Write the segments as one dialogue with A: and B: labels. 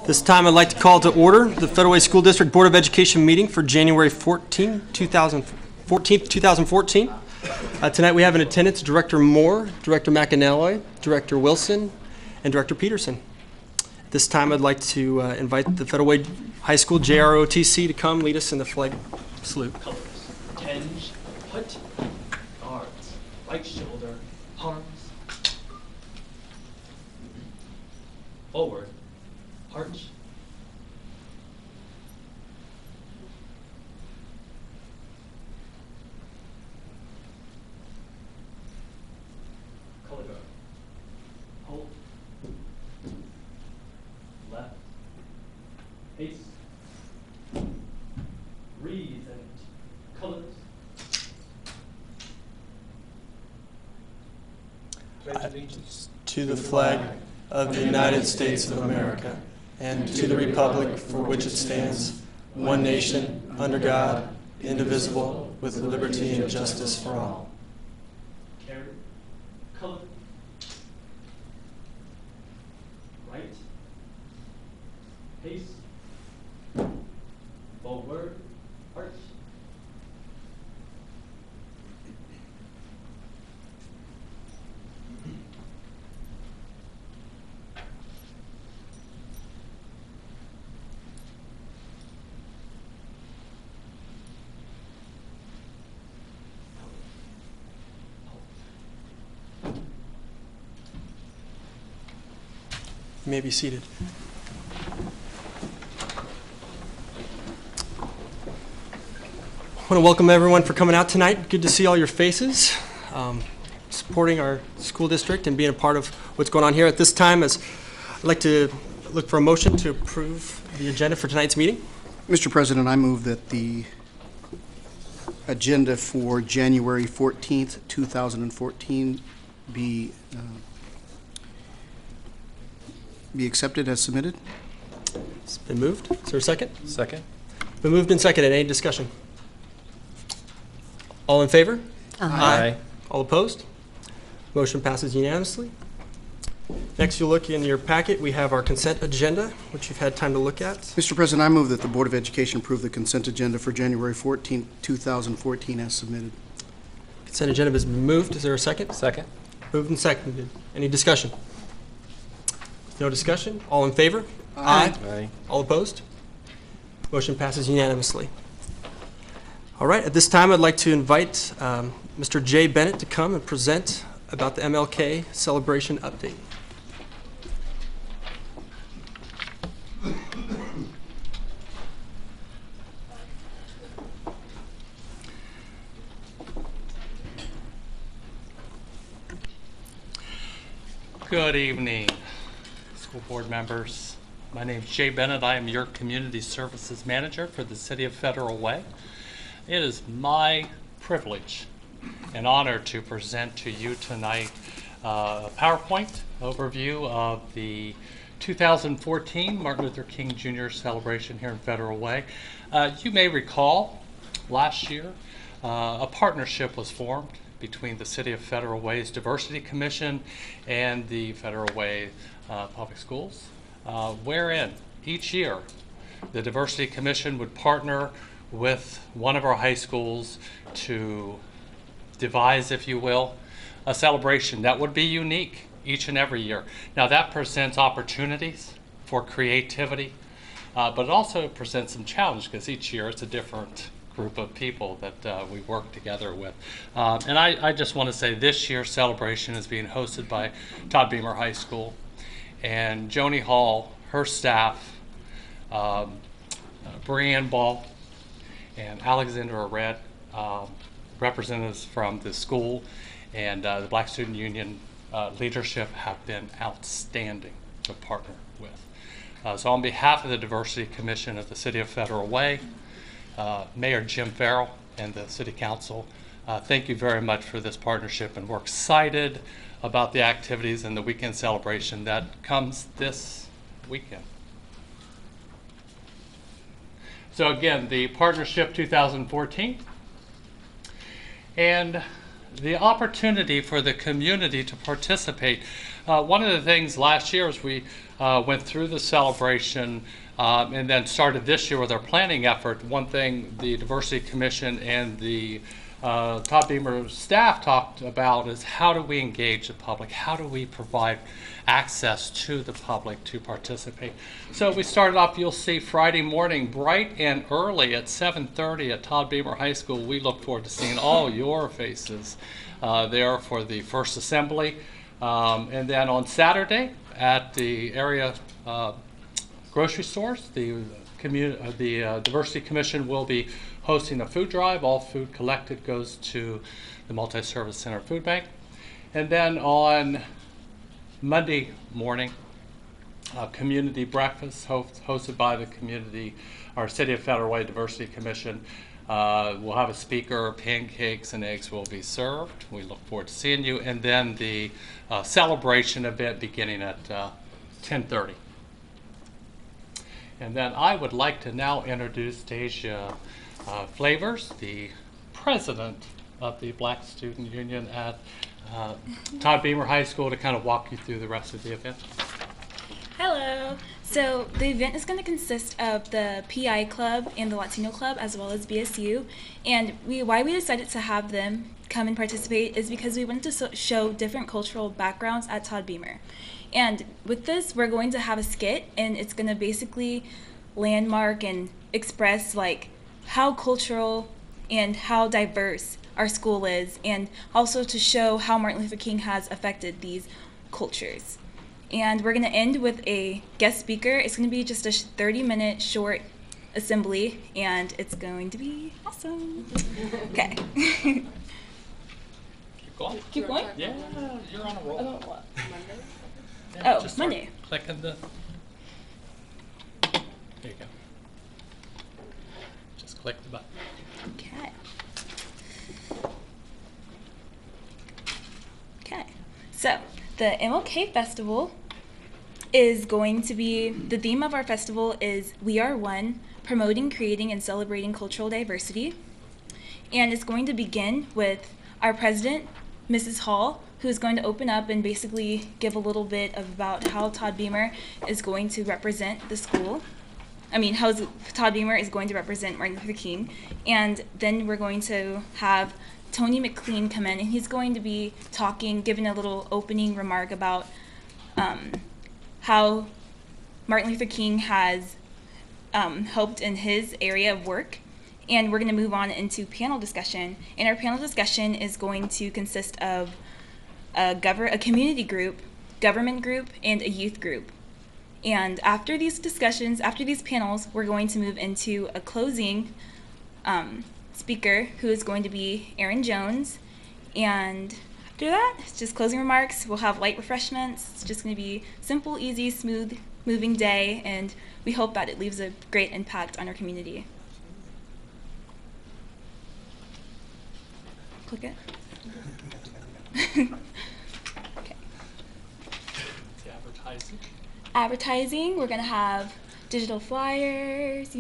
A: This time I'd like to call to order the Federal Way School District Board of Education meeting for January 2014. Tonight we have in attendance Director Moore, Director McAnally, Director Wilson, and Director Peterson. This time I'd like to invite the Federal Way High School JROTC to come lead us in the flag salute.
B: Colors. Hinge, put, guards, right shoulder, arms, forward, arch, color guard, hold, left, face, breathe and colors. Allegiance
A: To the flag of the United States of America and to the republic for which it stands, one nation, under God, indivisible, with liberty and justice for all.
B: Carry, color, right, pace, forward, arch.
A: You may be seated. I want to welcome everyone for coming out tonight. Good to see all your faces, supporting our school district and being a part of what's going on here. At this time, I'd like to look for a motion to approve the agenda for tonight's meeting.
C: Mr. President, I move that the agenda for January 14th, 2014 be accepted as submitted.
A: It's been moved. Is there a second?
D: Second.
A: Been moved and seconded. Any discussion? All in favor?
D: Aye.
A: All opposed? Motion passes unanimously. Next, you'll look in your packet. We have our consent agenda, which you've had time to look at.
C: Mr. President, I move that the Board of Education approve the consent agenda for January 14th, 2014 as submitted.
A: Consent agenda has been moved. Is there a second?
D: Second.
A: Moved and seconded. Any discussion? No discussion? All in favor?
D: Aye.
A: All opposed? Motion passes unanimously. All right, at this time I'd like to invite Mr. Jay Bennett to come and present about the MLK celebration update.
E: Good evening, school board members. My name is Jay Bennett. I am your Community Services Manager for the City of Federal Way. It is my privilege and honor to present to you tonight a PowerPoint overview of the 2014 Martin Luther King Jr. celebration here in Federal Way. You may recall last year a partnership was formed between the City of Federal Way's Diversity Commission and the Federal Way Public Schools, wherein each year the Diversity Commission would partner with one of our high schools to devise, if you will, a celebration that would be unique each and every year. Now that presents opportunities for creativity, but it also presents some challenge because each year it's a different group of people that we work together with. And I just want to say this year's celebration is being hosted by Todd Beamer High School, and Joni Hall, her staff, Brianne Ball, and Alexandra Red, representatives from the school and the Black Student Union leadership have been outstanding to partner with. So on behalf of the Diversity Commission of the City of Federal Way, Mayor Jim Farrell and the City Council, thank you very much for this partnership, and we're excited about the activities and the weekend celebration that comes this weekend. So again, the partnership 2014, and the opportunity for the community to participate. One of the things last year as we went through the celebration and then started this year with our planning effort, one thing the Diversity Commission and the Todd Beamer staff talked about is how do we engage the public? How do we provide access to the public to participate? So we started off, you'll see Friday morning, bright and early at 7:30 at Todd Beamer High School. We look forward to seeing all your faces there for the first assembly. And then on Saturday at the area grocery stores, the Diversity Commission will be hosting a food drive. All food collected goes to the Multi-Service Center Food Bank. And then on Monday morning, community breakfast hosted by the our City of Federal Way Diversity Commission. We'll have a speaker, pancakes and eggs will be served. We look forward to seeing you. And then the celebration event beginning at 10:30. And then I would like to now introduce Deja Flavors, the president of the Black Student Union at Todd Beamer High School, to kind of walk you through the rest of the event.
F: Hello. So the event is going to consist of the PI Club and the Latino Club as well as BSU. And why we decided to have them come and participate is because we wanted to show different cultural backgrounds at Todd Beamer. And with this, we're going to have a skit, and it's going to basically landmark and express like how cultural and how diverse our school is, and also to show how Martin Luther King has affected these cultures. And we're going to end with a guest speaker. It's going to be just a 30-minute short assembly, and it's going to be awesome. Okay.
E: Keep going.
F: Keep going?
E: Yeah, you're on a roll.
F: What?
E: Yeah,
F: Oh,
E: just start
F: Monday.
E: Clicking the. There you go. Just click the button.
F: Okay. Okay. So the MLK Festival is going to be, the theme of our festival is We Are One, promoting, creating, and celebrating cultural diversity. And it's going to begin with our president, Mrs. Hall, who is going to open up and basically give a little bit about how Todd Beamer is going to represent the school. How Todd Beamer is going to represent Martin Luther King. And then we're going to have Tony McLean come in, and he's going to be talking, giving a little opening remark about how Martin Luther King has helped in his area of work. And we're going to move on into panel discussion. And our panel discussion is going to consist of a community group, government group, and a youth group. And after these discussions, after these panels, we're going to move into a closing speaker, who is going to be Aaron Jones. And after that, it's just closing remarks. We'll have light refreshments. It's just going to be simple, easy, smooth, moving day, and we hope that it leaves a great impact on our community. Click it. Okay.
E: The advertising.
F: Advertising, we're going to have digital flyers,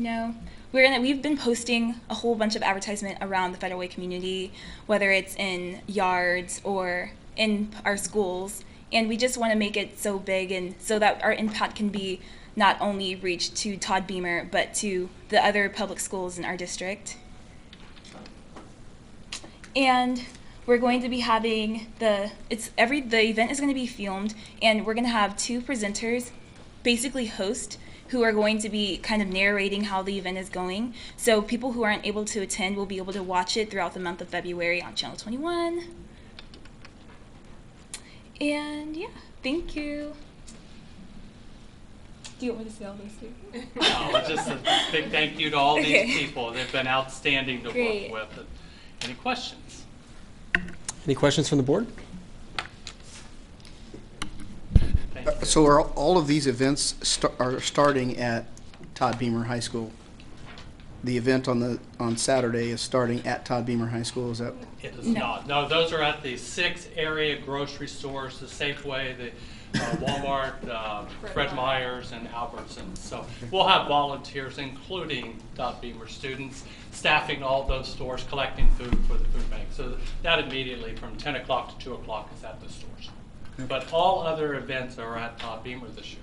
F: We've been posting a whole bunch of advertisement around the Federal Way community, whether it's in yards or in our schools, and we just want to make it so big and so that our impact can be not only reached to Todd Beamer, but to the other public schools in our district. And we're going to be having the event is going to be filmed, and we're going to have two presenters, basically host, who are going to be kind of narrating how the event is going. So people who aren't able to attend will be able to watch it throughout the month of February on Channel 21. And yeah, thank you. Do you want me to say all this too?
E: No, just a big thank you to all these people. They've been outstanding to
F: Great.
E: work with. Any questions?
A: Any questions from the board?
E: Thank you.
C: So are all of these events are starting at Todd Beamer High School the event on Saturday is starting at Todd Beamer High School. Is that?
E: It is not. No, those are at the 6 area grocery stores, the Safeway, the Walmart, Fred Meyer's, and Albertsons. So we'll have volunteers, including Todd Beamer students, staffing all those stores, collecting food for the food bank. So that immediately from 10 o'clock to 2 o'clock is at the stores. But all other events are at Todd Beamer this year.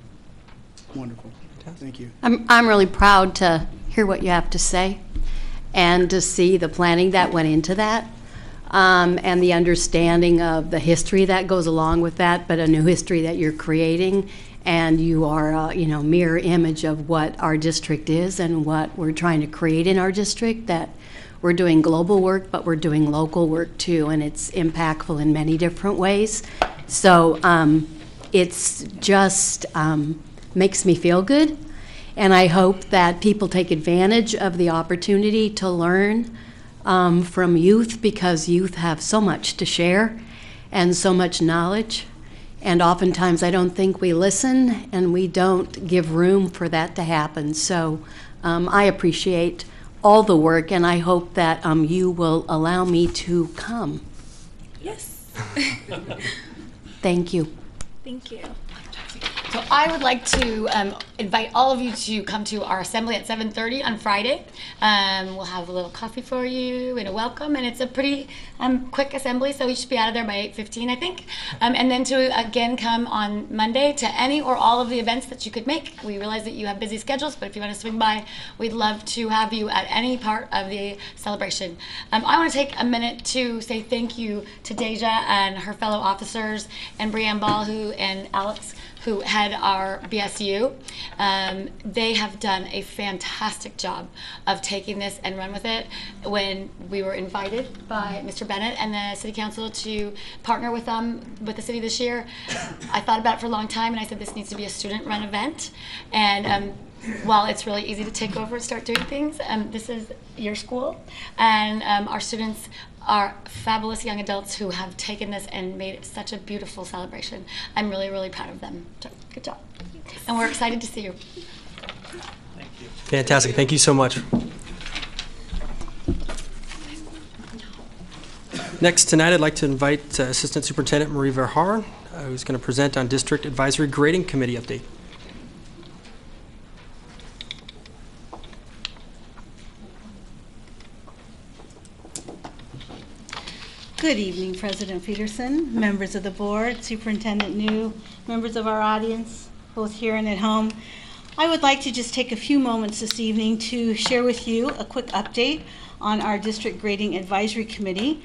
C: Wonderful. Thank you.
G: I'm really proud to hear what you have to say and to see the planning that went into that, and the understanding of the history that goes along with that, but a new history that you're creating. And you are a mirror image of what our district is and what we're trying to create in our district, that we're doing global work, but we're doing local work too, and it's impactful in many different ways. So it's just makes me feel good, and I hope that people take advantage of the opportunity to learn from youth, because youth have so much to share and so much knowledge, and oftentimes I don't think we listen and we don't give room for that to happen. So I appreciate all the work, and I hope that you will allow me to come.
F: Yes.
G: Thank you.
F: Thank you.
H: So I would like to invite all of you to come to our assembly at 7:30 on Friday. We'll have a little coffee for you and a welcome, and it's a pretty quick assembly, so we should be out of there by 8:15, I think. And then to again come on Monday to any or all of the events that you could make. We realize that you have busy schedules, but if you want to swing by, we'd love to have you at any part of the celebration. I want to take a minute to say thank you to Deja and her fellow officers, and Brianne Ball, and Alex, who head our BSU. They have done a fantastic job of taking this and run with it. When we were invited by Mr. Bennett and the City Council to partner with them, with the city this year, I thought about it for a long time, and I said this needs to be a student-run event. And while it's really easy to take over and start doing things, this is your school, and our students are fabulous young adults who have taken this and made it such a beautiful celebration. I'm really, really proud of them. So, good job. And we're excited to see you.
E: Thank you.
A: Fantastic. Thank you so much. Next tonight, I'd like to invite Assistant Superintendent Marie Verhaar, who's going to present on District Advisory Grading Committee update.
I: Good evening, President Peterson, members of the board, Superintendent New, members of our audience, both here and at home. I would like to just take a few moments this evening to share with you a quick update on our District Grading Advisory Committee.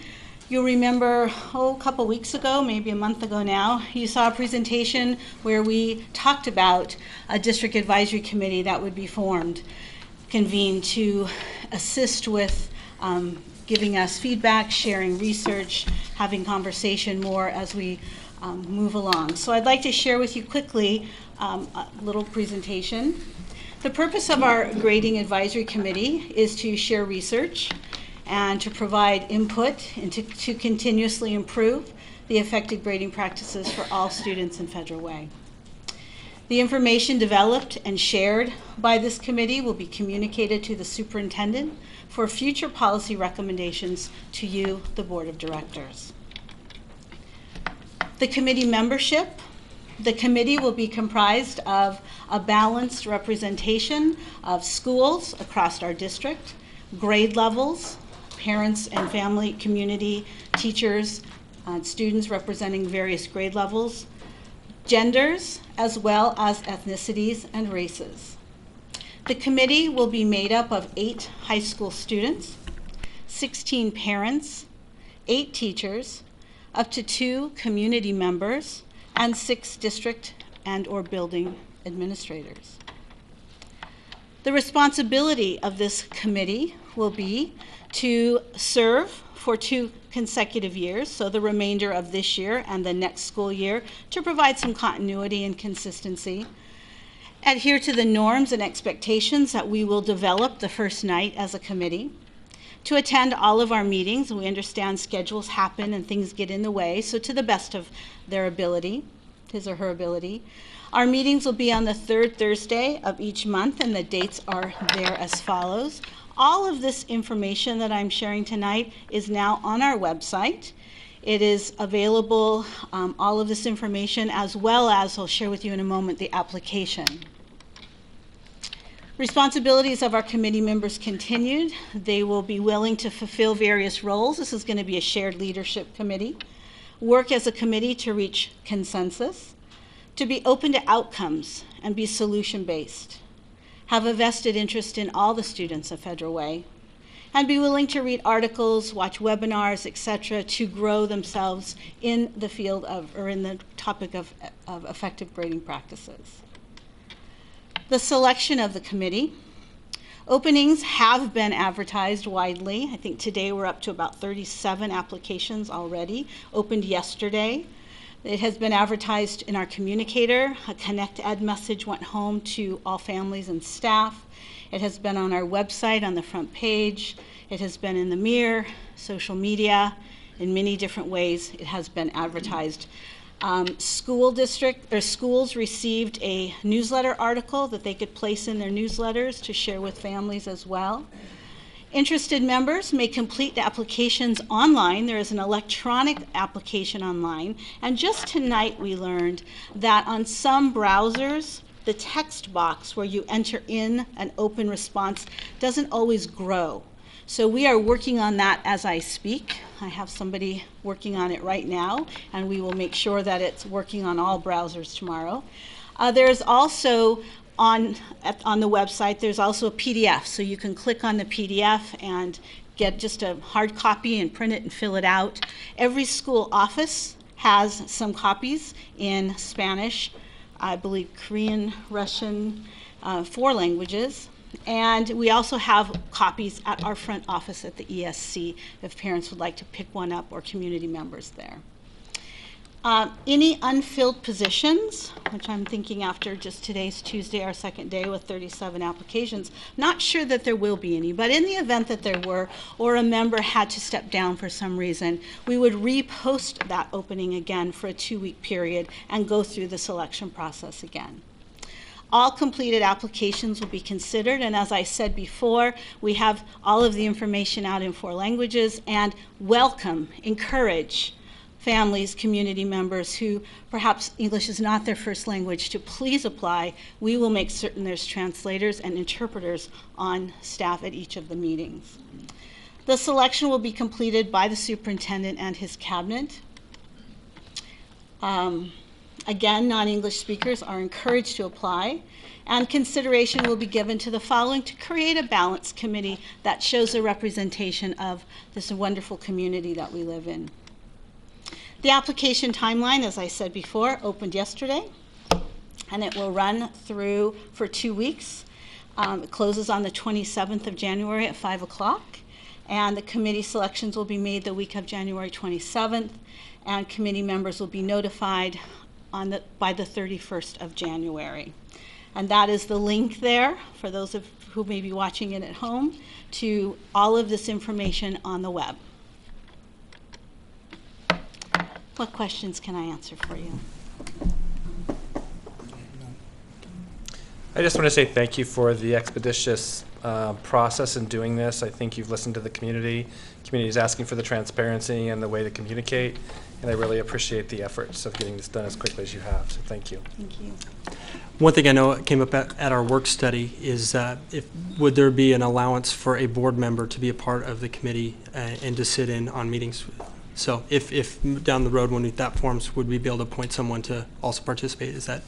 I: You'll remember, a couple weeks ago, maybe a month ago now, you saw a presentation where we talked about a District Advisory Committee that would be formed, convened to assist with giving us feedback, sharing research, having conversation more as we move along. So I'd like to share with you quickly a little presentation. The purpose of our Grading Advisory Committee is to share research and to provide input and to continuously improve the effective grading practices for all students in Federal Way. The information developed and shared by this committee will be communicated to the superintendent for future policy recommendations to you, the Board of Directors. The committee membership. The committee will be comprised of a balanced representation of schools across our district, grade levels, parents and family, community, teachers, students representing various grade levels, genders, as well as ethnicities and races. The committee will be made up of 8 high school students, 16 parents, 8 teachers, up to 2 community members, and 6 district and/or building administrators. The responsibility of this committee will be to serve for 2 consecutive years, so the remainder of this year and the next school year, to provide some continuity and consistency, adhere to the norms and expectations that we will develop the first night as a committee, to attend all of our meetings. We understand schedules happen and things get in the way, so to the best of their ability, his or her ability. Our meetings will be on the 3rd Thursday of each month, and the dates are there as follows. All of this information that I'm sharing tonight is now on our website. It is available, all of this information, as well as, I'll share with you in a moment, the application. Responsibilities of our committee members continued. They will be willing to fulfill various roles. This is going to be a shared leadership committee. Work as a committee to reach consensus. To be open to outcomes and be solution-based. Have a vested interest in all the students of Federal Way. And be willing to read articles, watch webinars, etc., to grow themselves in the field of, or in the topic of effective grading practices. The selection of the committee. Openings have been advertised widely. I think today we're up to about 37 applications already, opened yesterday. It has been advertised in our communicator. A Connect Ed message went home to all families and staff. It has been on our website on the front page. It has been in the Mirror, social media, in many different ways. It has been advertised. Schools received a newsletter article that they could place in their newsletters to share with families as well. Interested members may complete the applications online. There is an electronic application online. And just tonight we learned that on some browsers, the text box where you enter in an open response doesn't always grow. So we are working on that as I speak. I have somebody working on it right now, and we will make sure that it's working on all browsers tomorrow. There's also on the website, there's also a PDF, so you can click on the PDF and get just a hard copy and print it and fill it out. Every school office has some copies in Spanish, I believe Korean, Russian, 4 languages. And we also have copies at our front office at the ESC if parents would like to pick one up, or community members there. Any unfilled positions, which I'm thinking after just today's Tuesday, our second day with 37 applications, not sure that there will be any, but in the event that there were, or a member had to step down for some reason, we would repost that opening again for a 2-week period and go through the selection process again. All completed applications will be considered, and as I said before, we have all of the information out in 4 languages, and welcome, encourage families, community members who perhaps English is not their first language to please apply. We will make certain there's translators and interpreters on staff at each of the meetings. The selection will be completed by the superintendent and his cabinet. Again, non-English speakers are encouraged to apply, and consideration will be given to the following to create a balanced committee that shows a representation of this wonderful community that we live in. The application timeline, as I said before, opened yesterday, and it will run through for 2 weeks. It closes on the 27th of January at 5 o'clock, and the committee selections will be made the week of January 27th, and committee members will be notified by the 31st of January. And that is the link there, for those of who may be watching it at home, to all of this information on the web. What questions can I answer for you?
D: I just want to say thank you for the expeditious process in doing this. I think you've listened to the community. The community is asking for the transparency and the way to communicate, and I really appreciate the efforts of getting this done as quickly as you have, so thank you.
I: Thank you.
A: One thing I know came up at our work study is would there be an allowance for a board member to be a part of the committee and to sit in on meetings? So if down the road when that forms, would we be able to appoint someone to also participate? Is that?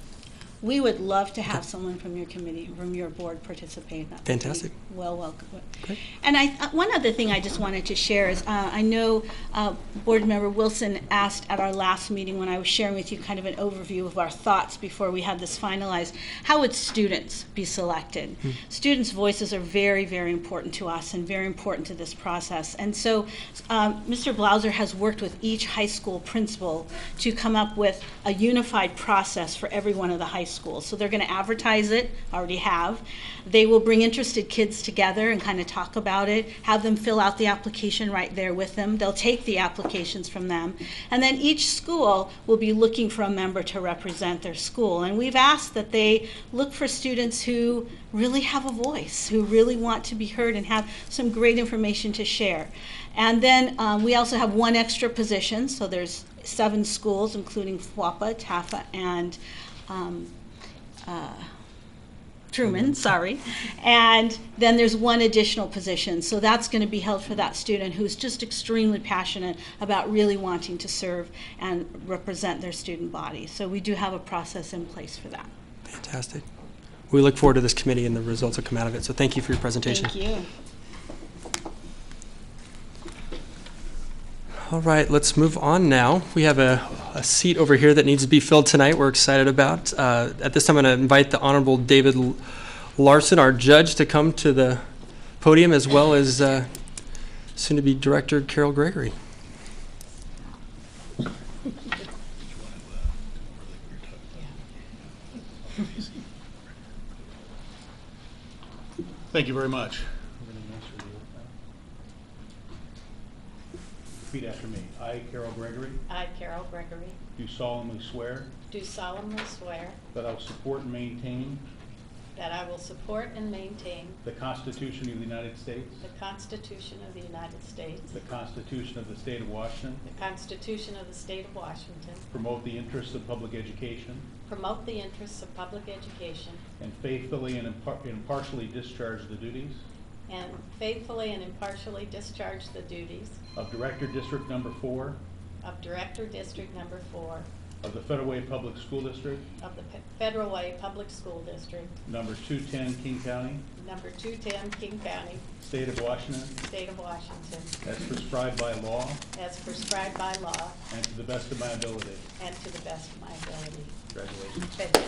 I: We would love to have someone from your committee, from your board, participate in that.
A: Fantastic.
I: Well, welcome.
A: Great.
I: And one other thing I just wanted to share is I know Board Member Wilson asked at our last meeting when I was sharing with you kind of an overview of our thoughts before we had this finalized, how would students be selected? Students' voices are very, very important to us and very important to this process. And so Mr. Blauser has worked with each high school principal to come up with a unified process for every one of the high schools. So they're going to advertise it, already have. They will bring interested kids together and kind of talk about it, have them fill out the application right there with them. They'll take the applications from them. And then each school will be looking for a member to represent their school. And we've asked that they look for students who really have a voice, who really want to be heard and have some great information to share. And then we also have one extra position, so there's 7 schools, including Fwapa, Taffa, and Truman, sorry. And then there's one additional position, so that's going to be held for that student who's just extremely passionate about really wanting to serve and represent their student body. So we do have a process in place for that.
A: Fantastic. We look forward to this committee and the results that come out of it. So thank you for your presentation.
I: Thank you.
A: All right, let's move on now. We have a seat over here that needs to be filled tonight we're excited about. At this time, I'm going to invite the Honorable David Larson, our judge, to come to the podium, as well as soon-to-be Director Carol Gregory.
J: Thank you very much. Repeat after me. I, Carol Gregory,
K: I, Carol Gregory,
J: do solemnly swear
K: do solemnly swear
J: that I will support and maintain
K: that I will support and maintain
J: the Constitution of the United States,
K: the Constitution of the United States,
J: the Constitution of the State of Washington,
K: the Constitution of the State of Washington,
J: promote the interests of public education,
K: promote the interests of public education,
J: and faithfully and impartially discharge the duties
K: and faithfully and impartially discharge the duties
J: of Director District Number 4
K: of Director District Number 4
J: of the Federal Way Public School District,
K: of the Federal Way Public School District,
J: Number 210, King County,
K: Number 210, King County,
J: State of Washington,
K: State of Washington,
J: as prescribed by law
K: as prescribed by law
J: and to the best of my ability.
K: and to the best of my ability.
J: Congratulations.
K: Thank you.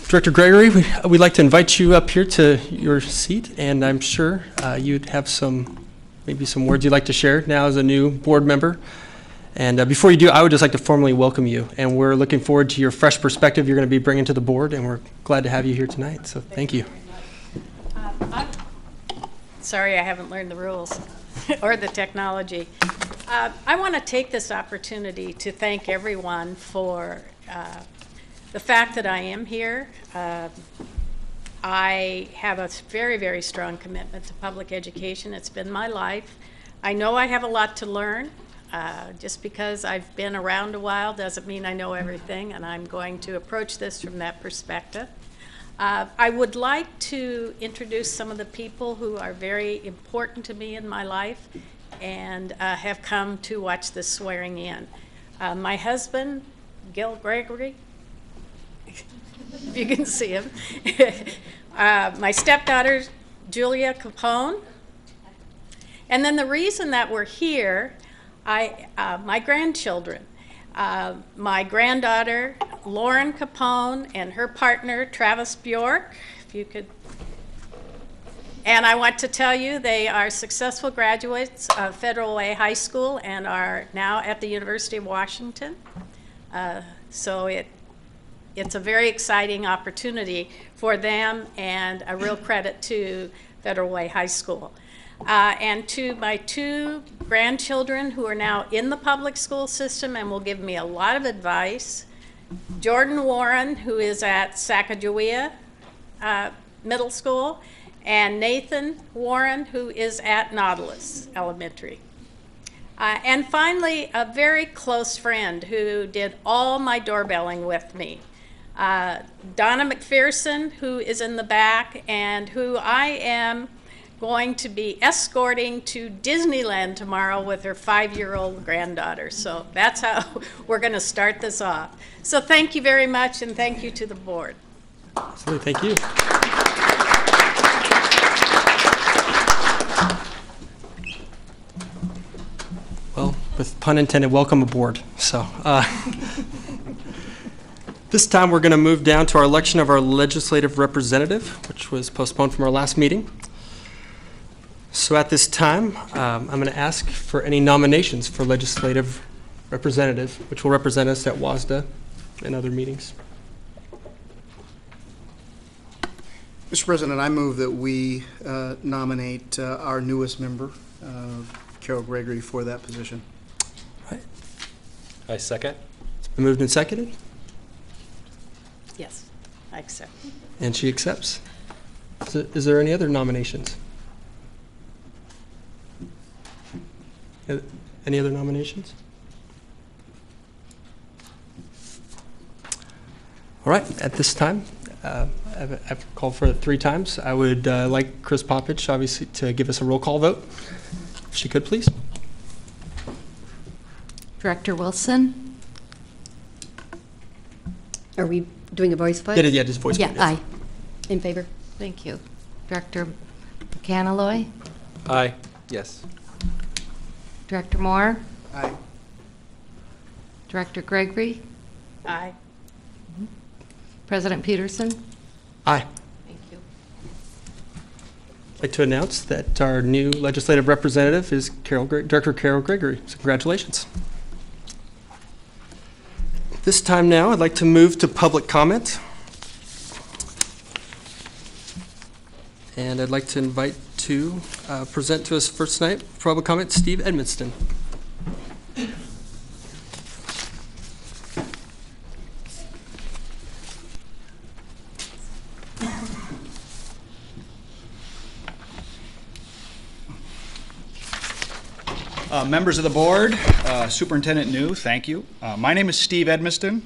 A: Director Gregory, we'd like to invite you up here to your seat, and I'm sure you'd have maybe some words you'd like to share now as a new board member. And before you do, I would just like to formally welcome you, and we're looking forward to your fresh perspective you're going to be bringing to the board, and we're glad to have you here tonight, so thank you.
K: Sorry, I haven't learned the rules or the technology. I want to take this opportunity to thank everyone for the fact that I am here. I have a very, very strong commitment to public education. It's been my life. I know I have a lot to learn. Just because I've been around a while doesn't mean I know everything, and I'm going to approach this from that perspective. I would like to introduce some of the people who are very important to me in my life and have come to watch this swearing in. My husband, Gil Gregory, if you can see him. My stepdaughter, Julia Capone. And then the reason that we're here, my grandchildren. My granddaughter, Lauren Capone, and her partner, Travis Bjork, if you could. And I want to tell you they are successful graduates of Federal Way High School and are now at the University of Washington. So it's a very exciting opportunity for them and a real credit to Federal Way High School. And to my 2 grandchildren who are now in the public school system and will give me a lot of advice, Jordan Warren, who is at Sacagawea Middle School, and Nathan Warren, who is at Nautilus Elementary. And finally, a very close friend who did all my doorbelling with me, Donna McPherson, who is in the back and who I am going to be escorting to Disneyland tomorrow with her 5-year-old granddaughter. So that's how we're going to start this off. So thank you very much, and thank you to the board.
A: Absolutely, thank you. Well, with pun intended, welcome aboard. So this time we're going to move down to our election of our legislative representative, which was postponed from our last meeting. So at this time, I'm going to ask for any nominations for legislative representative, which will represent us at WASDA and other meetings.
C: Mr. President, I move that we nominate our newest member, Carol Gregory, for that position.
A: Right.
D: I second.
A: It's been moved and seconded,
K: Yes, I accept.
A: and she accepts. Is there any other nominations? Any other nominations? All right, at this time, I've called for it 3 times. I would like Chris Poppich, obviously, to give us a roll call vote. If she could, please.
G: Director Wilson? Are we doing a voice vote?
A: Yeah, just voice vote.
G: Yeah, aye. In favor? Thank you. Director Canaloy?
D: Aye. Yes.
G: Director Moore?
C: Aye.
G: Director Gregory?
K: Aye.
G: President Peterson?
A: Aye.
G: Thank you.
A: I'd like to announce that our new legislative representative is Director Carol Gregory. So congratulations. This time now, I'd like to move to public comment. And I'd like to invite to present to us first tonight, public comment, Steve Edmonston.
L: Members of the board, Superintendent New, thank you. My name is Steve Edmonston.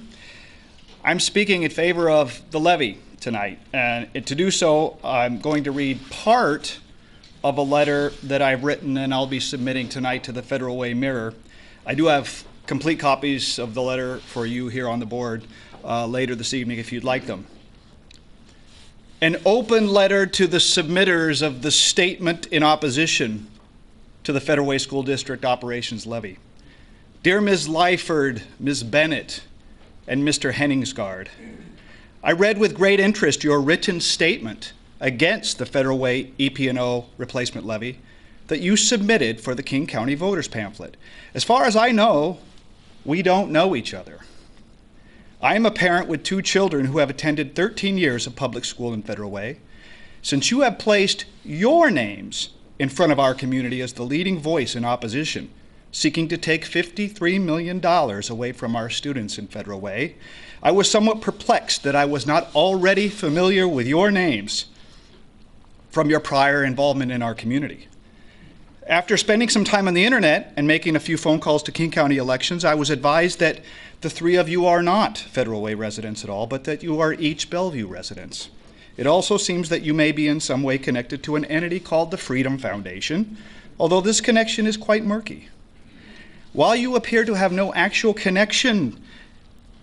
L: I'm speaking in favor of the levy tonight. And to do so, I'm going to read part of a letter that I've written and I'll be submitting tonight to the Federal Way Mirror. I do have complete copies of the letter for you here on the board later this evening if you'd like them. An open letter to the submitters of the statement in opposition to the Federal Way School District Operations Levy. Dear Ms. Lyford, Ms. Bennett, and Mr. Henningsgaard, I read with great interest your written statement against the Federal Way EP&O replacement levy that you submitted for the King County voters pamphlet. As far as I know, we don't know each other. I am a parent with 2 children who have attended 13 years of public school in Federal Way. Since you have placed your names in front of our community as the leading voice in opposition, seeking to take $53 million away from our students in Federal Way, I was somewhat perplexed that I was not already familiar with your names from your prior involvement in our community. After spending some time on the internet and making a few phone calls to King County elections, I was advised that the 3 of you are not Federal Way residents at all, but that you are each Bellevue residents. It also seems that you may be in some way connected to an entity called the Freedom Foundation, although this connection is quite murky. While you appear to have no actual connection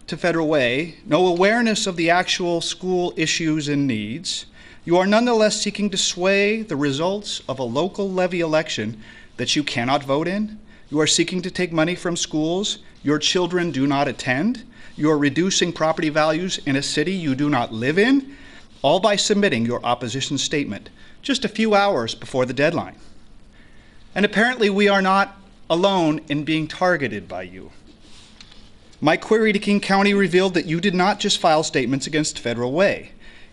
L: to Federal Way, no awareness of the actual school issues and needs, you are nonetheless seeking to sway the results of a local levy election that you cannot vote in. You are seeking to take money from schools your children do not attend. You are reducing property values in a city you do not live in, all by submitting your opposition statement just a few hours before the deadline. And apparently we are not alone in being targeted by you. My query to King County revealed that you did not just file statements against Federal Way.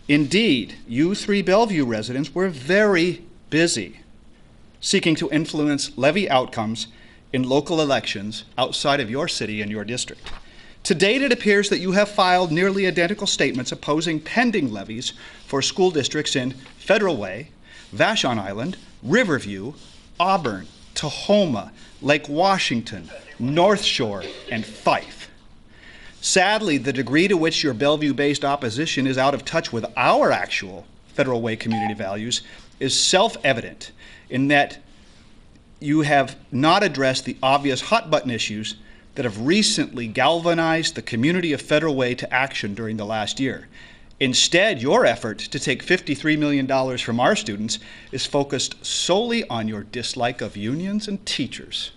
L: Indeed, you 3 Bellevue residents were very busy seeking to influence levy outcomes in local elections outside of your city and your district. To date, it appears that you have filed nearly identical statements opposing pending levies for school districts in Federal Way, Vashon Island, Riverview, Auburn, Tahoma, Lake Washington, North Shore, and Fife. Sadly, the degree to which your Bellevue-based opposition is out of touch with our actual Federal Way community values is self-evident in that you have not addressed the obvious hot-button issues that have recently galvanized the community of Federal Way to action during the last year. Instead, your effort to take $53 million from our students is focused solely on your dislike of unions and teachers.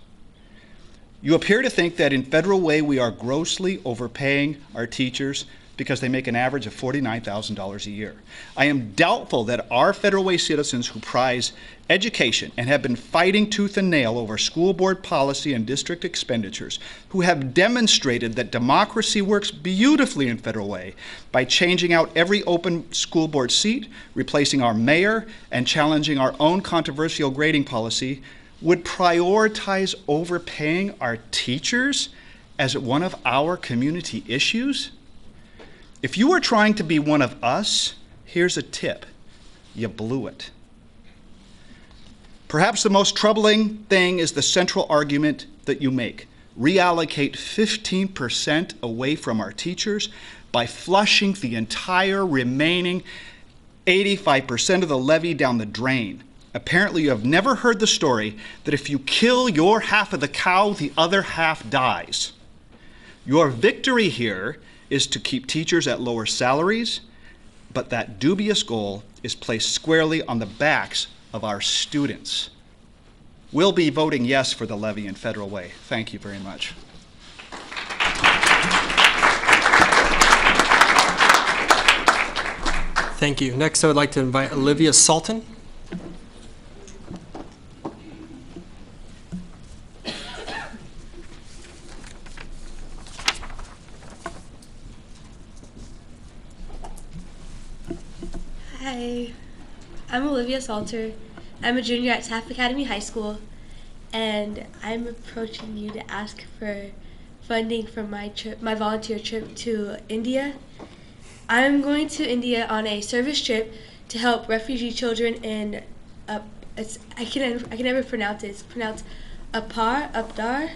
L: You appear to think that in Federal Way we are grossly overpaying our teachers because they make an average of $49,000 a year. I am doubtful that our Federal Way citizens who prize education and have been fighting tooth and nail over school board policy and district expenditures, who have demonstrated that democracy works beautifully in Federal Way by changing out every open school board seat, replacing our mayor, and challenging our own controversial grading policy, would prioritize overpaying our teachers as one of our community issues? If you are trying to be one of us, here's a tip. You blew it. Perhaps the most troubling thing is the central argument that you make. Reallocate 15% away from our teachers by flushing the entire remaining 85% of the levy down the drain. Apparently you have never heard the story that if you kill your half of the cow, the other half dies. Your victory here is to keep teachers at lower salaries, but that dubious goal is placed squarely on the backs of our students. We'll be voting yes for the levy in Federal Way. Thank you very much.
A: Thank you. Next, I would like to invite Olivia Salter.
M: Hi, I'm Olivia Salter. I'm a junior at Taft Academy High School, and I'm approaching you to ask for funding for my volunteer trip to India. I'm going to India on a service trip to help refugee children in I can never pronounce it. It's pronounced Updar,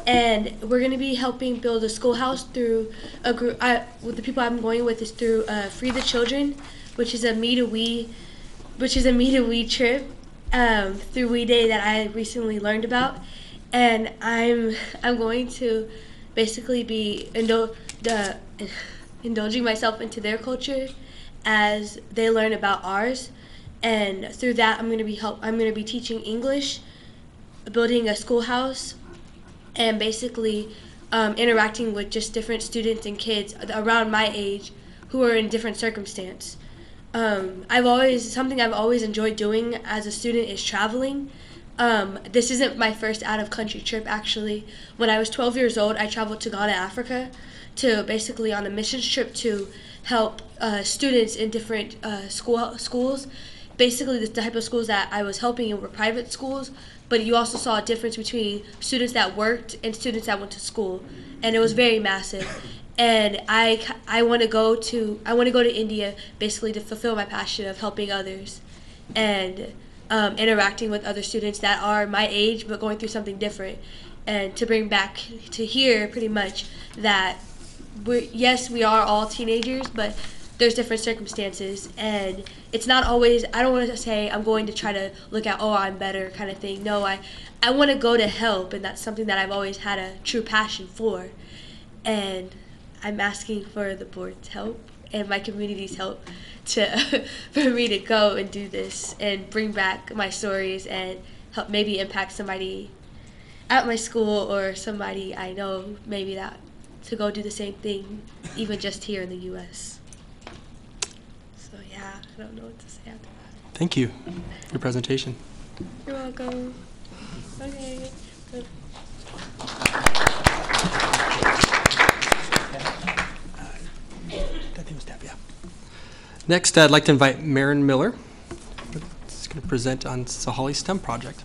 M: and we're going to be helping build a schoolhouse through a group. With the people I'm going with is through Free the Children, which is a Me to We trip through We Day that I recently learned about, and I'm going to basically be indulging myself into their culture as they learn about ours, and through that I'm going to be teaching English, building a schoolhouse, and basically interacting with just different students and kids around my age who are in different circumstances. Something I've always enjoyed doing as a student is traveling. This isn't my first out-of-country trip, actually. When I was 12 years old, I traveled to Ghana, Africa, to basically on a missions trip to help students in different schools. Basically, the type of schools that I was helping in were private schools, but you also saw a difference between students that worked and students that went to school, and it was very massive. And I want to go to India basically to fulfill my passion of helping others and interacting with other students that are my age but going through something different, and to bring back to here pretty much that we are all teenagers, but there's different circumstances, and it's not always, I don't want to say I'm going to try to look at, oh, I'm better kind of thing. No, I want to go to help, and that's something that I've always had a true passion for. And I'm asking for the board's help and my community's help for me to go and do this and bring back my stories and help maybe impact somebody at my school or somebody I know maybe that to go do the same thing, even just here in the U.S. So yeah, I don't know what to say after that.
A: Thank you for your presentation.
M: You're welcome. Okay.
A: Next, I'd like to invite Marin Miller. She's going to present on Sahalee STEM project.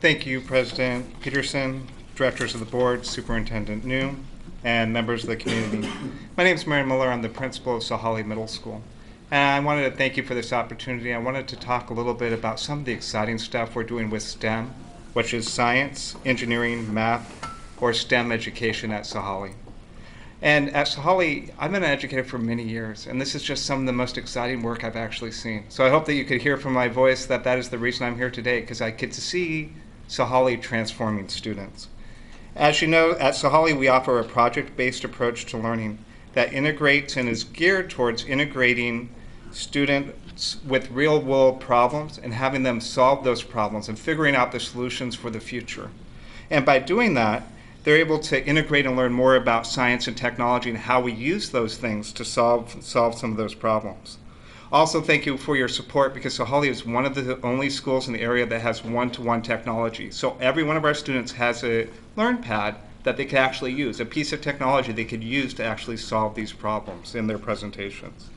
N: Thank you, President Peterson, directors of the board, Superintendent New, and members of the community. My name is Marin Miller. I'm the principal of Sahalee Middle School. And I wanted to thank you for this opportunity. I wanted to talk a little bit about some of the exciting stuff we're doing with STEM, which is science, engineering, math, or STEM education at Sahalee. And at Sahalee, I've been an educator for many years, and this is just some of the most exciting work I've actually seen. So I hope that you could hear from my voice that that is the reason I'm here today, because I get to see Sahalee transforming students. As you know, at Sahalee, we offer a project-based approach to learning that integrates and is geared towards integrating students with real-world problems and having them solve those problems and figuring out the solutions for the future. And by doing that, they're able to integrate and learn more about science and technology and how we use those things to solve some of those problems. Also, thank you for your support, because Sahalee is one of the only schools in the area that has one-to-one technology. So every one of our students has a LearnPad that they can actually use, a piece of technology they could use to actually solve these problems in their presentations.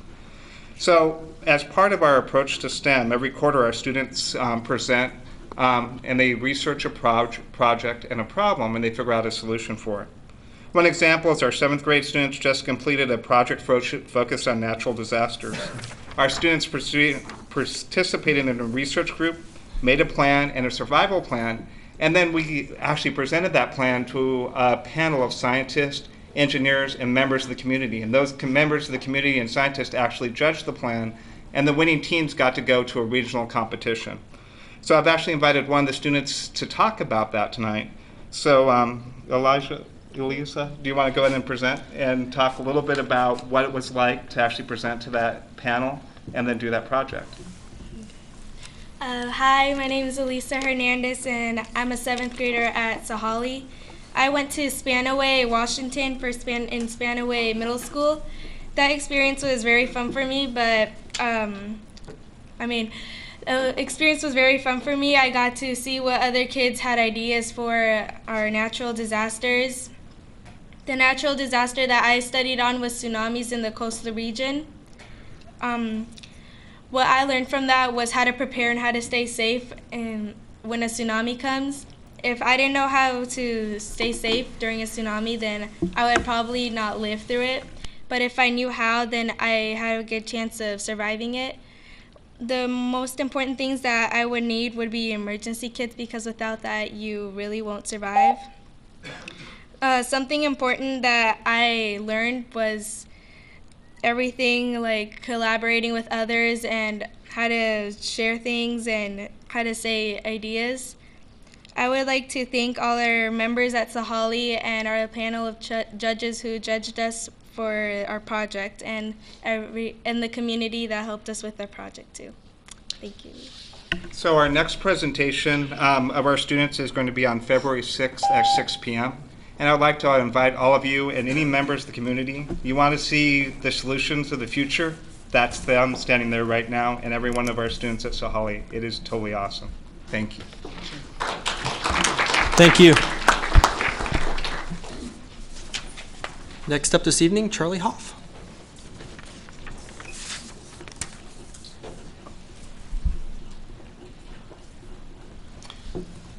N: So as part of our approach to STEM, every quarter our students present and they research a project and a problem, and they figure out a solution for it. One example is our 7th grade students just completed a project focused on natural disasters. Our students participated in a research group, made a plan and a survival plan, and then we actually presented that plan to a panel of scientists, engineers, and members of the community. And those members of the community and scientists actually judged the plan, and the winning teams got to go to a regional competition. So I've actually invited one of the students to talk about that tonight. So Elisa, do you want to go ahead and present and talk a little bit about what it was like to actually present to that panel and then do that project?
O: Hi, my name is Elisa Hernandez, and I'm a 7th grader at Sahalee. I went to Spanaway, Washington in Spanaway Middle School. That experience was very fun for me, but experience was very fun for me. I got to see what other kids had ideas for our natural disasters. The natural disaster that I studied on was tsunamis in the coastal region. What I learned from that was how to prepare and how to stay safe when a tsunami comes. If I didn't know how to stay safe during a tsunami, then I would probably not live through it. But if I knew how, then I had a good chance of surviving it. The most important things that I would need would be emergency kits, because without that, you really won't survive. Something important that I learned was everything like collaborating with others and how to share things and how to say ideas. I would like to thank all our members at Sahalee and our panel of judges who judged us for our project, and the community that helped us with our project too. Thank you.
N: So our next presentation of our students is going to be on February 6th at 6 p.m. And I'd like to invite all of you and any members of the community. You want to see the solutions of the future? That's them standing there right now, and every one of our students at Sahalee. It is totally awesome. Thank you.
A: Thank you. Next up this evening, Charlie Hoff.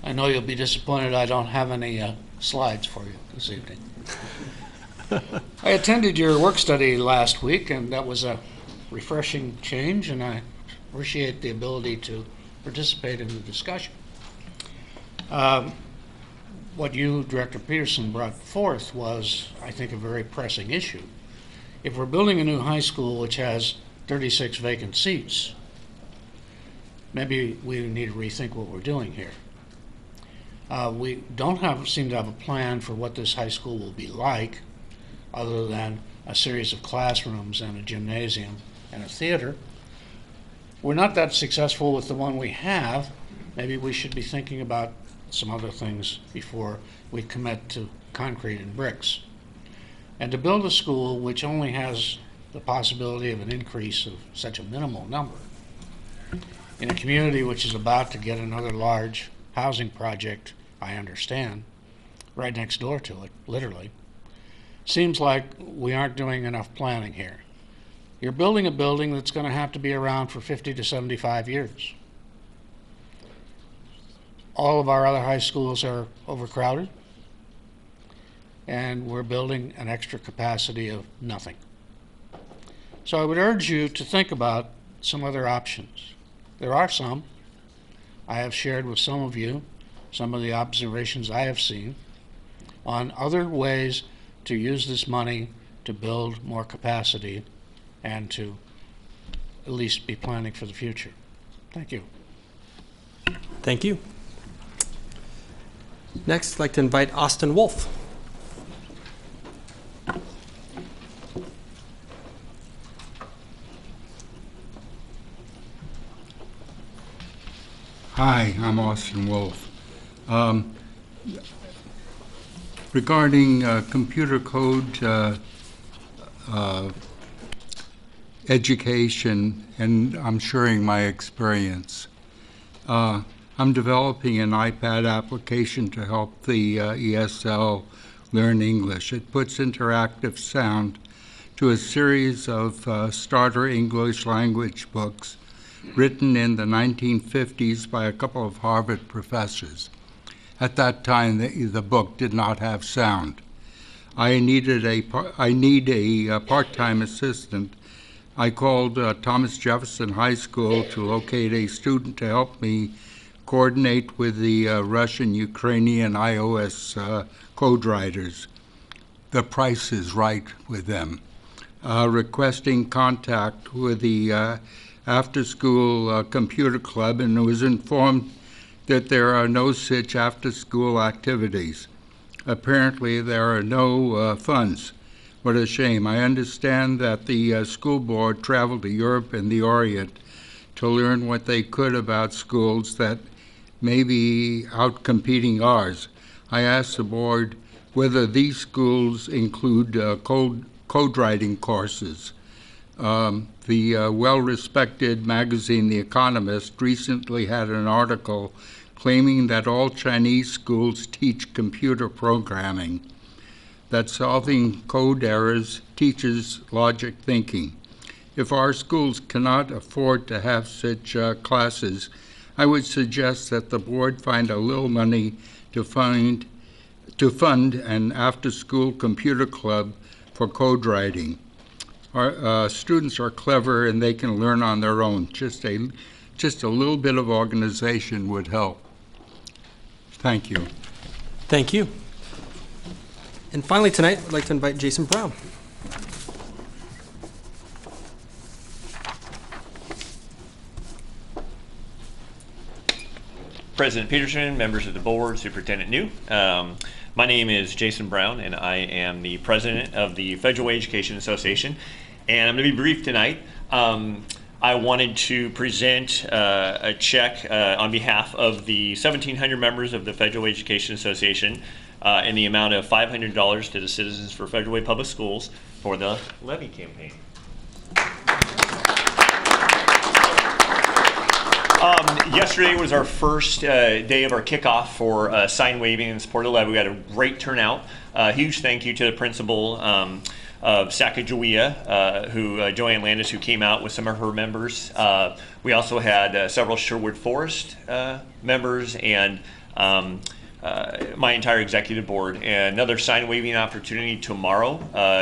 P: I know you'll be disappointed I don't have any slides for you this evening. I attended your work study last week, and that was a refreshing change, and I appreciate the ability to participate in the discussion. What you, Director Peterson, brought forth was, I think, a very pressing issue. If we're building a new high school which has 36 vacant seats, maybe we need to rethink what we're doing here. We don't seem to have a plan for what this high school will be like, other than a series of classrooms and a gymnasium and a theater. We're not that successful with the one we have. Maybe we should be thinking about some other things before we commit to concrete and bricks. And to build a school which only has the possibility of an increase of such a minimal number in a community which is about to get another large housing project, I understand, right next door to it, literally, seems like we aren't doing enough planning here. You're building a building that's going to have to be around for 50 to 75 years. All of our other high schools are overcrowded, and we're building an extra capacity of nothing. So I would urge you to think about some other options. There are some. I have shared with some of you some of the observations I have seen on other ways to use this money to build more capacity and to at least be planning for the future. Thank you.
A: Thank you. Next, I'd like to invite Austin Wolfe.
Q: Hi, I'm Austin Wolfe. Regarding computer code education, and I'm sharing my experience. I'm developing an iPad application to help the ESL learn English. It puts interactive sound to a series of starter English language books written in the 1950s by a couple of Harvard professors. At that time, the book did not have sound. I need a part-time assistant. I called Thomas Jefferson High School to locate a student to help me coordinate with the Russian, Ukrainian iOS code writers. The price is right with them. Requesting contact with the after-school computer club, and was informed that there are no such after-school activities. Apparently, there are no funds. What a shame. I understand that the school board traveled to Europe and the Orient to learn what they could about schools that may be out-competing ours. I asked the board whether these schools include code writing courses. The well-respected magazine, The Economist, recently had an article claiming that all Chinese schools teach computer programming, that solving code errors teaches logic thinking. If our schools cannot afford to have such classes, I would suggest that the board find a little money to fund an after-school computer club for code writing. Our students are clever and they can learn on their own. Just a little bit of organization would help. Thank you.
A: Thank you. And finally tonight, I'd like to invite Jason Brown.
R: President Peterson, members of the board, Superintendent New. My name is Jason Brown, and I am the president of the Federal Way Education Association. And I'm going to be brief tonight. I wanted to present a check on behalf of the 1,700 members of the Federal Way Education Association in the amount of $500 to the Citizens for Federal Way Public Schools for the levy campaign. Yesterday was our first day of our kickoff for sign waving in support of the levy. We had a great turnout. Huge thank you to the principal of Sacagawea, Joanne Landis, who came out with some of her members. We also had several Sherwood Forest members and my entire executive board. And another sign waving opportunity tomorrow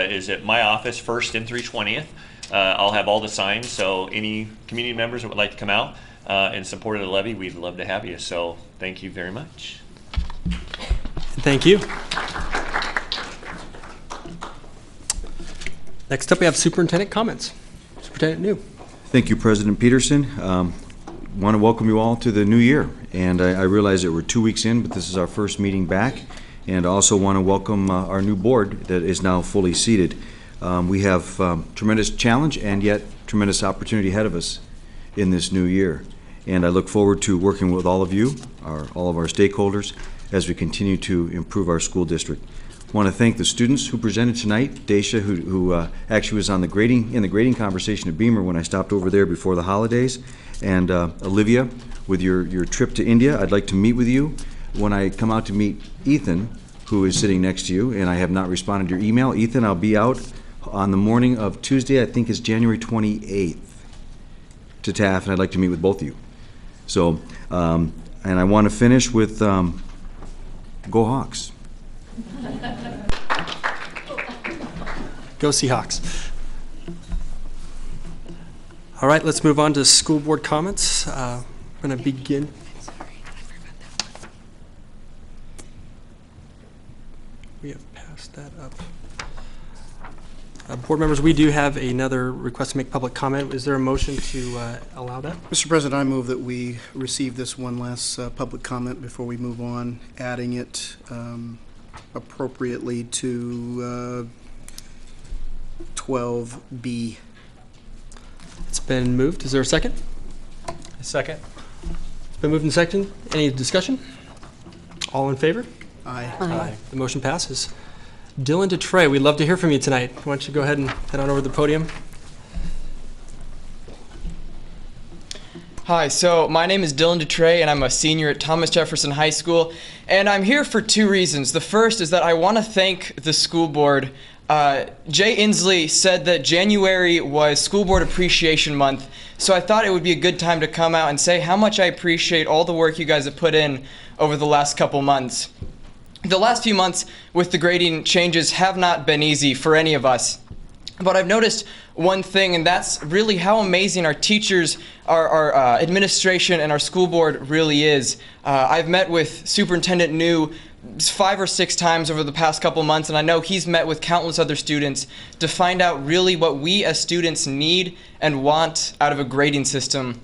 R: is at my office, 1st and 320th. I'll have all the signs, so any community members that would like to come out in support of the levy, we'd love to have you. So thank you very much.
A: Thank you. Next up, we have Superintendent Comments. Superintendent New.
S: Thank you, President Peterson. Want to welcome you all to the new year. And I realize that we're 2 weeks in, but this is our first meeting back. And I also want to welcome our new board that is now fully seated. We have tremendous challenge and yet tremendous opportunity ahead of us in this new year. And I look forward to working with all of you, all of our stakeholders, as we continue to improve our school district. I want to thank the students who presented tonight. Daisha, who actually was on the grading conversation at Beamer when I stopped over there before the holidays, and Olivia, with your trip to India. I'd like to meet with you when I come out to meet Ethan, who is sitting next to you, and I have not responded to your email. Ethan, I'll be out on the morning of Tuesday, I think it's January 28th, to Taft, and I'd like to meet with both of you. So, and I want to finish with Go Hawks.
A: Go Seahawks. All right, let's move on to school board comments. I'm going to begin. We have passed that up. Board members, we do have another request to make public comment. Is there a motion to allow that?
C: Mr. President, I move that we receive this one last public comment before we move on, adding it appropriately to 12B.
A: It's been moved. Is there a second?
D: A second.
A: It's Been moved and seconded. Any discussion? All in favor?
C: Aye.
A: Aye. The motion passes. Dylan DeTrey, we'd love to hear from you tonight. Why don't you go ahead and head on over to the podium?
T: Hi, so my name is Dylan DeTrey, and I'm a senior at Thomas Jefferson High School, and I'm here for two reasons. The first is that I want to thank the school board. Jay Inslee said that January was School Board Appreciation Month, so I thought it would be a good time to come out and say how much I appreciate all the work you guys have put in over the last couple months. The last few months with the grading changes have not been easy for any of us. But I've noticed one thing, and that's really how amazing our teachers, our administration, and our school board really is. I've met with Superintendent New 5 or 6 times over the past couple months, and I know he's met with countless other students to find out really what we as students need and want out of a grading system.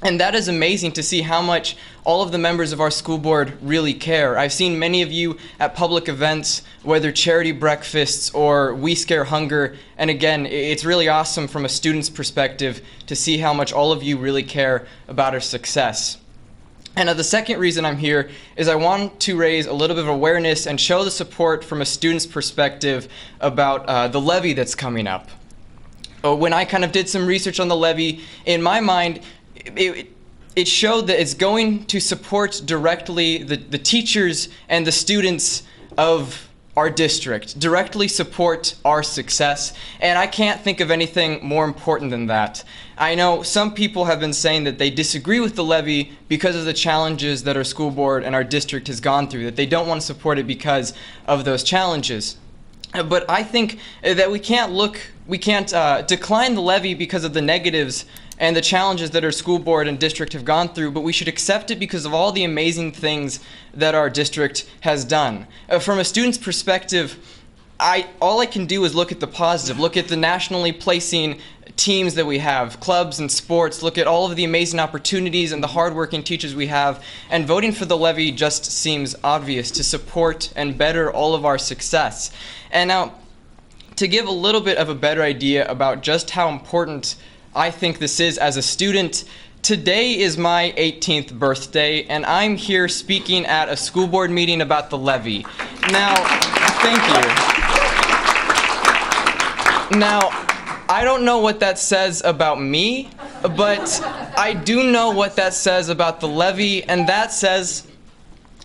T: And that is amazing to see how much all of the members of our school board really care. I've seen many of you at public events, whether charity breakfasts or We Scare Hunger. And again, it's really awesome from a student's perspective to see how much all of you really care about our success. And the second reason I'm here is I want to raise a little bit of awareness and show the support from a student's perspective about the levy that's coming up. When I kind of did some research on the levy, in my mind, it showed that it's going to support directly the teachers and the students of our district, directly support our success, and I can't think of anything more important than that. I know some people have been saying that they disagree with the levy because of the challenges that our school board and our district has gone through, that they don't want to support it because of those challenges. But I think that we can't decline the levy because of the negatives and the challenges that our school board and district have gone through, but we should accept it because of all the amazing things that our district has done. From a student's perspective, all I can do is look at the positive, look at the nationally placing teams that we have, clubs and sports, look at all of the amazing opportunities and the hardworking teachers we have, and voting for the levy just seems obvious to support and better all of our success. And now, to give a little bit of a better idea about just how important I think this is as a student, today is my 18th birthday, and I'm here speaking at a school board meeting about the levy. Now, thank you. Now, I don't know what that says about me, but I do know what that says about the levy, and that says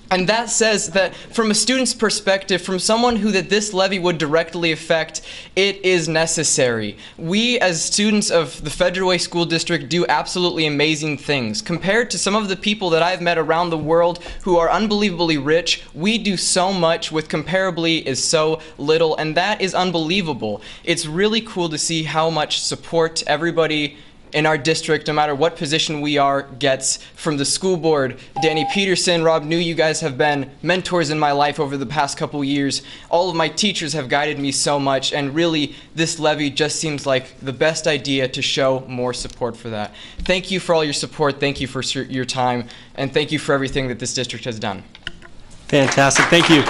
T: that from a student's perspective, from someone who that this levy would directly affect, it is necessary. We as students of the Federal Way School District do absolutely amazing things. Compared to some of the people that I've met around the world who are unbelievably rich, we do so much with comparably is so little, and that is unbelievable. It's really cool to see how much support everybody in our district, no matter what position we are, gets from the school board. Danny Peterson, Rob New, you guys have been mentors in my life over the past couple years. All of my teachers have guided me so much, and really this levy just seems like the best idea to show more support for that. Thank you for all your support, thank you for your time, and thank you for everything that this district has done.
A: Fantastic, thank you.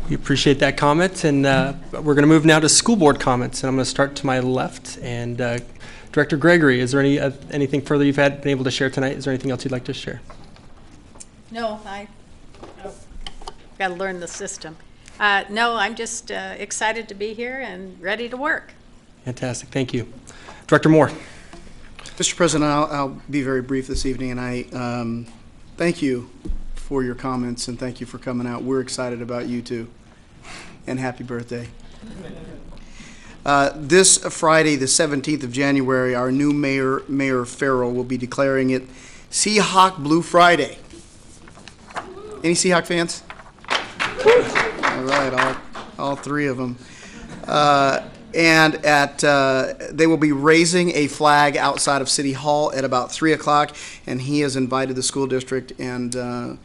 A: We appreciate that comment, and we're going to move now to school board comments, and I'm going to start to my left. And Director Gregory, is there anything further you've been able to share tonight? Is there anything else you'd like to share?
K: No, I've got to learn the system. No, I'm just excited to be here and ready to work.
A: Fantastic, thank you. Director Moore.
C: Mr. President, I'll be very brief this evening, and I thank you for your comments, and thank you for coming out. We're excited about you too, and happy birthday. This Friday, the 17th of January, our new Mayor Farrell will be declaring it Seahawk Blue Friday. Any Seahawk fans? All right, all 3 of them. And they will be raising a flag outside of City Hall at about 3 o'clock, and he has invited the school district and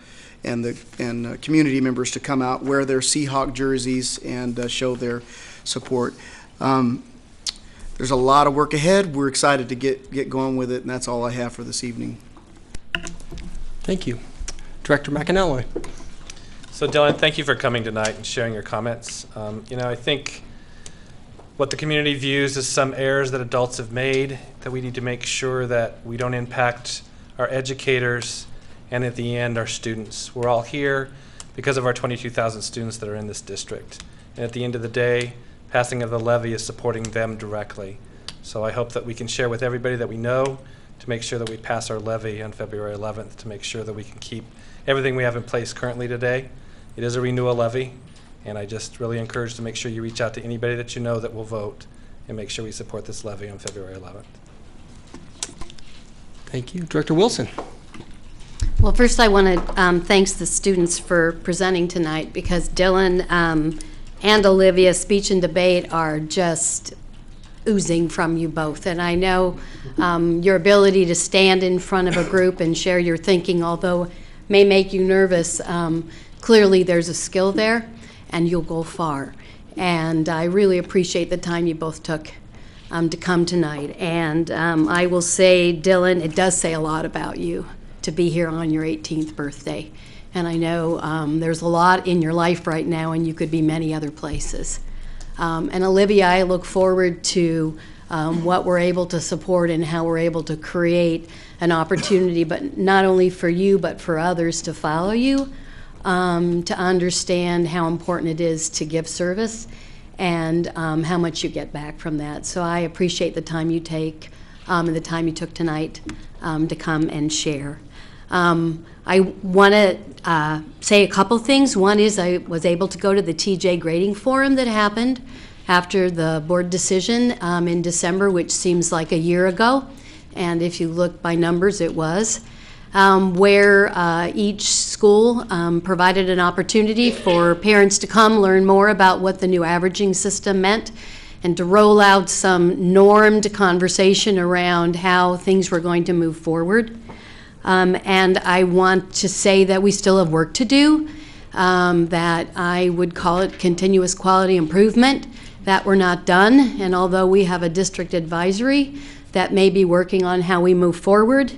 C: community members to come out, wear their Seahawk jerseys, and show their support. There's a lot of work ahead. We're excited to get going with it, and that's all I have for this evening.
A: Thank you. Director McAnally.
D: So Dylan, thank you for coming tonight and sharing your comments. I think what the community views as some errors that adults have made, that we need to make sure that we don't impact our educators and at the end our students. We're all here because of our 22,000 students that are in this district. And at the end of the day, passing of the levy is supporting them directly. So I hope that we can share with everybody that we know to make sure that we pass our levy on February 11th to make sure that we can keep everything we have in place currently today. It is a renewal levy, and I just really encourage to make sure you reach out to anybody that you know that will vote and make sure we support this levy on February 11th.
A: Thank you. Director Wilson.
G: Well, first I want to thank the students for presenting tonight, because Dylan and Olivia's speech and debate are just oozing from you both. And I know your ability to stand in front of a group and share your thinking, although it may make you nervous, clearly there's a skill there and you'll go far. And I really appreciate the time you both took to come tonight. And I will say, Dylan, it does say a lot about you to be here on your 18th birthday. And I know there's a lot in your life right now, and you could be many other places. And Olivia, I look forward to what we're able to support and how we're able to create an opportunity, but not only for you, but for others to follow you, to understand how important it is to give service and how much you get back from that. So I appreciate the time you take and the time you took tonight to come and share. I want to say a couple things. One is I was able to go to the TJ grading forum that happened after the board decision in December, which seems like a year ago. And if you look by numbers, it was, where each school provided an opportunity for parents to come learn more about what the new averaging system meant and to roll out some normed conversation around how things were going to move forward. And I want to say that we still have work to do, that I would call it continuous quality improvement, that we're not done. And although we have a district advisory that may be working on how we move forward,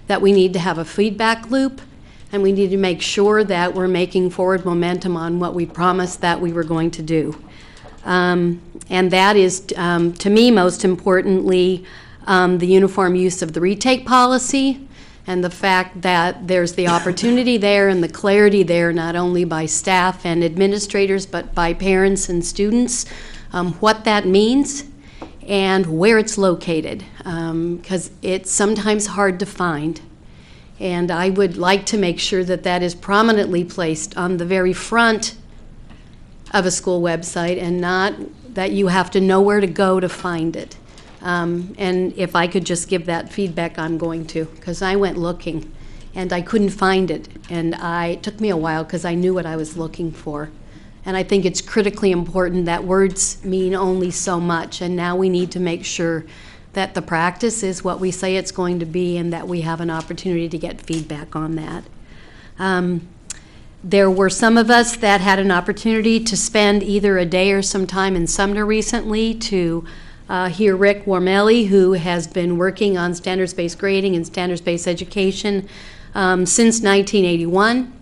G: that we need to have a feedback loop, and we need to make sure that we're making forward momentum on what we promised that we were going to do. And that is, to me, most importantly, the uniform use of the retake policy, and the fact that there's the opportunity there and the clarity there, not only by staff and administrators, but by parents and students, what that means and where it's located, because it's sometimes hard to find. And I would like to make sure that that is prominently placed on the very front of a school website and not that you have to know where to go to find it. And if I could just give that feedback, I'm going to, because I went looking and I couldn't find it. And it took me a while because I knew what I was looking for. And I think it's critically important that words mean only so much. And now we need to make sure that the practice is what we say it's going to be and that we have an opportunity to get feedback on that. There were some of us that had an opportunity to spend either a day or some time in Sumner recently to hear Rick Warmelli, who has been working on standards-based grading and standards-based education since 1981.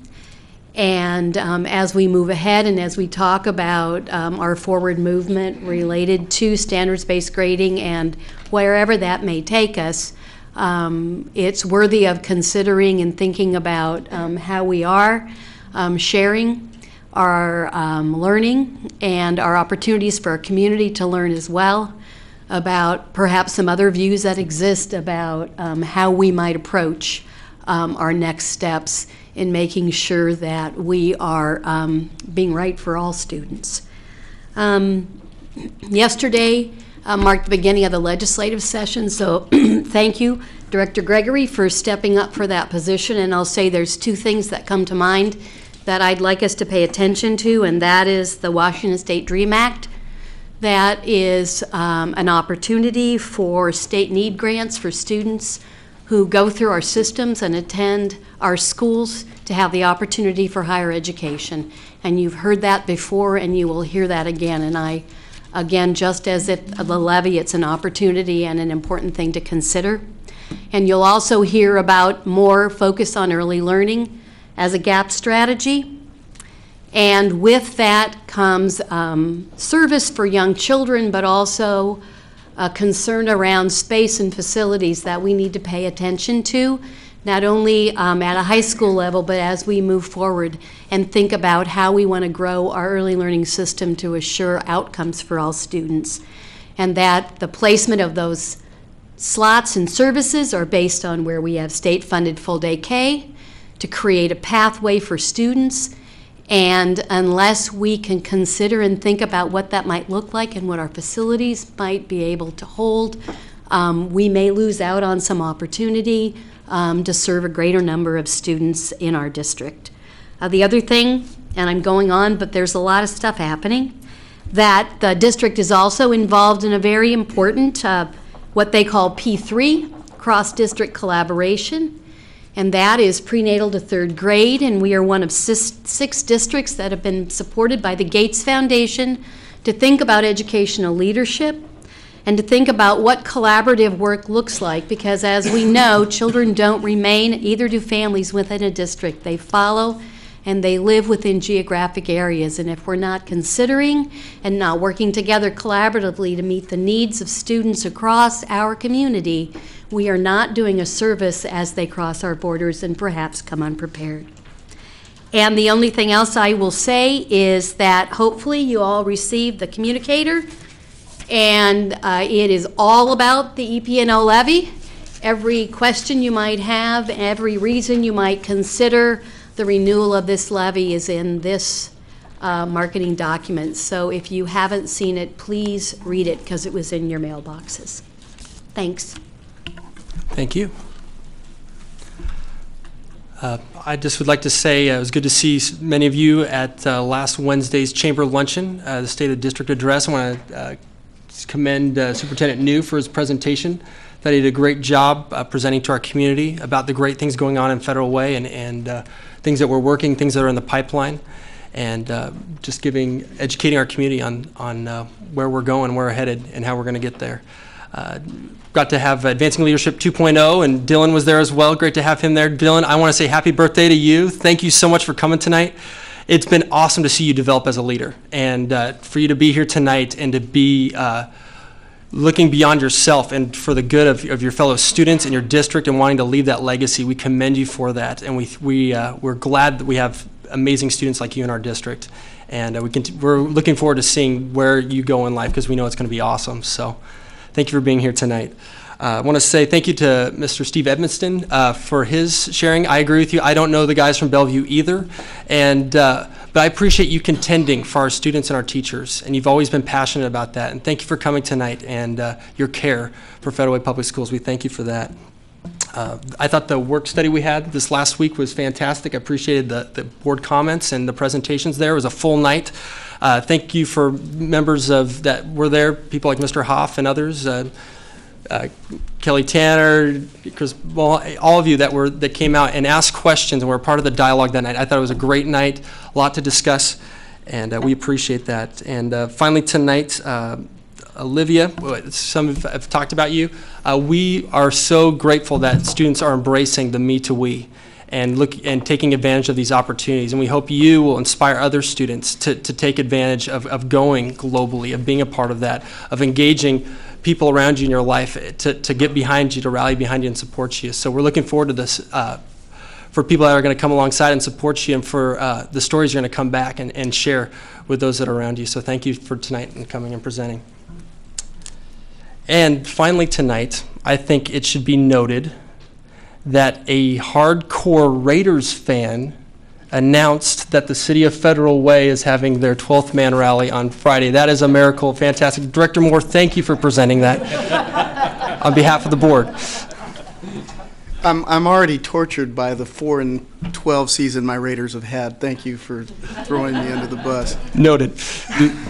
G: And as we move ahead and as we talk about our forward movement related to standards-based grading and wherever that may take us, it's worthy of considering and thinking about how we are sharing our learning and our opportunities for our community to learn as well, about perhaps some other views that exist about how we might approach our next steps in making sure that we are being right for all students. Yesterday marked the beginning of the legislative session, so thank you, Director Gregory, for stepping up for that position. And I'll say there's two things that come to mind that I'd like us to pay attention to, and that is the Washington State DREAM Act. That is an opportunity for state need grants for students who go through our systems and attend our schools to have the opportunity for higher education. And you've heard that before and you will hear that again. And again, just as the levy, it's an opportunity and an important thing to consider. And you'll also hear about more focus on early learning as a gap strategy. And with that comes service for young children, but also a concern around space and facilities that we need to pay attention to, not only at a high school level, but as we move forward and think about how we want to grow our early learning system to assure outcomes for all students. And that the placement of those slots and services are based on where we have state-funded full-day K to create a pathway for students. And unless we can consider and think about what that might look like and what our facilities might be able to hold, we may lose out on some opportunity to serve a greater number of students in our district. The other thing, and I'm going on, but there's a lot of stuff happening, that the district is also involved in a very important, what they call P3, cross-district collaboration. And that is prenatal to third grade, and we are one of six districts that have been supported by the Gates Foundation to think about educational leadership and to think about what collaborative work looks like, because as we know, children don't remain, either do families within a district. They follow and they live within geographic areas, and if we're not considering and not working together collaboratively to meet the needs of students across our community, we are not doing a service as they cross our borders and perhaps come unprepared. And the only thing else I will say is that hopefully you all received the communicator, and it is all about the EP&O levy. Every question you might have, every reason you might consider the renewal of this levy is in this marketing document. So if you haven't seen it, please read it because it was in your mailboxes. Thanks.
A: Thank you. I just would like to say it was good to see many of you at last Wednesday's Chamber Luncheon, the State of District Address. I want to commend Superintendent New for his presentation. That he did a great job presenting to our community about the great things going on in Federal Way and things that we're working, things that are in the pipeline, and just educating our community on where we're going, where we're headed, and how we're going to get there. Got to have Advancing Leadership 2.0, and Dylan was there as well. Great to have him there. Dylan, I want to say happy birthday to you. Thank you so much for coming tonight. It's been awesome to see you develop as a leader, and for you to be here tonight and to be looking beyond yourself and for the good of your fellow students in your district and wanting to leave that legacy. We commend you for that, and we're glad that we have amazing students like you in our district, and we're looking forward to seeing where you go in life because we know it's going to be awesome. So thank you for being here tonight. I want to say thank you to Mr. Steve Edmonston for his sharing. I agree with you. I don't know the guys from Bellevue either, but I appreciate you contending for our students and our teachers, and you've always been passionate about that. And thank you for coming tonight and your care for Federal Way Public Schools. We thank you for that. I thought the work study we had this last week was fantastic. I appreciated the board comments and the presentations there. It was a full night. Thank you for members that were there, people like Mr. Hoff and others. Kelly Tanner, Chris, well, all of you that came out and asked questions and were part of the dialogue that night. I thought it was a great night, a lot to discuss, and we appreciate that. And finally tonight, Olivia, some have talked about you. We are so grateful that students are embracing the me to we and taking advantage of these opportunities. And we hope you will inspire other students to take advantage of going globally, of being a part of that, of engaging people around you in your life to get behind you, to rally behind you and support you. So we're looking forward to this for people that are going to come alongside and support you, and for the stories you're going to come back and share with those that are around you. So thank you for tonight and coming and presenting. And finally tonight, I think it should be noted that a hardcore Raiders fan announced that the City of Federal Way is having their 12th man rally on Friday. That is a miracle. Fantastic. Director Moore, thank you for presenting that on behalf of the board.
C: I'm already tortured by the 4-12 season my Raiders have had. Thank you for throwing me under the bus.
A: Noted.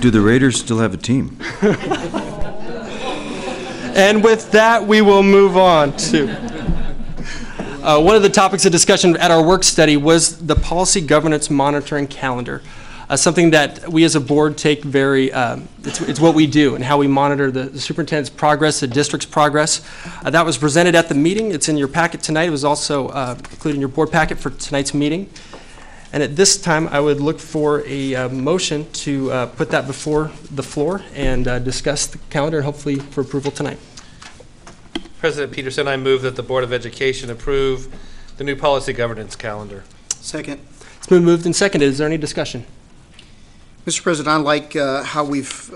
S: Do the Raiders still have a team?
A: And with that, we will move on to one of the topics of discussion at our work study was the policy governance monitoring calendar, something that we as a board take very, it's what we do and how we monitor the superintendent's progress, the district's progress. That was presented at the meeting. It's in your packet tonight. It was also included in your board packet for tonight's meeting. And at this time, I would look for a motion to put that before the floor and discuss the calendar, and hopefully for approval tonight.
D: President Peterson, I move that the Board of Education approve the new policy governance calendar.
C: Second.
A: It's been moved and seconded. Is there any discussion?
C: Mr. President, I like how we've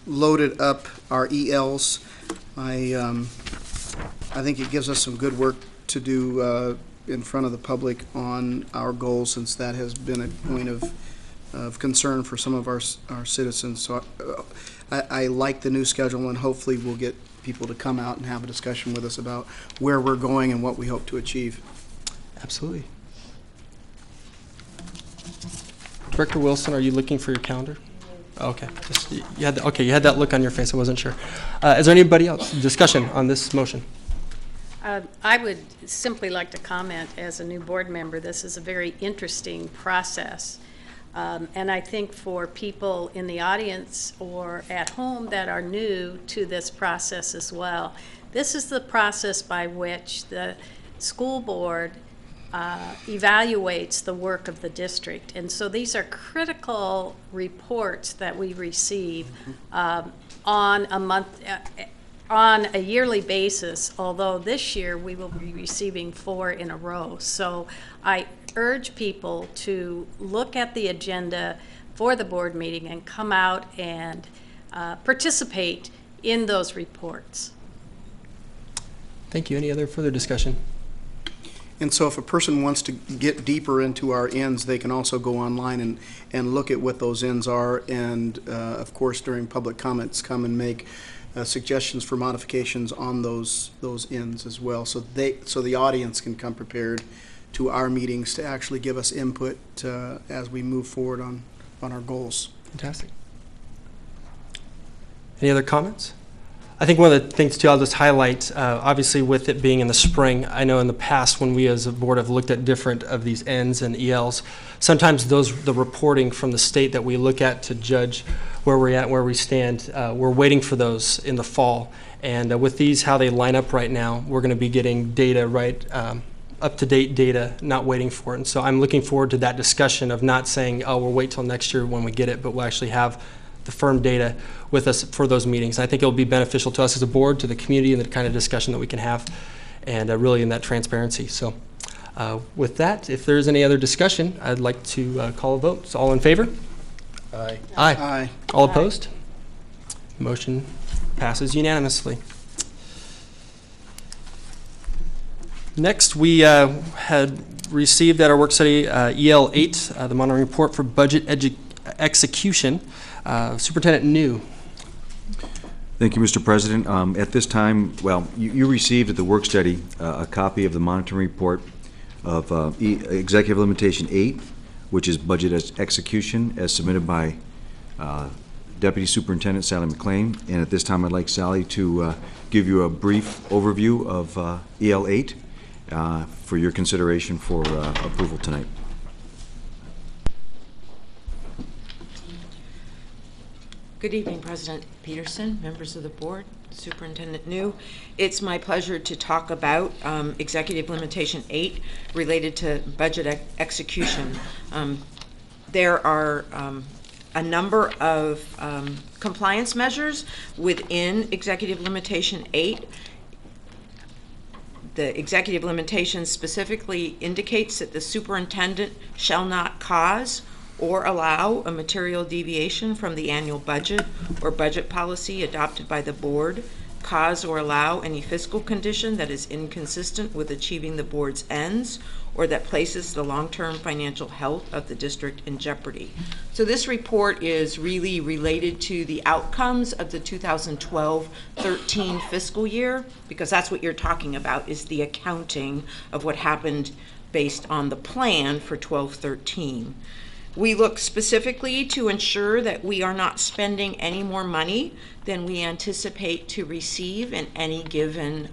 C: loaded up our ELs. I think it gives us some good work to do in front of the public on our goals, since that has been a point of concern for some of our citizens. So I like the new schedule, and hopefully we'll get people to come out and have a discussion with us about where we're going and what we hope to achieve.
A: Absolutely. Director Wilson, are you looking for your calendar? Okay. You had that look on your face. I wasn't sure. Is there anybody else? Discussion on this motion?
K: I would simply like to comment as a new board member, this is a very interesting process. And I think for people in the audience or at home that are new to this process as well, this is the process by which the school board evaluates the work of the district. And so these are critical reports that we receive on a yearly basis, although this year we will be receiving 4 in a row. So I urge people to look at the agenda for the board meeting and come out and participate in those reports.
A: Thank you. Any other further discussion?
C: And so if a person wants to get deeper into our ends, they can also go online and look at what those ends are, and of course during public comments come and make suggestions for modifications on those ends as well, so the audience can come prepared to our meetings to actually give us input as we move forward on our goals.
A: Fantastic. Any other comments? I think one of the things too, I'll just highlight, obviously with it being in the spring, I know in the past when we as a board have looked at different of these Ns and ELs, sometimes the reporting from the state that we look at to judge where we're at, where we stand, we're waiting for those in the fall. And with these, how they line up right now, we're going to be getting data right, up-to-date data, not waiting for it. And so I'm looking forward to that discussion of not saying, oh, we'll wait till next year when we get it, but we'll actually have the firm data with us for those meetings. I think it'll be beneficial to us as a board, to the community, and the kind of discussion that we can have, and really in that transparency. So with that, if there's any other discussion, I'd like to call a vote. So all in favor?
D: Aye.
A: Aye.
C: Aye.
A: All opposed? Motion passes unanimously. Next, we had received at our work study EL 8, the monitoring report for budget execution. Superintendent New.
S: Thank you, Mr. President. At this time, well, you received at the work study a copy of the monitoring report of Executive Limitation 8, which is budget execution as submitted by Deputy Superintendent Sally McLean. And at this time, I'd like Sally to give you a brief overview of EL 8 for your consideration for approval tonight.
U: Good evening, President Peterson, members of the board, Superintendent New. It's my pleasure to talk about Executive Limitation 8 related to budget execution. There are a number of compliance measures within Executive Limitation 8. The executive limitation specifically indicates that the superintendent shall not cause or allow a material deviation from the annual budget or budget policy adopted by the board, cause or allow any fiscal condition that is inconsistent with achieving the board's ends or that places the long-term financial health of the district in jeopardy. So this report is really related to the outcomes of the 2012-13 fiscal year, because that's what you're talking about, is the accounting of what happened based on the plan for 12-13. We look specifically to ensure that we are not spending any more money than we anticipate to receive in any given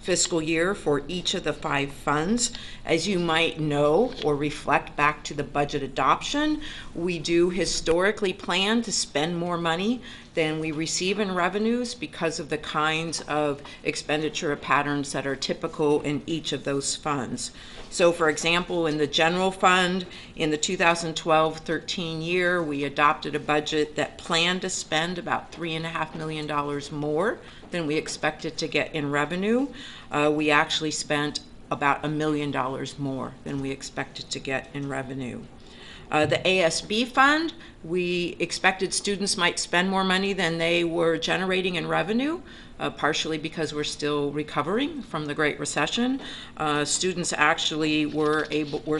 U: fiscal year for each of the 5 funds. As you might know or reflect back to the budget adoption, we do historically plan to spend more money than we receive in revenues because of the kinds of expenditure patterns that are typical in each of those funds. So for example, in the general fund, in the 2012-13 year, we adopted a budget that planned to spend about $3.5 million more than we expected to get in revenue. We actually spent about $1 million more than we expected to get in revenue. The ASB fund, we expected students might spend more money than they were generating in revenue, partially because we're still recovering from the Great Recession. Students actually were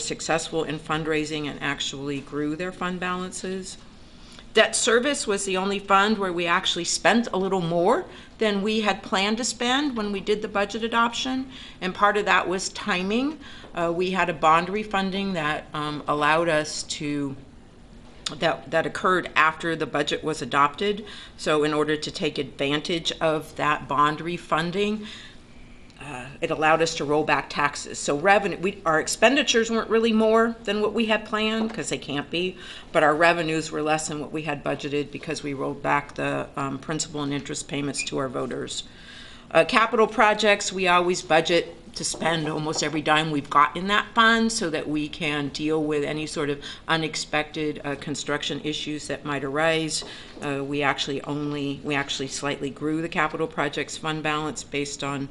U: successful in fundraising and actually grew their fund balances. Debt service was the only fund where we actually spent a little more than we had planned to spend when we did the budget adoption, and part of that was timing. We had a bond refunding that allowed us to, that occurred after the budget was adopted. So in order to take advantage of that bond refunding, it allowed us to roll back taxes. So revenue, our expenditures weren't really more than what we had planned, because they can't be, but our revenues were less than what we had budgeted because we rolled back the principal and interest payments to our voters. Capital projects, we always budget to spend almost every dime we've got in that fund so that we can deal with any sort of unexpected construction issues that might arise. We actually slightly grew the capital projects fund balance based on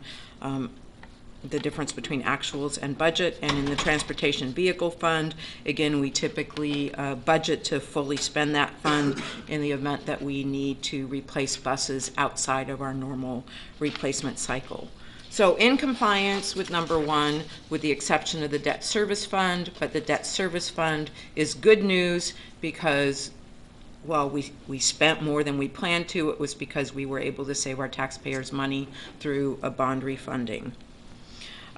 U: the difference between actuals and budget. And in the transportation vehicle fund, again, we typically budget to fully spend that fund in the event that we need to replace buses outside of our normal replacement cycle. So in compliance with number 1, with the exception of the debt service fund, but the debt service fund is good news because while we spent more than we planned to, it was because we were able to save our taxpayers money through a bond refunding.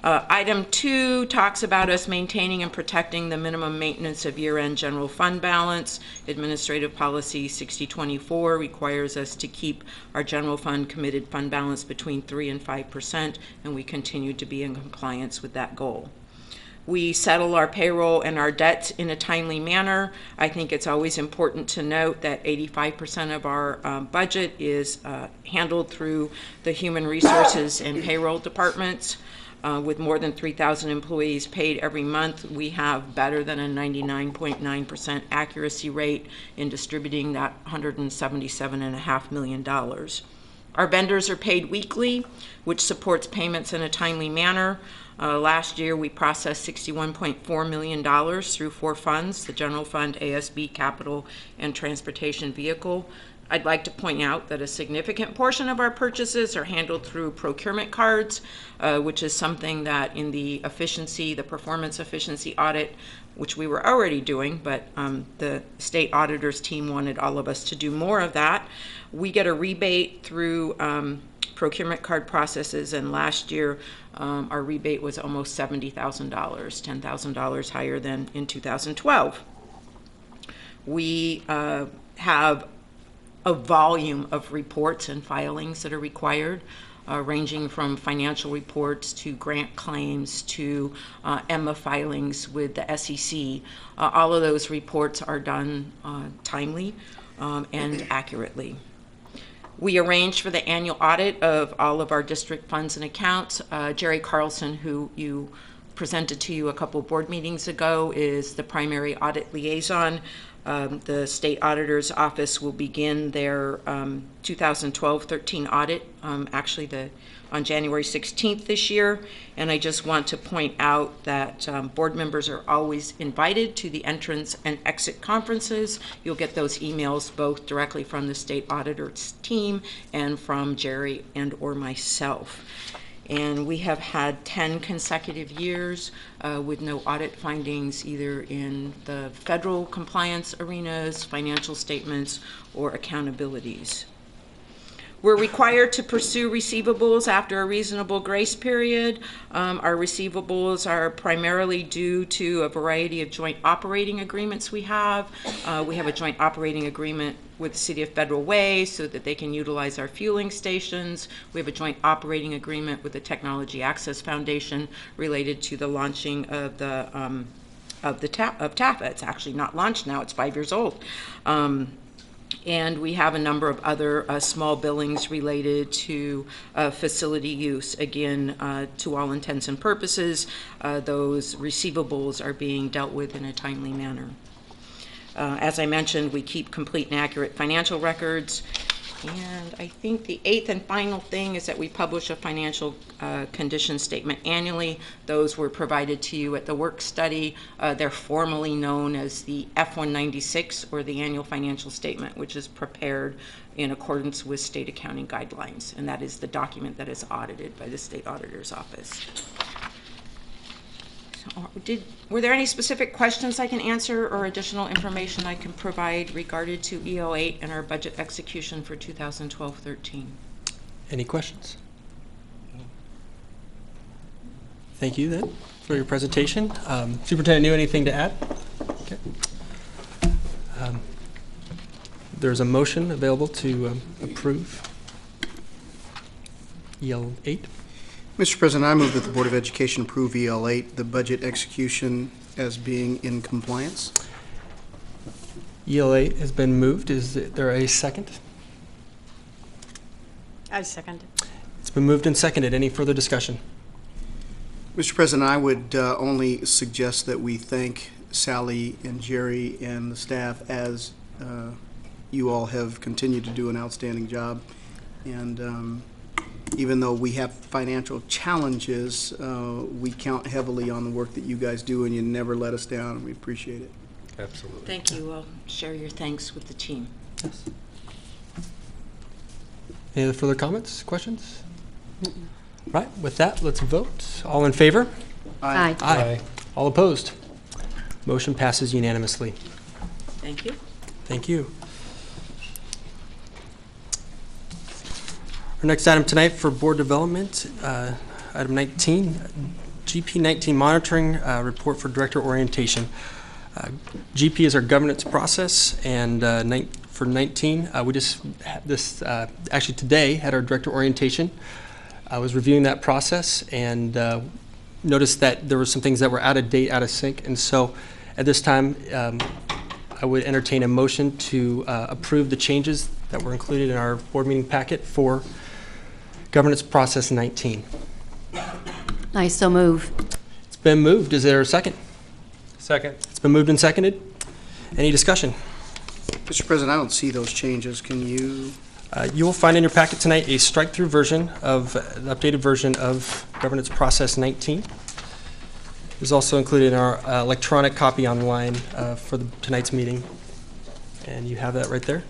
U: Item 2 talks about us maintaining and protecting the minimum maintenance of year-end general fund balance. Administrative Policy 6024 requires us to keep our general fund committed fund balance between 3% and 5%, and we continue to be in compliance with that goal. We settle our payroll and our debts in a timely manner. I think it's always important to note that 85% of our budget is handled through the human resources and payroll departments. With more than 3,000 employees paid every month, we have better than a 99.9% accuracy rate in distributing that $177.5 million. Our vendors are paid weekly, which supports payments in a timely manner. Last year, we processed $61.4 million through 4 funds, the General Fund, ASB, Capital, and Transportation Vehicle. I'd like to point out that a significant portion of our purchases are handled through procurement cards, which is something that in the efficiency, the performance efficiency audit, which we were already doing, but the state auditor's team wanted all of us to do more of that. We get a rebate through procurement card processes, and last year our rebate was almost $70,000, $10,000 higher than in 2012. We have a volume of reports and filings that are required, ranging from financial reports to grant claims to EMA filings with the SEC. All of those reports are done timely and accurately. We arranged for the annual audit of all of our district funds and accounts. Jerry Carlson, who you presented to you a couple board meetings ago, is the primary audit liaison. The state auditor's office will begin their 2012-13 audit actually on January 16th this year. And I just want to point out that board members are always invited to the entrance and exit conferences. You'll get those emails both directly from the state auditor's team and from Jerry and or myself. And we have had 10 consecutive years with no audit findings either in the federal compliance arenas, financial statements, or accountabilities. We're required to pursue receivables after a reasonable grace period. Our receivables are primarily due to a variety of joint operating agreements we have. We have a joint operating agreement with the City of Federal Way so that they can utilize our fueling stations. We have a joint operating agreement with the Technology Access Foundation related to the launching of the TAFA. It's actually not launched now, it's 5 years old. And we have a number of other small billings related to facility use. Again, to all intents and purposes, those receivables are being dealt with in a timely manner. As I mentioned, we keep complete and accurate financial records. And I think the eighth and final thing is that we publish a financial condition statement annually. Those were provided to you at the work study. They're formally known as the F-196, or the annual financial statement, which is prepared in accordance with state accounting guidelines. And that is the document that is audited by the state auditor's office. Were there any specific questions I can answer or additional information I can provide regarding to EO8 and our budget execution for 2012-13?
A: Any questions? Thank you then for your presentation. Superintendent New, anything to add? Okay. There's a motion available to approve EL8.
C: Mr. President, I move that the Board of Education approve EL8, the budget execution, as being in compliance.
A: EL8 has been moved. Is there a second?
K: I second it.
A: It's been moved and seconded. Any further discussion?
C: Mr. President, I would only suggest that we thank Sally and Jerry and the staff, as you all have continued to do an outstanding job. And even though we have financial challenges, we count heavily on the work that you guys do, and you never let us down, and we appreciate it.
D: Absolutely.
U: Thank you. I'll share your thanks with the team.
A: Yes. Any other further comments, questions? Right, with that, let's vote. All in favor?
G: Aye.
A: Aye. All opposed? Motion passes unanimously.
U: Thank you.
A: Thank you. Our next item tonight for board development, item 19, GP 19 monitoring report for director orientation. GP is our governance process, and for 19, we just had this, actually today, had our director orientation. I was reviewing that process and noticed that there were some things that were out of date, out of sync, and so at this time, I would entertain a motion to approve the changes that were included in our board meeting packet for governance process 19.
G: I so move.
A: It's been moved. Is there a second?
D: Second.
A: It's been moved and seconded. Any discussion?
C: Mr. President, I don't see those changes. Can you?
A: You will find in your packet tonight a strike-through version of the updated version of governance process 19. It's also included in our electronic copy online for tonight's meeting, and you have that right there.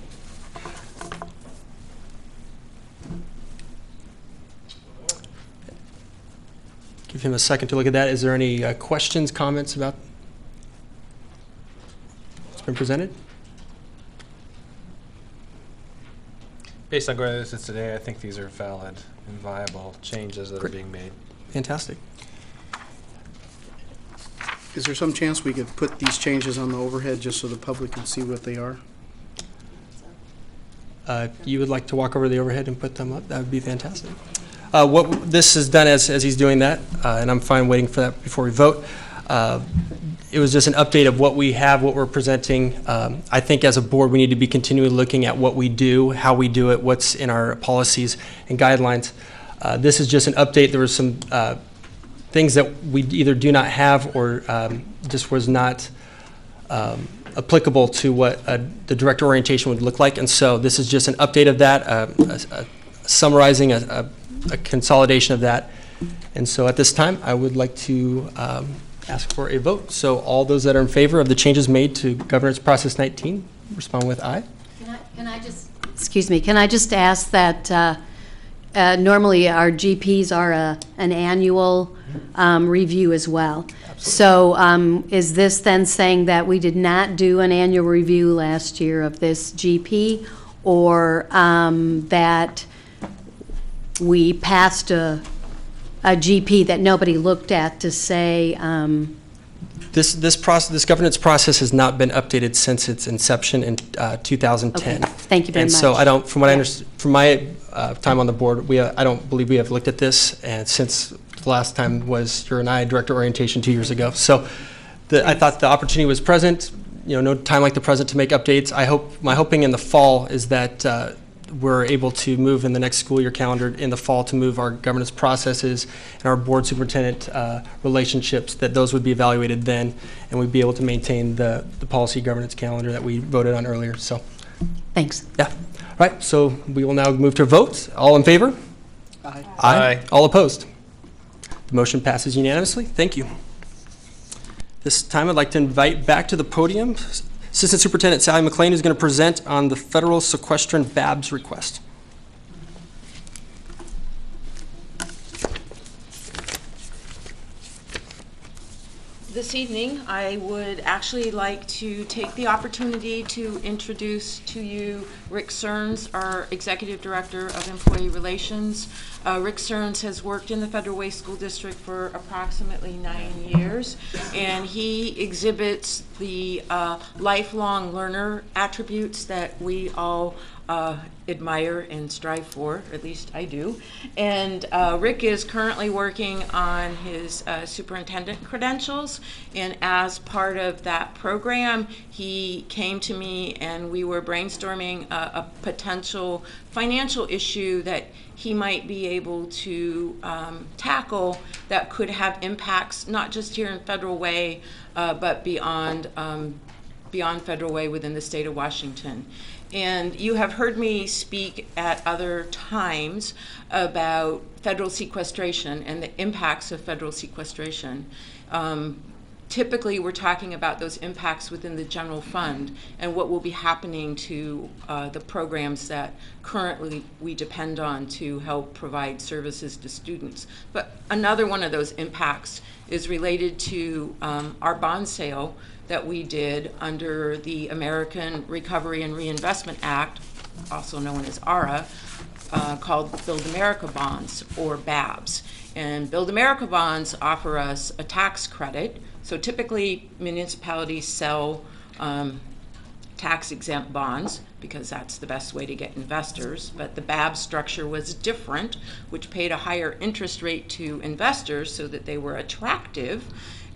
A: Give him a second to look at that. Is there any questions, comments about what's been presented?
D: Based on going over this today, I think these are valid and viable changes that are being made.
A: Fantastic.
C: Is there some chance we could put these changes on the overhead just so the public can see what they are?
A: If you would like to walk over the overhead and put them up, that would be fantastic. What this is done as he's doing that, and I'm fine waiting for that before we vote. It was just an update of what we have, what we're presenting. I think as a board, we need to be continually looking at what we do, how we do it, what's in our policies and guidelines. This is just an update. There were some things that we either do not have or just was not applicable to what the director orientation would look like. And so this is just an update of that, summarizing a consolidation of that. And so at this time, I would like to ask for a vote. So all those that are in favor of the changes made to governance process 19, respond with aye.
G: Can I just, excuse me, can I just ask that normally our GPs are an annual review as well. Absolutely. So is this then saying that we did not do an annual review last year of this GP, or that we passed a GP that nobody looked at to say,
A: This governance process has not been updated since its inception in 2010.
G: Okay, thank you very
A: and
G: much.
A: so I don't, from what I understand, from my time on the board, I don't believe we have looked at this, and since the last time was you and I director orientation 2 years ago. So I thought the opportunity was present. No time like the present to make updates. My hoping in the fall is that we're able to move in the next school year calendar in the fall to move our governance processes and our board superintendent relationships, that those would be evaluated then, and we'd be able to maintain the policy governance calendar that we voted on earlier. So,
G: thanks.
A: Yeah. All right. So we will now move to vote. All in favor?
C: Aye.
A: Aye. All opposed? The motion passes unanimously. Thank you. This time I'd like to invite back to the podium Assistant Superintendent Sally McLean, who's going to present on the federal sequestration BABS request.
U: This evening, I would actually like to take the opportunity to introduce to you Rick Searns, our Executive Director of Employee Relations. Rick Searns has worked in the Federal Way School District for approximately 9 years, and he exhibits the lifelong learner attributes that we all admire and strive for, at least I do. And Rick is currently working on his superintendent credentials, and as part of that program, he came to me and we were brainstorming a potential financial issue that he might be able to tackle that could have impacts not just here in Federal Way, but beyond Federal Way within the state of Washington. And you have heard me speak at other times about federal sequestration and the impacts of federal sequestration. Typically, we're talking about those impacts within the general fund and what will be happening to the programs that currently we depend on to help provide services to students. But another one of those impacts is related to our bond sale that we did under the American Recovery and Reinvestment Act, also known as ARA, called Build America Bonds, or BABS. And Build America Bonds offer us a tax credit. So typically municipalities sell tax-exempt bonds because that's the best way to get investors, but the BABS structure was different, which paid a higher interest rate to investors so that they were attractive,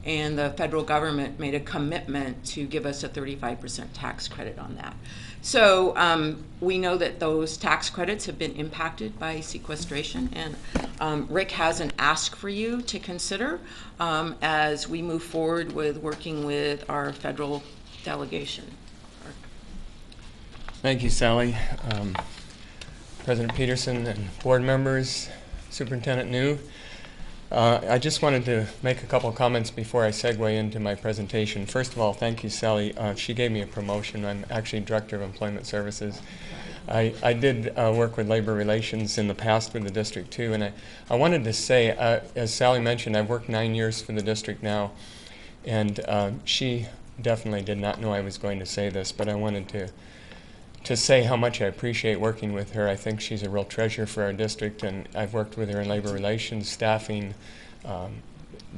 U: and the federal government made a commitment to give us a 35% tax credit on that. So we know that those tax credits have been impacted by sequestration, and Rick has an ask for you to consider as we move forward with working with our federal delegation.
B: Thank you, Sally. President Peterson and board members, Superintendent New. I just wanted to make a couple comments before I segue into my presentation. First of all, thank you, Sally. She gave me a promotion. I'm actually Director of Employment Services. I did work with labor relations in the past with the district too, and I wanted to say, as Sally mentioned, I've worked 9 years for the district now, and she definitely did not know I was going to say this, but I wanted to say how much I appreciate working with her. I think she's a real treasure for our district, and I've worked with her in labor relations, staffing,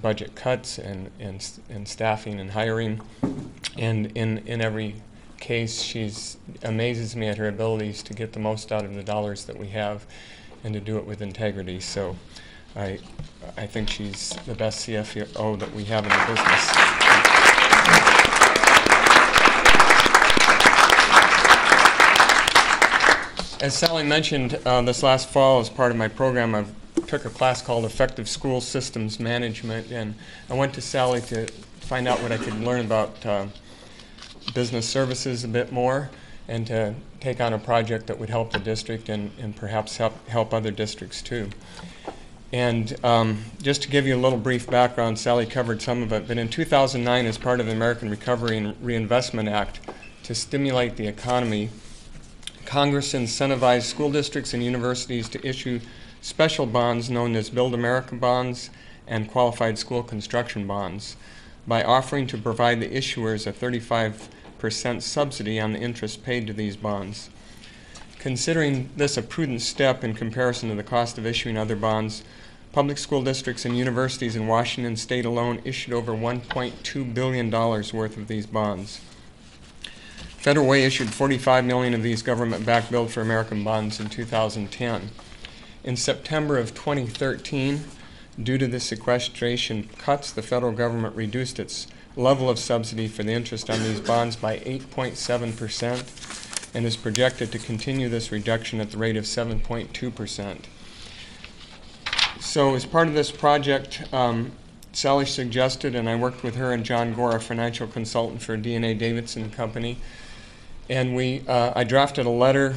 B: budget cuts, and staffing and hiring. And in every case, she's amazes me at her abilities to get the most out of the dollars that we have and to do it with integrity. So I think she's the best CFO that we have in the business. As Sally mentioned, this last fall, as part of my program, I took a class called Effective School Systems Management, and I went to Sally to find out what I could learn about business services a bit more, and to take on a project that would help the district and perhaps help other districts too. And just to give you a little brief background, Sally covered some of it, but in 2009, as part of the American Recovery and Reinvestment Act, to stimulate the economy, Congress incentivized school districts and universities to issue special bonds known as Build America Bonds and Qualified School Construction Bonds by offering to provide the issuers a 35% subsidy on the interest paid to these bonds. Considering this a prudent step in comparison to the cost of issuing other bonds, public school districts and universities in Washington state alone issued over $1.2 billion worth of these bonds. Federal Way issued 45 million of these government-backed Build for America bonds in 2010. In September of 2013, due to the sequestration cuts, the federal government reduced its level of subsidy for the interest on these bonds by 8.7% and is projected to continue this reduction at the rate of 7.2%. So as part of this project, Sally suggested, and I worked with her and John Gore, a financial consultant for D&A Davidson Company, and I drafted a letter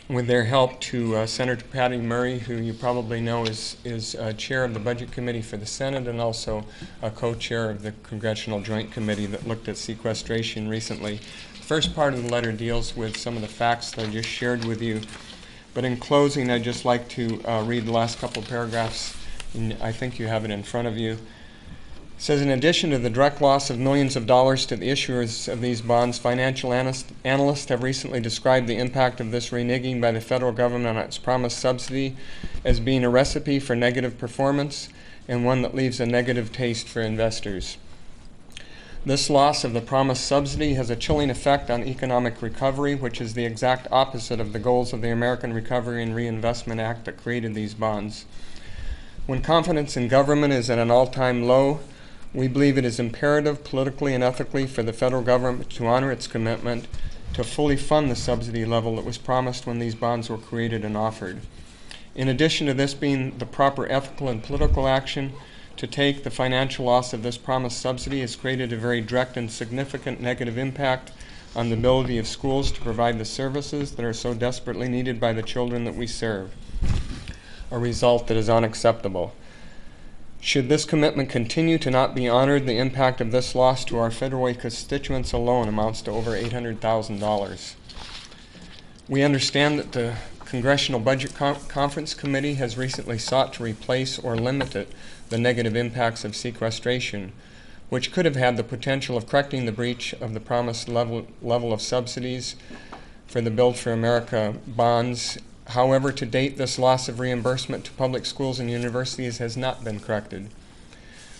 B: with their help to Senator Patty Murray, who you probably know is chair of the Budget Committee for the Senate and also a co-chair of the Congressional Joint Committee that looked at sequestration recently. The first part of the letter deals with some of the facts that I just shared with you. But in closing, I'd just like to read the last couple of paragraphs. I think you have it in front of you. It says, in addition to the direct loss of millions of dollars to the issuers of these bonds, financial analysts have recently described the impact of this reneging by the federal government on its promised subsidy as being a recipe for negative performance and one that leaves a negative taste for investors. This loss of the promised subsidy has a chilling effect on economic recovery, which is the exact opposite of the goals of the American Recovery and Reinvestment Act that created these bonds. When confidence in government is at an all-time low, we believe it is imperative politically and ethically for the federal government to honor its commitment to fully fund the subsidy level that was promised when these bonds were created and offered. In addition to this being the proper ethical and political action to take, the financial loss of this promised subsidy has created a very direct and significant negative impact on the ability of schools to provide the services that are so desperately needed by the children that we serve, a result that is unacceptable. Should this commitment continue to not be honored, the impact of this loss to our Federal Way constituents alone amounts to over $800,000. We understand that the Congressional Budget Conference Committee has recently sought to replace or limit the negative impacts of sequestration, which could have had the potential of correcting the breach of the promised level of subsidies for the Build for America bonds. However, to date, this loss of reimbursement to public schools and universities has not been corrected.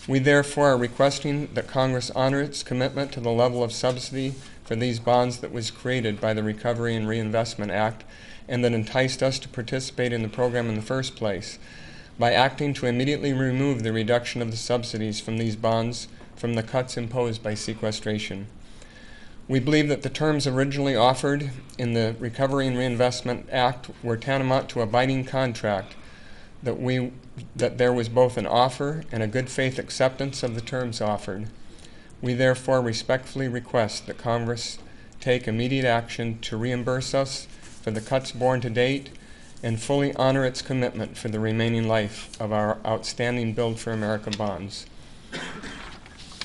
B: We therefore are requesting that Congress honor its commitment to the level of subsidy for these bonds that was created by the Recovery and Reinvestment Act and that enticed us to participate in the program in the first place, by acting to immediately remove the reduction of the subsidies from these bonds from the cuts imposed by sequestration. We believe that the terms originally offered in the Recovery and Reinvestment Act were tantamount to a binding contract, that there was both an offer and a good faith acceptance of the terms offered. We therefore respectfully request that Congress take immediate action to reimburse us for the cuts borne to date and fully honor its commitment for the remaining life of our outstanding Build for America bonds.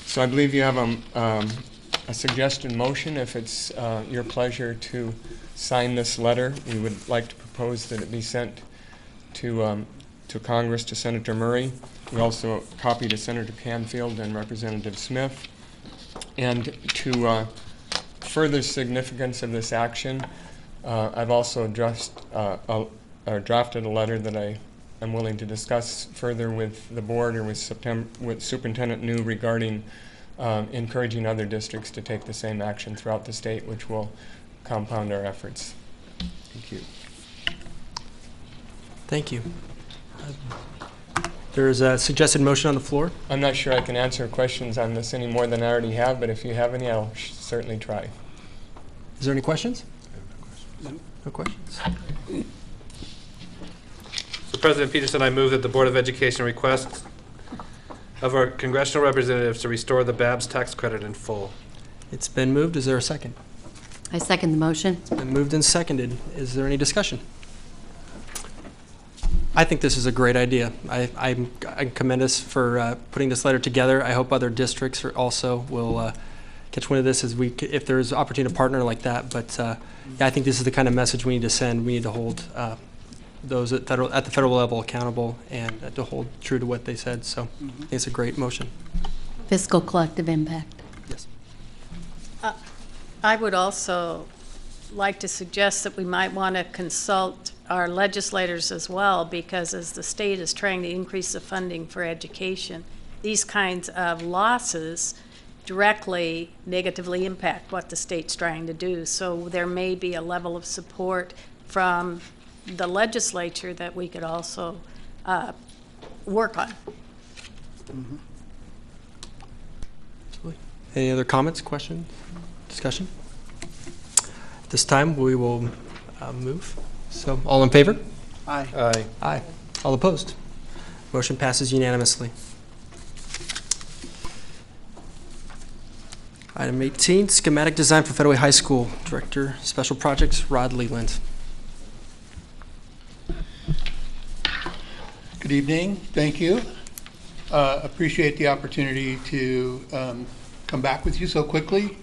B: So I believe you have a suggested motion. If it's your pleasure to sign this letter, we would like to propose that it be sent to Congress, to Senator Murray. We also copy to Senator Canfield and Representative Smith. And to further significance of this action, I've also drafted a letter that I am willing to discuss further with the board or with Superintendent New regarding encouraging other districts to take the same action throughout the state, which will compound our efforts. Thank you.
A: Thank you. There's a suggested motion on the floor.
B: I'm not sure I can answer questions on this any more than I already have, but if you have any, I'll certainly try.
A: Is there any questions? No questions.
D: So President Peterson, I move that the Board of Education request of our congressional representatives to restore the BABS tax credit in full.
A: It's been moved. Is there a second?
G: I second the motion.
A: It's been moved and seconded. Is there any discussion? I think this is a great idea. I commend us for putting this letter together. I hope other districts also will catch wind of this if there's opportunity to partner like that. But yeah, I think this is the kind of message we need to send. We need to hold those at the federal level accountable and to hold true to what they said. So I think it's a great motion.
G: Fiscal collective impact.
A: Yes.
K: I would also like to suggest that we might want to consult our legislators as well, because as the state is trying to increase the funding for education, these kinds of losses directly negatively impact what the state's trying to do. So there may be a level of support from the legislature that we could also work on.
A: Mm-hmm. Any other comments, questions, discussion? At this time, we will move. So, all in favor?
C: Aye.
D: Aye.
A: Aye. All opposed? Motion passes unanimously. Item 18, schematic design for Federal High School. Director, Special Projects, Rod Leland.
F: Good evening. Thank you. Appreciate the opportunity to come back with you so quickly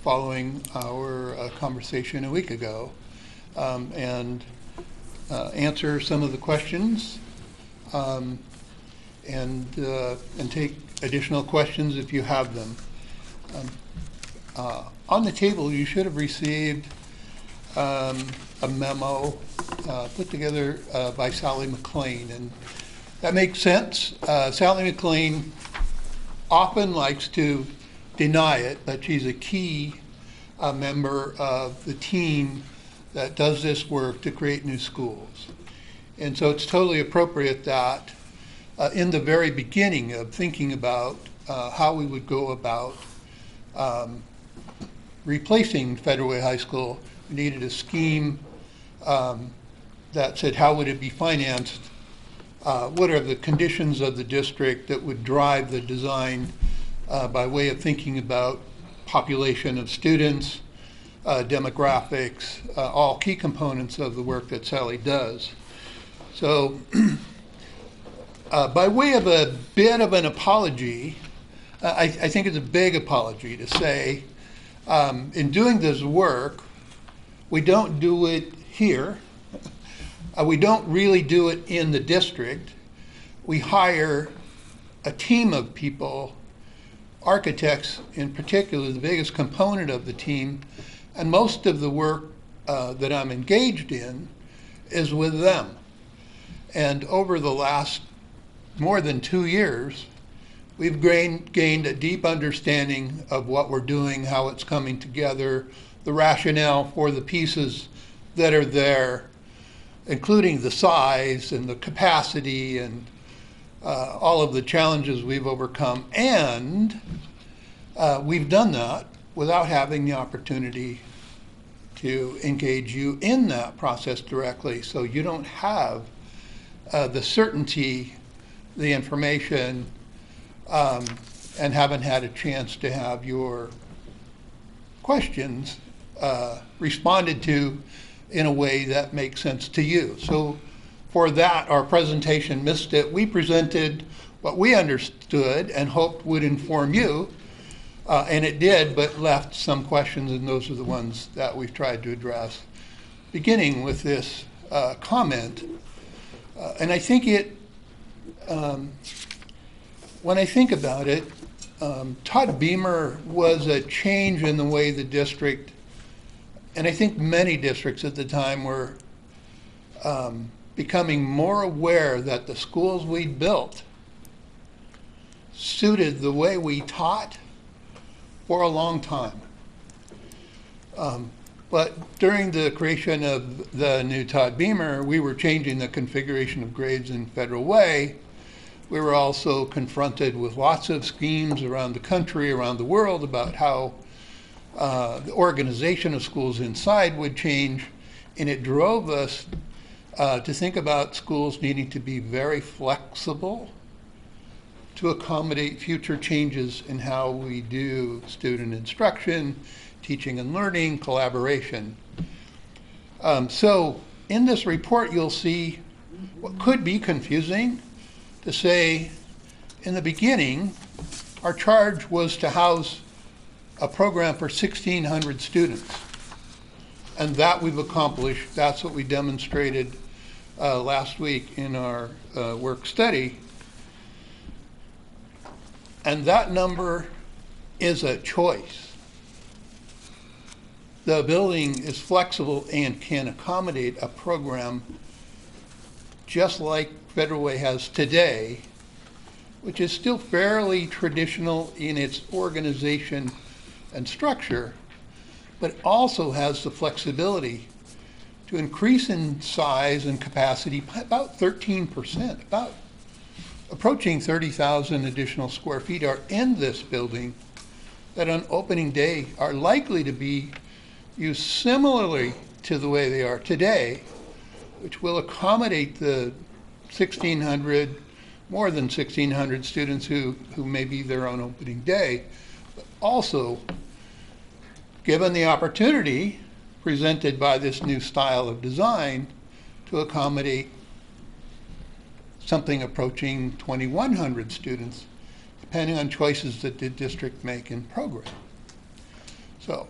F: following our conversation a week ago and answer some of the questions and take additional questions if you have them. On the table, you should have received a memo put together by Sally McLean, and that makes sense. Sally McLean often likes to deny it, but she's a key member of the team that does this work to create new schools. And so it's totally appropriate that in the very beginning of thinking about how we would go about replacing Federal Way High School, we needed a scheme that said how would it be financed, what are the conditions of the district that would drive the design by way of thinking about population of students, demographics, all key components of the work that Sally does. So by way of a bit of an apology, I think it's a big apology to say in doing this work, we don't do it here. We don't really do it in the district. We hire a team of people, architects in particular, the biggest component of the team, and most of the work that I'm engaged in is with them. And over the last more than 2 years, we've gained a deep understanding of what we're doing, how it's coming together, the rationale for the pieces that are there, including the size and the capacity and all of the challenges we've overcome. And we've done that without having the opportunity to engage you in that process directly. So you don't have the certainty, the information, and haven't had a chance to have your questions responded to in a way that makes sense to you. So for that, our presentation missed it. We presented what we understood and hoped would inform you, and it did, but left some questions, and those are the ones that we've tried to address. Beginning with this comment, and I think it, when I think about it, Todd Beamer was a change in the way the district, and I think many districts at the time were becoming more aware that the schools we built suited the way we taught for a long time. But during the creation of the new Todd Beamer, we were changing the configuration of grades in Federal Way. We were also confronted with lots of schemes around the country, around the world, about how the organization of schools inside would change, and it drove us to think about schools needing to be very flexible to accommodate future changes in how we do student instruction, teaching and learning, collaboration. So in this report, you'll see what could be confusing to say, in the beginning, our charge was to house a program for 1,600 students. And that we've accomplished. That's what we demonstrated last week in our work study. And that number is a choice. the building is flexible and can accommodate a program just like Federal Way has today, which is still fairly traditional in its organization and structure, but also has the flexibility to increase in size and capacity by about 13%, about approaching 30,000 additional square feet are in this building that on opening day are likely to be used similarly to the way they are today, which will accommodate the 1,600, more than 1,600 students who may be there on opening day, but also given the opportunity presented by this new style of design to accommodate something approaching 2,100 students, depending on choices that the district make in program. So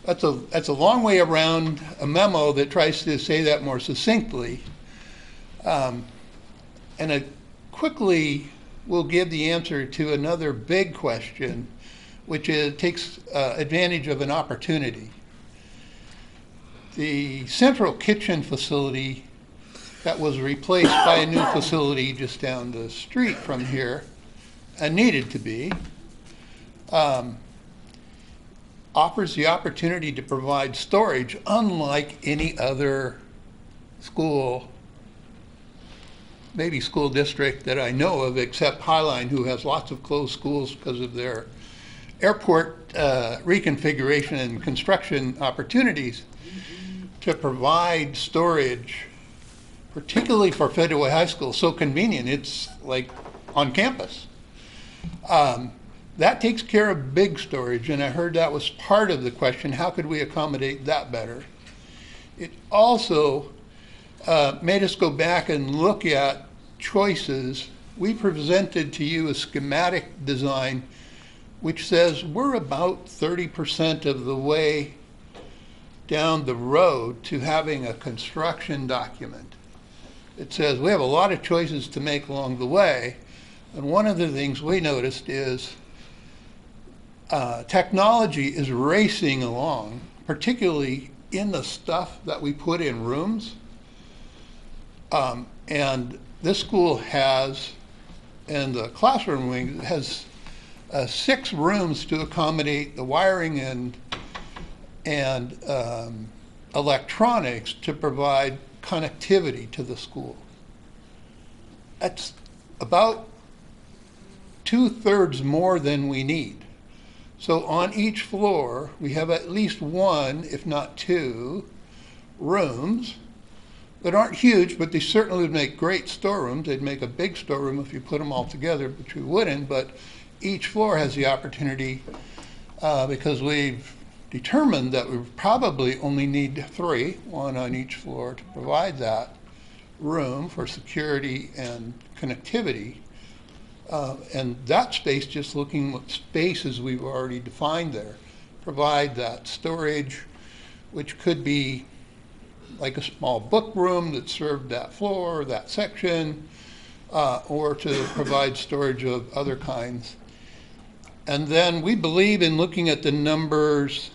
F: that's a long way around a memo that tries to say that more succinctly. And I quickly will give the answer to another big question, which takes advantage of an opportunity. The central kitchen facility that was replaced by a new facility just down the street from here, and needed to be, offers the opportunity to provide storage unlike any other school, maybe school district that I know of, except Highline, who has lots of closed schools because of their airport reconfiguration and construction opportunities, to provide storage, particularly for Federal Way High School, so convenient, it's like on campus. That takes care of big storage, and I heard that was part of the question, how could we accommodate that better? It also made us go back and look at choices. We presented to you a schematic design which says we're about 30% of the way down the road to having a construction document. It says we have a lot of choices to make along the way, and one of the things we noticed is technology is racing along, particularly in the stuff that we put in rooms. And this school has, and the classroom wing has 6 rooms to accommodate the wiring and electronics to provide connectivity to the school. That's about 2/3 more than we need. So on each floor, we have at least 1, if not 2, rooms that aren't huge, but they certainly would make great storerooms. They'd make a big storeroom if you put them all together, which we wouldn't, but each floor has the opportunity, because we've determined that we probably only need 3, 1 on each floor, to provide that room for security and connectivity. And that space, just looking at spaces we've already defined there, provide that storage, which could be like a small book room that served that floor, that section, or to provide storage of other kinds. And then we believe in looking at the numbers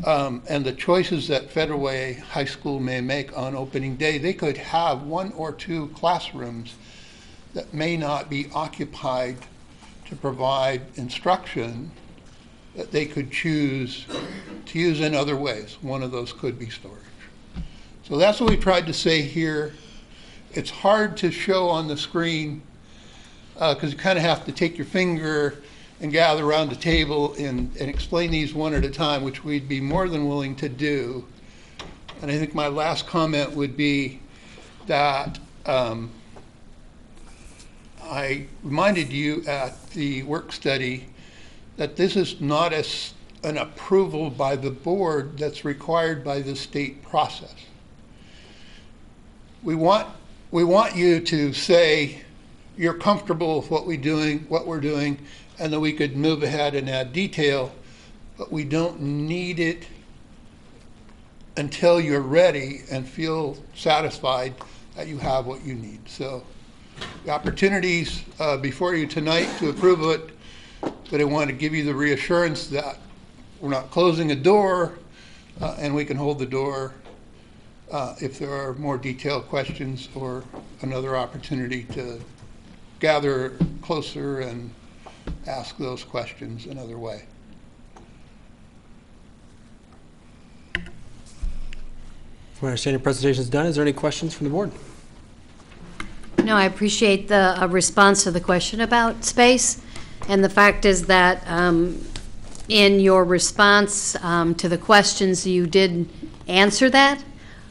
F: and the choices that Federal Way High School may make on opening day. They could have 1 or 2 classrooms that may not be occupied to provide instruction that they could choose to use in other ways. One of those could be storage. So that's what we tried to say here. It's hard to show on the screen because you kind of have to take your finger and gather around the table and explain these one at a time, which we'd be more than willing to do. And I think my last comment would be that I reminded you at the work study that this is not an approval by the board that's required by the state process. We want you to say you're comfortable with what we're doing, and that we could move ahead and add detail, but we don't need it until you're ready and feel satisfied that you have what you need. So the opportunities before you tonight to approve it, but I want to give you the reassurance that we're not closing a door, and we can hold the door if there are more detailed questions or another opportunity to gather closer and ask those questions another way.
A: If my understanding presentation is done, is there any questions from the board?
G: No, I appreciate the response to the question about space. And the fact is that in your response to the questions, you did answer that.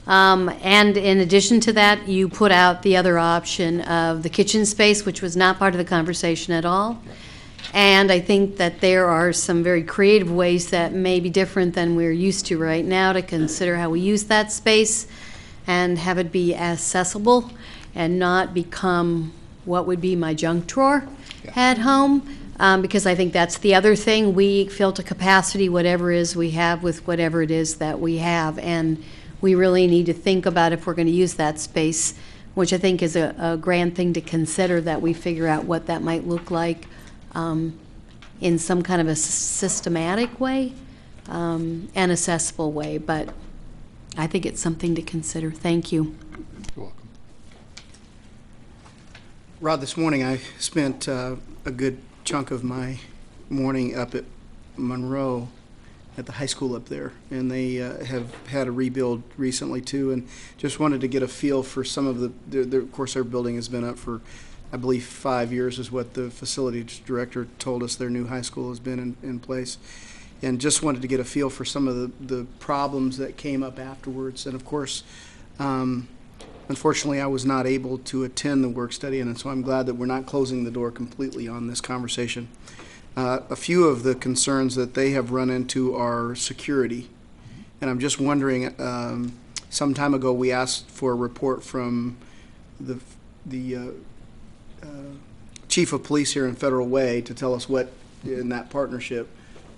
G: And in addition to that, you put out the other option of the kitchen space, which was not part of the conversation at all. And I think that there are some very creative ways that may be different than we're used to right now to consider how we use that space and have it be accessible and not become what would be my junk drawer at home. Because I think that's the other thing. We fill to capacity whatever it is we have with whatever it is that we have. And we really need to think about if we're going to use that space, which I think is a grand thing to consider, that we figure out what that might look like in some kind of a systematic way and accessible way. But I think it's something to consider. Thank you.
F: You're welcome.
C: Rod, this morning I spent a good chunk of my morning up at Monroe at the high school up there, and they have had a rebuild recently too, and just wanted to get a feel for some of of course their building has been up for, I believe, 5 years is what the facilities director told us their new high school has been in place, and just wanted to get a feel for some of the problems that came up afterwards. And of course, unfortunately I was not able to attend the work study, and so I'm glad that we're not closing the door completely on this conversation. A few of the concerns that they have run into are security, and I'm just wondering, some time ago we asked for a report from the chief of police here in Federal Way to tell us what, in that partnership,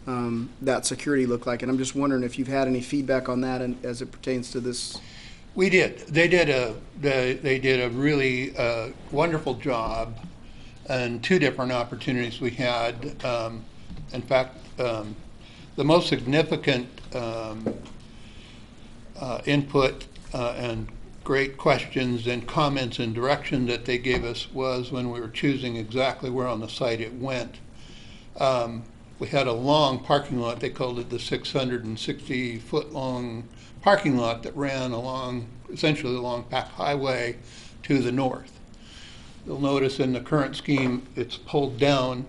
C: that security looked like, and I'm just wondering if you've had any feedback on that and as it pertains to this.
F: We did. They did a really wonderful job. And two different opportunities we had. In fact, the most significant input and great questions and comments and direction that they gave us was when we were choosing exactly where on the site it went. We had a long parking lot. They called it the 660-foot long parking lot that ran essentially along Pack Highway to the north. You'll notice in the current scheme, it's pulled down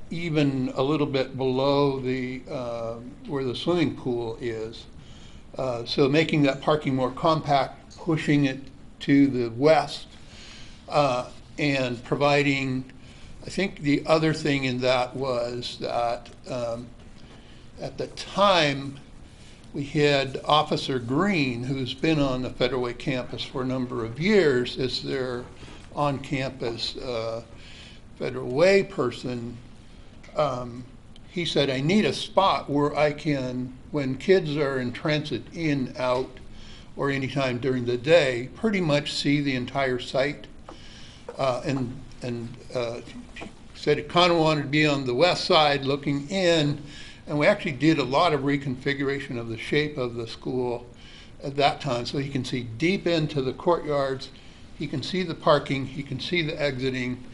F: even a little bit below the where the swimming pool is. So making that parking more compact, pushing it to the west, and providing, I think the other thing in that was that at the time, we had Officer Green, who's been on the Federal Way campus for a number of years, as their on-campus Federal Way person. He said, I need a spot where I can, when kids are in transit in, out, or anytime during the day, pretty much see the entire site. And said it kind of wanted to be on the west side looking in, and we actually did a lot of reconfiguration of the shape of the school at that time, so you can see deep into the courtyards. He can see the parking, he can see the exiting.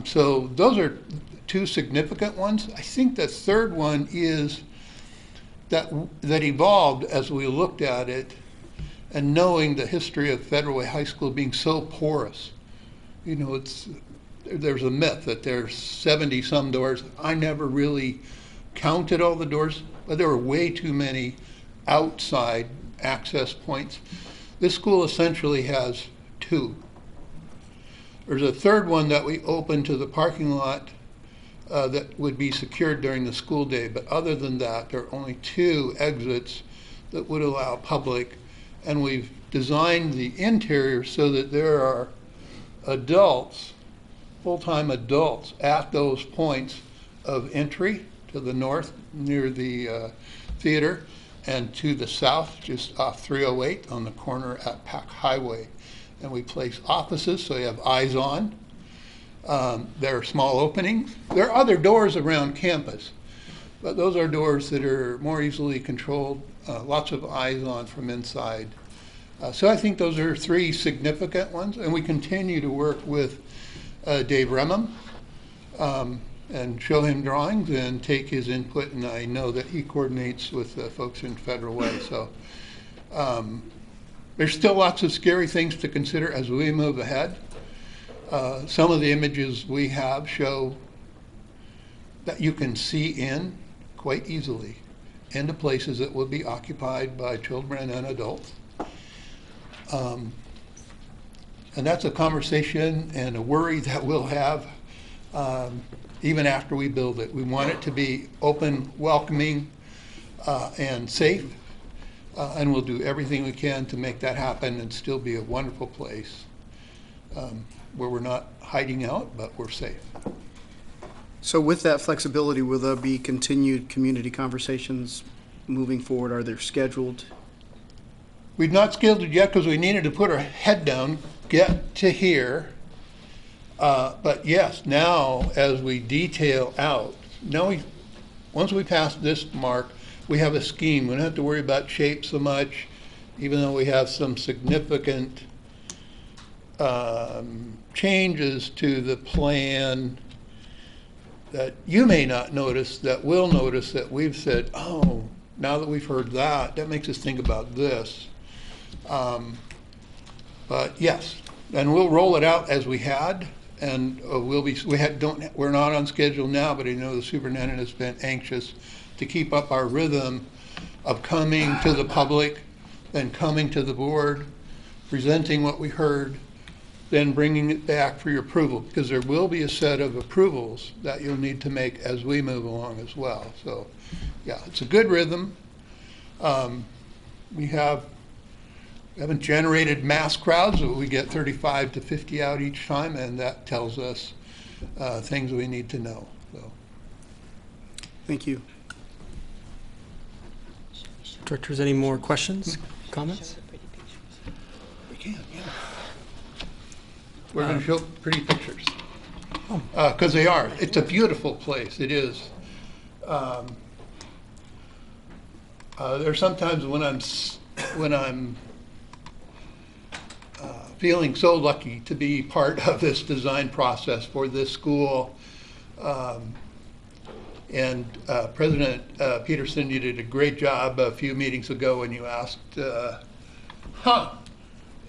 F: So those are two significant ones. I think the third one is that evolved as we looked at it, and knowing the history of Federal Way High School being so porous. You know, there's a myth that there's 70 some doors. I never really counted all the doors, but there were way too many outside access points. This school essentially has two. There's a third one that we opened to the parking lot that would be secured during the school day, but other than that, there are only two exits that would allow public, and we've designed the interior so that there are adults, full-time adults, at those points of entry to the north near the theater, and to the south just off 308 on the corner at Pack Highway. And we place offices so you have eyes on. There are small openings. There are other doors around campus, But those are doors that are more easily controlled, lots of eyes on from inside. So I think those are three significant ones, and we continue to work with Dave Remham and show him drawings and take his input, and I know that he coordinates with the folks in Federal Way. So there's still lots of scary things to consider as we move ahead. Some of the images we have show that you can see in quite easily into places that will be occupied by children and adults. And that's a conversation and a worry that we'll have even after we build it. We want it to be open, welcoming, and safe, and we'll do everything we can to make that happen and still be a wonderful place where we're not hiding out, but we're safe.
C: So with that flexibility, will there be continued community conversations moving forward? Are they scheduled?
F: We've not scheduled yet because we needed to put our head down, get to here. But yes, now as we detail out, once we pass this mark, we have a scheme. We don't have to worry about shape so much, even though we have some significant changes to the plan that you may not notice, that we'll notice, that we've said, oh, now that we've heard that, that makes us think about this. But yes, and we'll roll it out as we had, and we're not on schedule now, but I know the superintendent has been anxious to keep up our rhythm of coming to the public, then coming to the board, presenting what we heard, then bringing it back for your approval, because there will be a set of approvals that you'll need to make as we move along as well. So yeah, it's a good rhythm. We haven't generated mass crowds, but we get 35 to 50 out each time, and that tells us things we need to know. So.
C: Thank you.
A: Directors, any more questions, comments?
F: We can, yeah. We're going to show pretty pictures, because they are. It's a beautiful place. It is. There's sometimes when I'm feeling so lucky to be part of this design process for this school. And President Peterson, you did a great job a few meetings ago when you asked,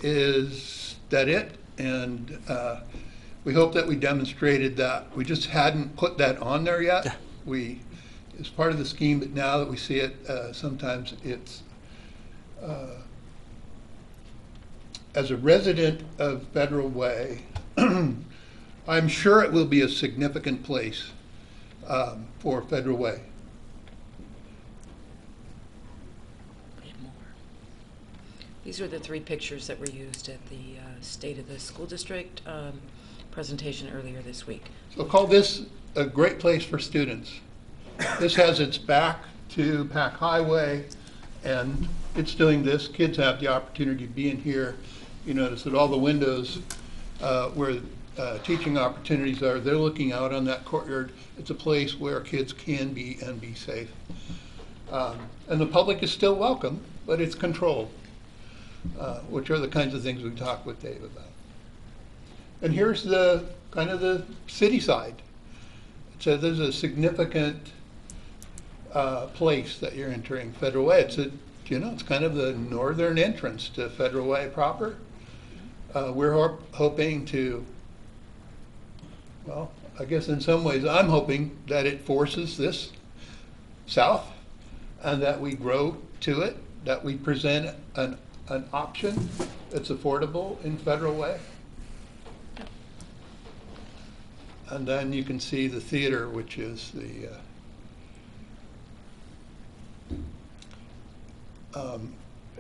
F: is that it? And we hope that we demonstrated that. We just hadn't put that on there yet. Yeah. It's part of the scheme, but now that we see it, sometimes it's, as a resident of Federal Way, I'm sure it will be a significant place for Federal Way.
U: These are the three pictures that were used at the State of the School District presentation earlier this week.
F: So call this a great place for students. This has its back to Pack Highway, and it's doing this. Kids have the opportunity to be in here. You notice that all the windows where teaching opportunities are, they're looking out on that courtyard. It's a place where kids can be and be safe. And the public is still welcome, but it's controlled. Which are the kinds of things we talked with Dave about. And here's the kind of the city side. So there's a significant place that you're entering Federal Way. It's it's kind of the northern entrance to Federal Way proper. We're hoping to, well, I guess in some ways I'm hoping that it forces this south, and that we grow to it, that we present an option that's affordable in Federal Way. And then you can see the theater, which is the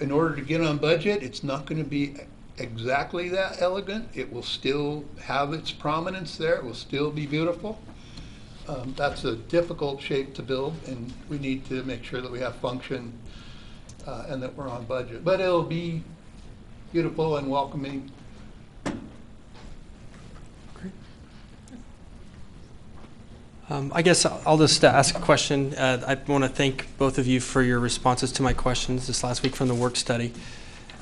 F: in order to get on budget, it's not going to be exactly that elegant. It will still have its prominence there. It will still be beautiful. That's a difficult shape to build, and we need to make sure that we have function and that we're on budget. But it'll be beautiful and welcoming.
A: Great. I guess I'll just ask a question. I want to thank both of you for your responses to my questions this last week from the work study,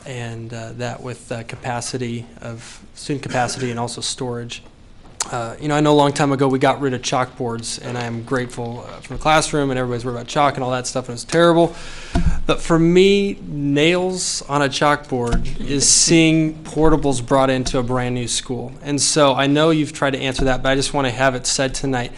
A: and that with capacity of student capacity and also storage. You know, I know a long time ago we got rid of chalkboards, and I am grateful from the classroom, and everybody's worried about chalk and all that stuff, and it's terrible. But for me, nails on a chalkboard is seeing portables brought into a brand new school. And so I know you've tried to answer that, but I just want to have it said tonight.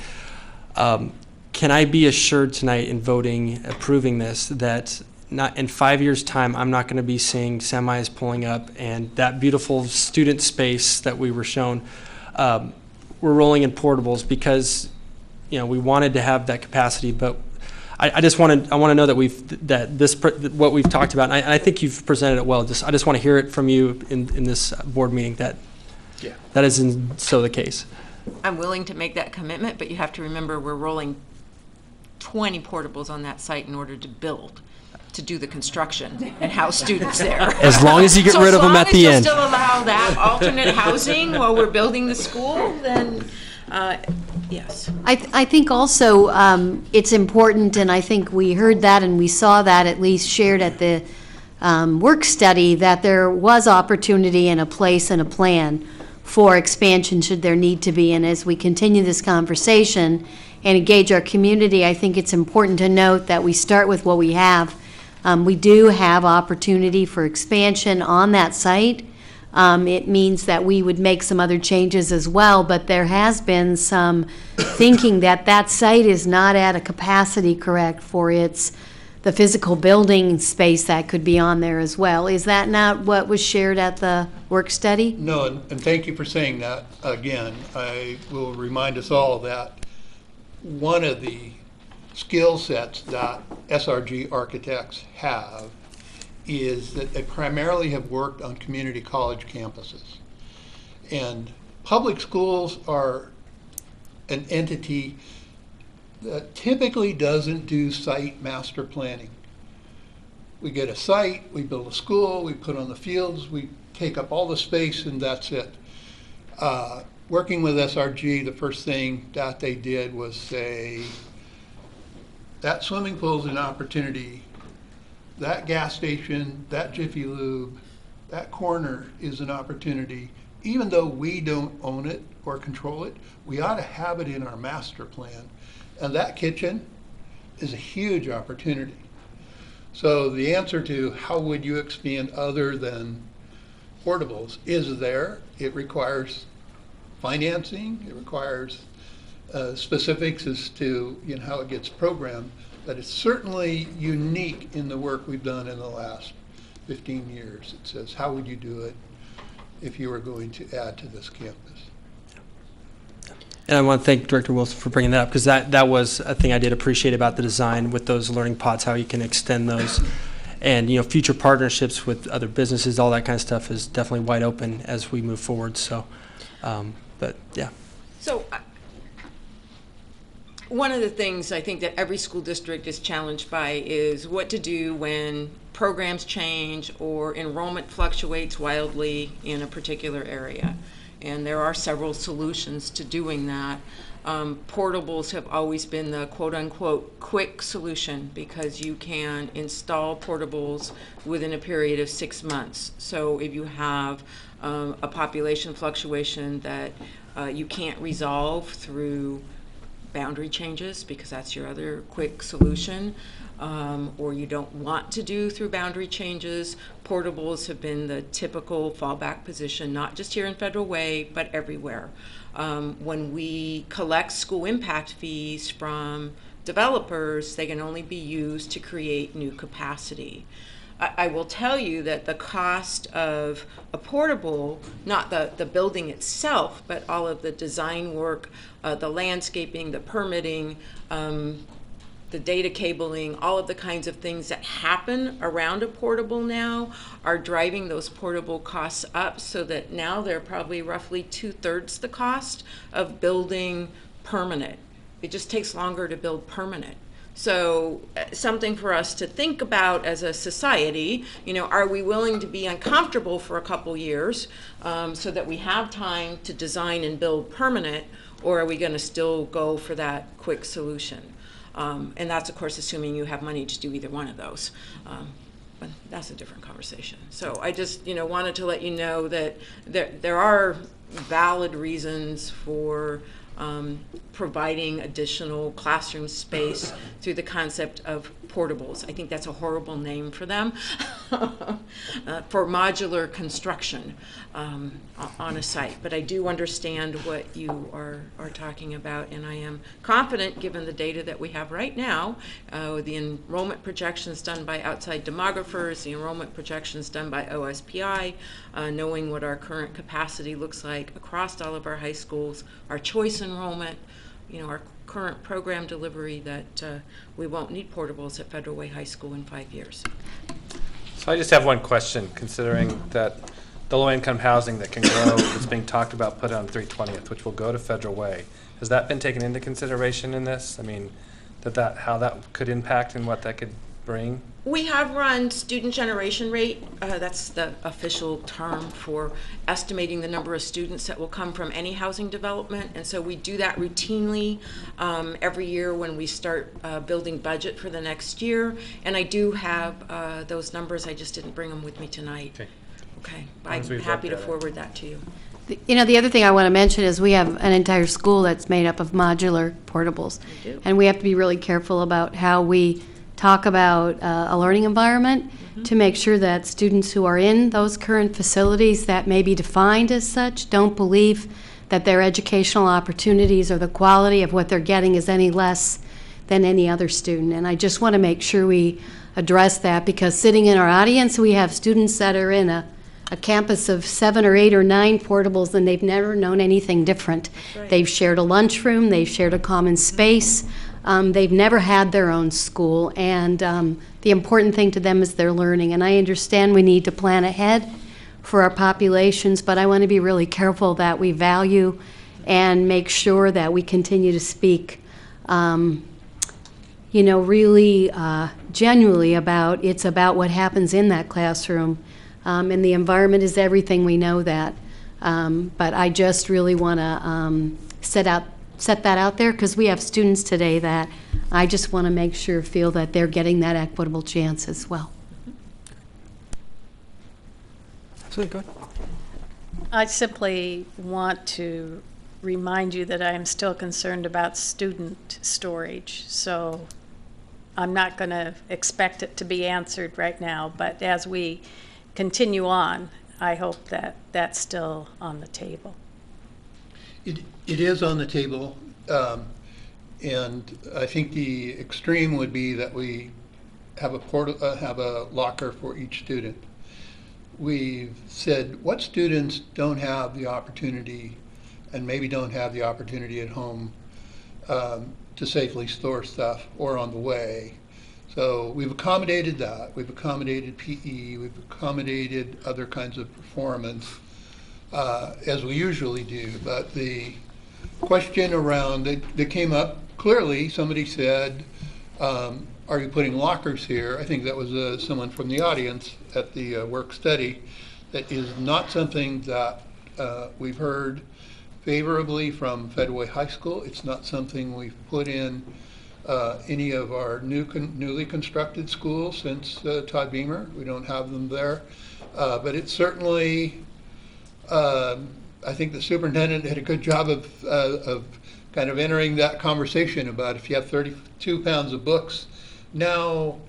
A: Can I be assured tonight in voting, approving this, that not in 5 years' time, I'm not going to be seeing semis pulling up and that beautiful student space that we were shown, we're rolling in portables because, you know, we wanted to have that capacity, but I just want to know that what we've talked about, and I think you've presented it well. I just want to hear it from you in this board meeting that that is so the case.
U: I'm willing to make that commitment, but you have to remember we're rolling 20 portables on that site in order to do the construction and house students there.
A: As long as you get rid of them at the end.
U: So as long as you'll still allow that alternate housing while we're building the school, then yes.
G: I think also it's important, and I think we heard that and we saw that at least shared at the work study, that there was opportunity and a place and a plan for expansion should there need to be. And as we continue this conversation and engage our community, I think it's important to note that we start with what we have. We do have opportunity for expansion on that site. It means that we would make some other changes as well, but there has been some thinking that that site is not at a capacity correct for the physical building space that could be on there as well. Is that not what was shared at the work study?
F: No, and thank you for saying that again. I will remind us all that one of the skill sets that SRG architects have is that they primarily have worked on community college campuses. And public schools are an entity that typically doesn't do site master planning. We get a site, we build a school, we put on the fields, we take up all the space, and that's it. Working with SRG, the first thing that they did was say, that swimming pool is an opportunity. That gas station, that Jiffy Lube, that corner is an opportunity. Even though we don't own it or control it, we ought to have it in our master plan. And that kitchen is a huge opportunity. So the answer to how would you expand other than portables is there. It requires financing. It requires specifics as to how it gets programmed. But it's certainly unique in the work we've done in the last 15 years. It says, how would you do it if you were going to add to this campus?
A: And I want to thank Director Wilson for bringing that up, because that was a thing I did appreciate about the design with those learning pods, how you can extend those. And future partnerships with other businesses, all that kind of stuff is definitely wide open as we move forward. So, but yeah.
U: So one of the things I think that every school district is challenged by is what to do when programs change or enrollment fluctuates wildly in a particular area. And there are several solutions to doing that. Portables have always been the quote-unquote quick solution because you can install portables within a period of 6 months. So if you have a population fluctuation that you can't resolve through boundary changes, because that's your other quick solution, or you don't want to do through boundary changes, portables have been the typical fallback position, not just here in Federal Way, but everywhere. When we collect school impact fees from developers, they can only be used to create new capacity. I will tell you that the cost of a portable, not the building itself, but all of the design work, the landscaping, the permitting, the data cabling, all of the kinds of things that happen around a portable now are driving those portable costs up, so that now they're probably roughly 2/3 the cost of building permanent. It just takes longer to build permanent. So something for us to think about as a society, you know, are we willing to be uncomfortable for a couple years so that we have time to design and build permanent, or are we going to still go for that quick solution? And that's, of course, assuming you have money to do either one of those. But that's a different conversation. So I just, you know, wanted to let you know that there are valid reasons for providing additional classroom space through the concept of portables. I think that's a horrible name for them, for modular construction on a site. But I do understand what you are talking about, and I am confident, given the data that we have right now, the enrollment projections done by outside demographers, the enrollment projections done by OSPI, knowing what our current capacity looks like across all of our high schools, our choice enrollment, you know, our current program delivery, that we won't need portables at Federal Way High School in 5 years.
D: So I just have one question, considering that the low-income housing that can grow that's being talked about put on 320th, which will go to Federal Way. Has that been taken into consideration in this? I mean, how that could impact and what that could bring?
U: We have run student generation rate. That's the official term for estimating the number of students that will come from any housing development. And so we do that routinely every year when we start building budget for the next year. And I do have those numbers. I just didn't bring them with me tonight. Okay. I'm happy to forward that to you.
G: You know, the other thing I want to mention is we have an entire school that's made up of modular portables.
U: We do.
G: And we have to be really careful about how we talk about a learning environment to make sure that students who are in those current facilities that may be defined as such don't believe that their educational opportunities or the quality of what they're getting is any less than any other student. And I just want to make sure we address that, because sitting in our audience, we have students that are in a campus of 7 or 8 or 9 portables, and they've never known anything different.
U: Right.
G: They've shared a lunchroom, they've shared a common space, they've never had their own school, and the important thing to them is their learning. And I understand we need to plan ahead for our populations, but I want to be really careful that we value and make sure that we continue to speak you know, really genuinely about what happens in that classroom. And the environment is everything, we know that. But I just really want to set that out there, because we have students today that I just want to feel that they're getting that equitable chance as well.
A: Absolutely, go ahead.
K: I simply want to remind you that I am still concerned about student storage. So I'm not going to expect it to be answered right now, but as we continue on, I hope that that's still on the table.
F: It is on the table, and I think the extreme would be that we have a locker for each student. We've said what students don't have the opportunity, and maybe don't have the opportunity at home, to safely store stuff or on the way. So we've accommodated that. We've accommodated PE. We've accommodated other kinds of performance, as we usually do. But the question around that came up clearly, somebody said, are you putting lockers here? I think that was someone from the audience at the work study. That is not something that we've heard favorably from Federal Way High School. It's not something we've put in any of our newly constructed schools since Todd Beamer. We don't have them there. But it's certainly, I think the superintendent did a good job of kind of entering that conversation about if you have 32 pounds of books, now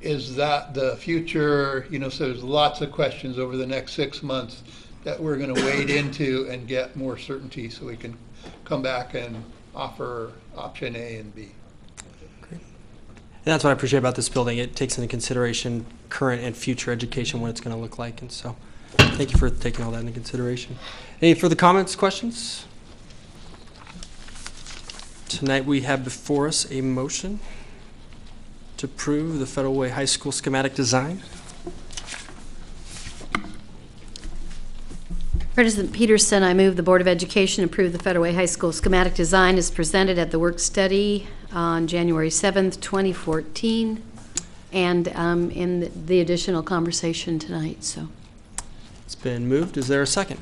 F: is that the future? You know, so there's lots of questions over the next 6 months that we're going to wade into and get more certainty so we can come back and offer option A and B.
A: Great. And that's what I appreciate about this building. It takes into consideration current and future education, what it's going to look like. And so thank you for taking all that into consideration. Any further comments, questions? Tonight we have before us a motion to approve the Federal Way High School schematic design.
G: President Peterson, I move the Board of Education approve the Federal Way High School schematic design as presented at the work study on January 7th, 2014, and in the additional conversation tonight. So
A: It's been moved. Is there a second?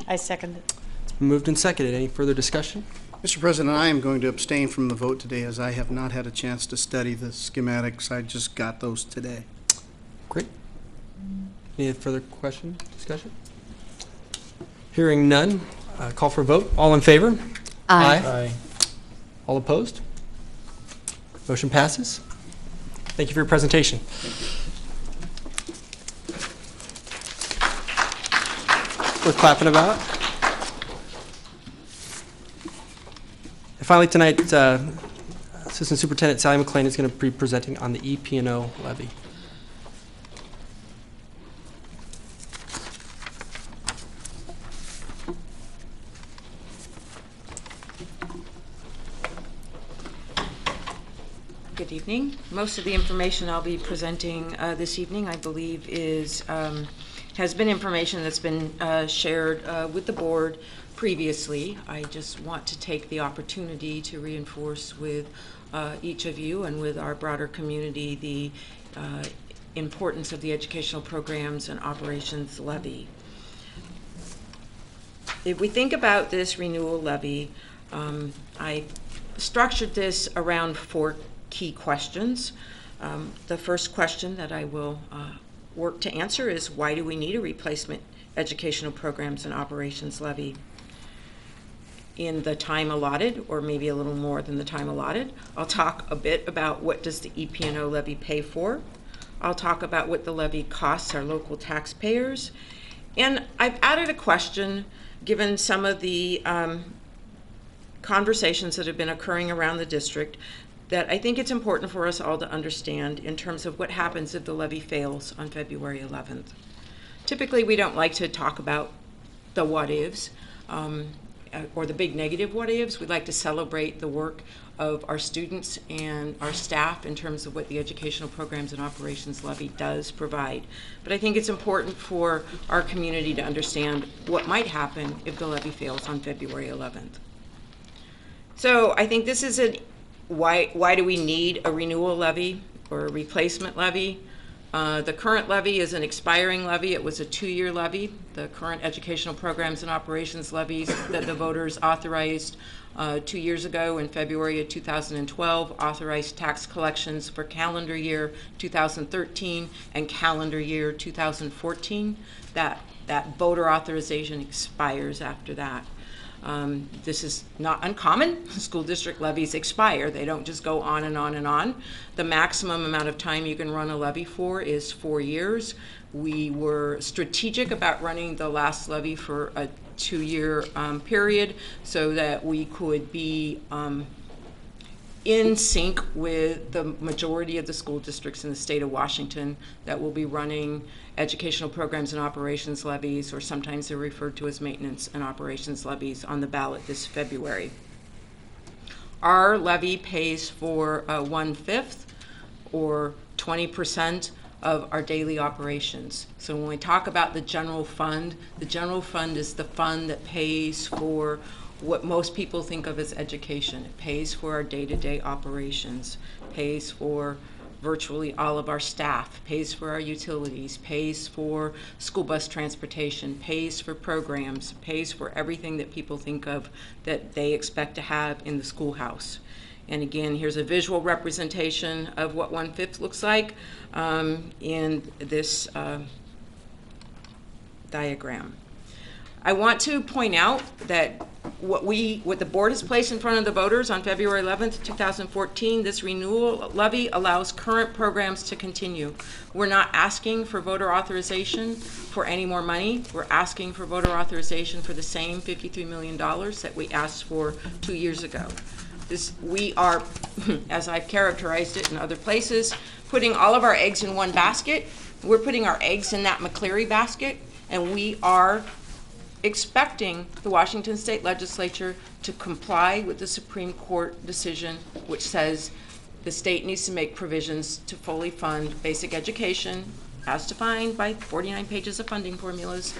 K: I second it.
A: It's been moved and seconded. Any further discussion?
C: Mr. President, I am going to abstain from the vote today as I have not had a chance to study the schematics. I just got those today.
A: Great. Any further question, discussion? Hearing none, call for a vote. All in favor?
G: Aye.
A: All opposed? Motion passes. Thank you for your presentation. Worth clapping about. And finally tonight, Assistant Superintendent Sally McLean is going to be presenting on the EP&O levy.
U: Good evening. Most of the information I'll be presenting this evening, I believe, has been information that's been shared with the board previously. I just want to take the opportunity to reinforce with each of you and with our broader community the importance of the Educational Programs and Operations Levy. If we think about this renewal levy, I structured this around 4 key questions. The first question that I will work to answer is, why do we need a replacement Educational Programs and Operations Levy? In the time allotted, or maybe a little more than the time allotted, I'll talk a bit about what does the EP&O levy pay for. I'll talk about what the levy costs our local taxpayers. And I've added a question, given some of the conversations that have been occurring around the district, that I think it's important for us all to understand in terms of what happens if the levy fails on February 11th. Typically, we don't like to talk about the what-ifs or the big negative what-ifs. We'd like to celebrate the work of our students and our staff in terms of what the Educational Programs and Operations Levy does provide. But I think it's important for our community to understand what might happen if the levy fails on February 11th. So I think this is why do we need a renewal levy or a replacement levy? The current levy is an expiring levy. It was a 2-year levy. The current Educational Programs and Operations levies that the voters authorized 2 years ago in February of 2012 authorized tax collections for calendar year 2013 and calendar year 2014. That voter authorization expires after that. This is not uncommon. School district levies expire. They don't just go on and on and on. The maximum amount of time you can run a levy for is 4 years. We were strategic about running the last levy for a 2-year period so that we could be in sync with the majority of the school districts in the state of Washington that will be running Educational Programs and Operations levies, or sometimes they're referred to as maintenance and operations levies, on the ballot this February. Our levy pays for 1/5 or 20% of our daily operations. So when we talk about the general fund is the fund that pays for what most people think of as education. It pays for our day-to-day operations, pays for virtually all of our staff, pays for our utilities, pays for school bus transportation, pays for programs, pays for everything that people think of that they expect to have in the schoolhouse. And again, here's a visual representation of what 1/5 looks like in this diagram. I want to point out that what the board has placed in front of the voters on February 11th, 2014, this renewal levy allows current programs to continue. We're not asking for voter authorization for any more money. We're asking for voter authorization for the same $53 million that we asked for 2 years ago. We are, as I've characterized it in other places, putting all of our eggs in one basket. We're putting our eggs in that McCleary basket, and we are expecting the Washington State Legislature to comply with the Supreme Court decision, which says the state needs to make provisions to fully fund basic education, as defined by 49 pages of funding formulas,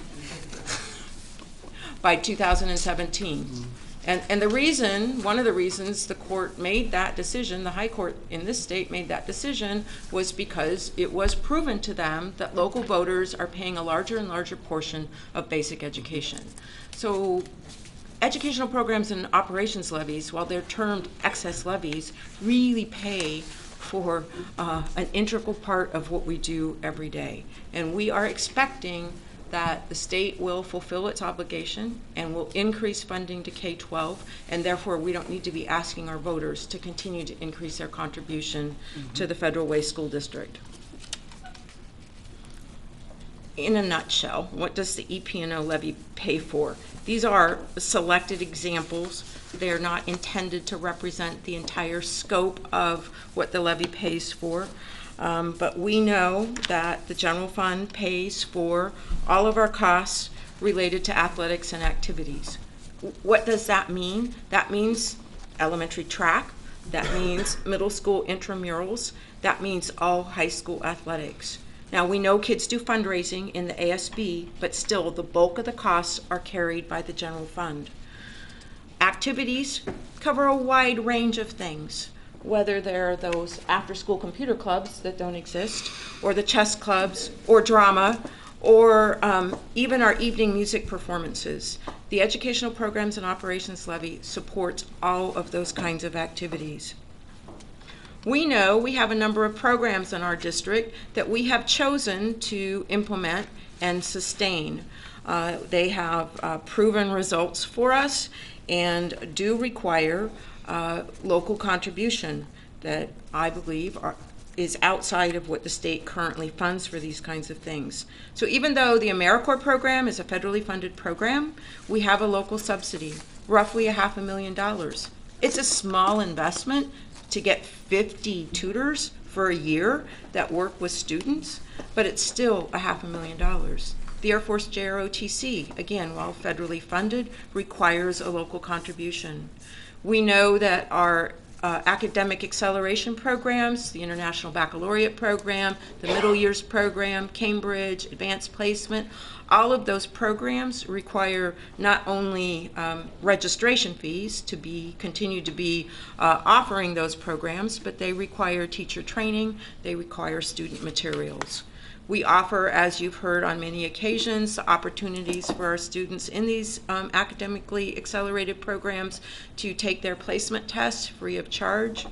U: by 2017. And the reason, one of the reasons the court made that decision, the high court in this state made that decision, was because it was proven to them that local voters are paying a larger and larger portion of basic education. So educational programs and operations levies, while they're termed excess levies, really pay for an integral part of what we do every day. And we are expecting that the state will fulfill its obligation and will increase funding to K-12, and therefore we don't need to be asking our voters to continue to increase their contribution to the Federal Way School District. In a nutshell, what does the EP&O levy pay for? These are selected examples. They are not intended to represent the entire scope of what the levy pays for. But we know that the general fund pays for all of our costs related to athletics and activities. What does that mean? That means elementary track. That means middle school intramurals. That means all high school athletics. Now, we know kids do fundraising in the ASB, but still the bulk of the costs are carried by the general fund. Activities cover a wide range of things, whether they're those after-school computer clubs that don't exist, or the chess clubs, or drama, or even our evening music performances. The Educational Programs and Operations Levy supports all of those kinds of activities. We know we have a number of programs in our district that we have chosen to implement and sustain. They have proven results for us and do require local contribution that I believe is outside of what the state currently funds for these kinds of things. So even though the AmeriCorps program is a federally funded program, we have a local subsidy, roughly $500,000. It's a small investment to get 50 tutors for a year that work with students, but it's still $500,000. The Air Force JROTC, again, while federally funded, requires a local contribution. We know that our academic acceleration programs, the International Baccalaureate Program, the Middle Years Program, Cambridge, Advanced Placement, all of those programs require not only registration fees to continue to be offering those programs, but they require teacher training, they require student materials. We offer, as you've heard on many occasions, opportunities for our students in these academically accelerated programs to take their placement tests free of charge.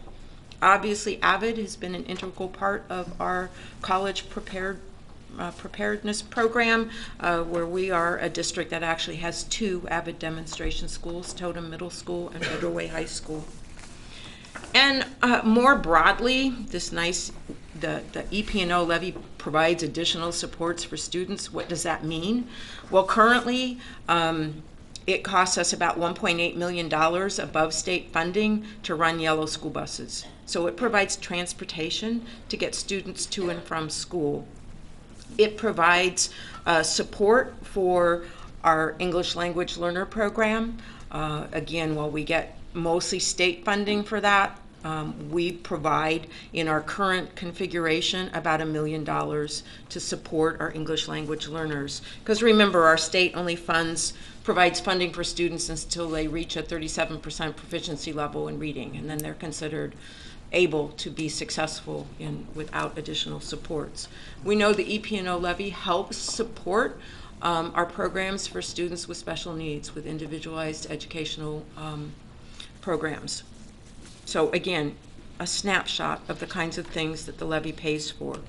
U: Obviously, AVID has been an integral part of our college preparedness program, where we are a district that actually has 2 AVID demonstration schools, Totem Middle School and Federal Way High School. And more broadly, the EP&O levy provides additional supports for students. What does that mean? Well, currently, it costs us about $1.8 million above state funding to run yellow school buses. So it provides transportation to get students to and from school. It provides support for our English language learner program. Again, while we get mostly state funding for that, we provide in our current configuration about $1 million to support our English language learners. Because remember, our state only provides funding for students until they reach a 37% proficiency level in reading, and then they're considered able to be successful without additional supports. We know the EP&O levy helps support our programs for students with special needs, with individualized educational programs. So again, a snapshot of the kinds of things that the levy pays for.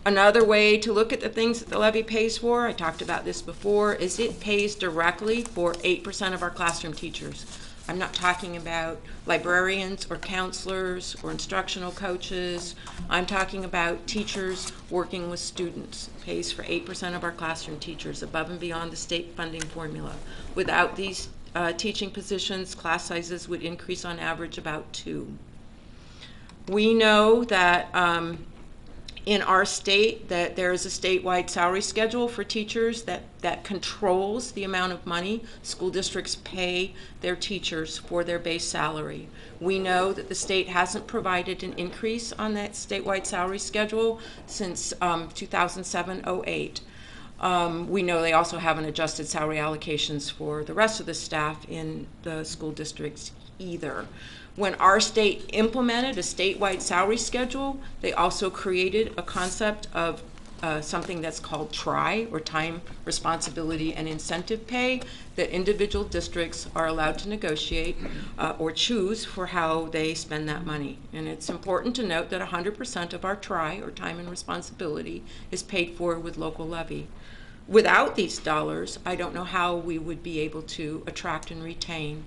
U: Another way to look at the things that the levy pays for, I talked about this before, is it pays directly for 8% of our classroom teachers. I'm not talking about librarians or counselors or instructional coaches. I'm talking about teachers working with students. It pays for 8% of our classroom teachers above and beyond the state funding formula. Without these teaching positions, class sizes would increase on average about 2. We know that in our state that there is a statewide salary schedule for teachers that controls the amount of money school districts pay their teachers for their base salary. We know that the state hasn't provided an increase on that statewide salary schedule since 2007-08. We know they also haven't adjusted salary allocations for the rest of the staff in the school districts either. When our state implemented a statewide salary schedule, they also created a concept of something that's called TRI, or time, responsibility, and incentive pay, that individual districts are allowed to negotiate or choose for how they spend that money. And it's important to note that 100% of our TRI, or time and responsibility, is paid for with local levy. Without these dollars, I don't know how we would be able to attract and retain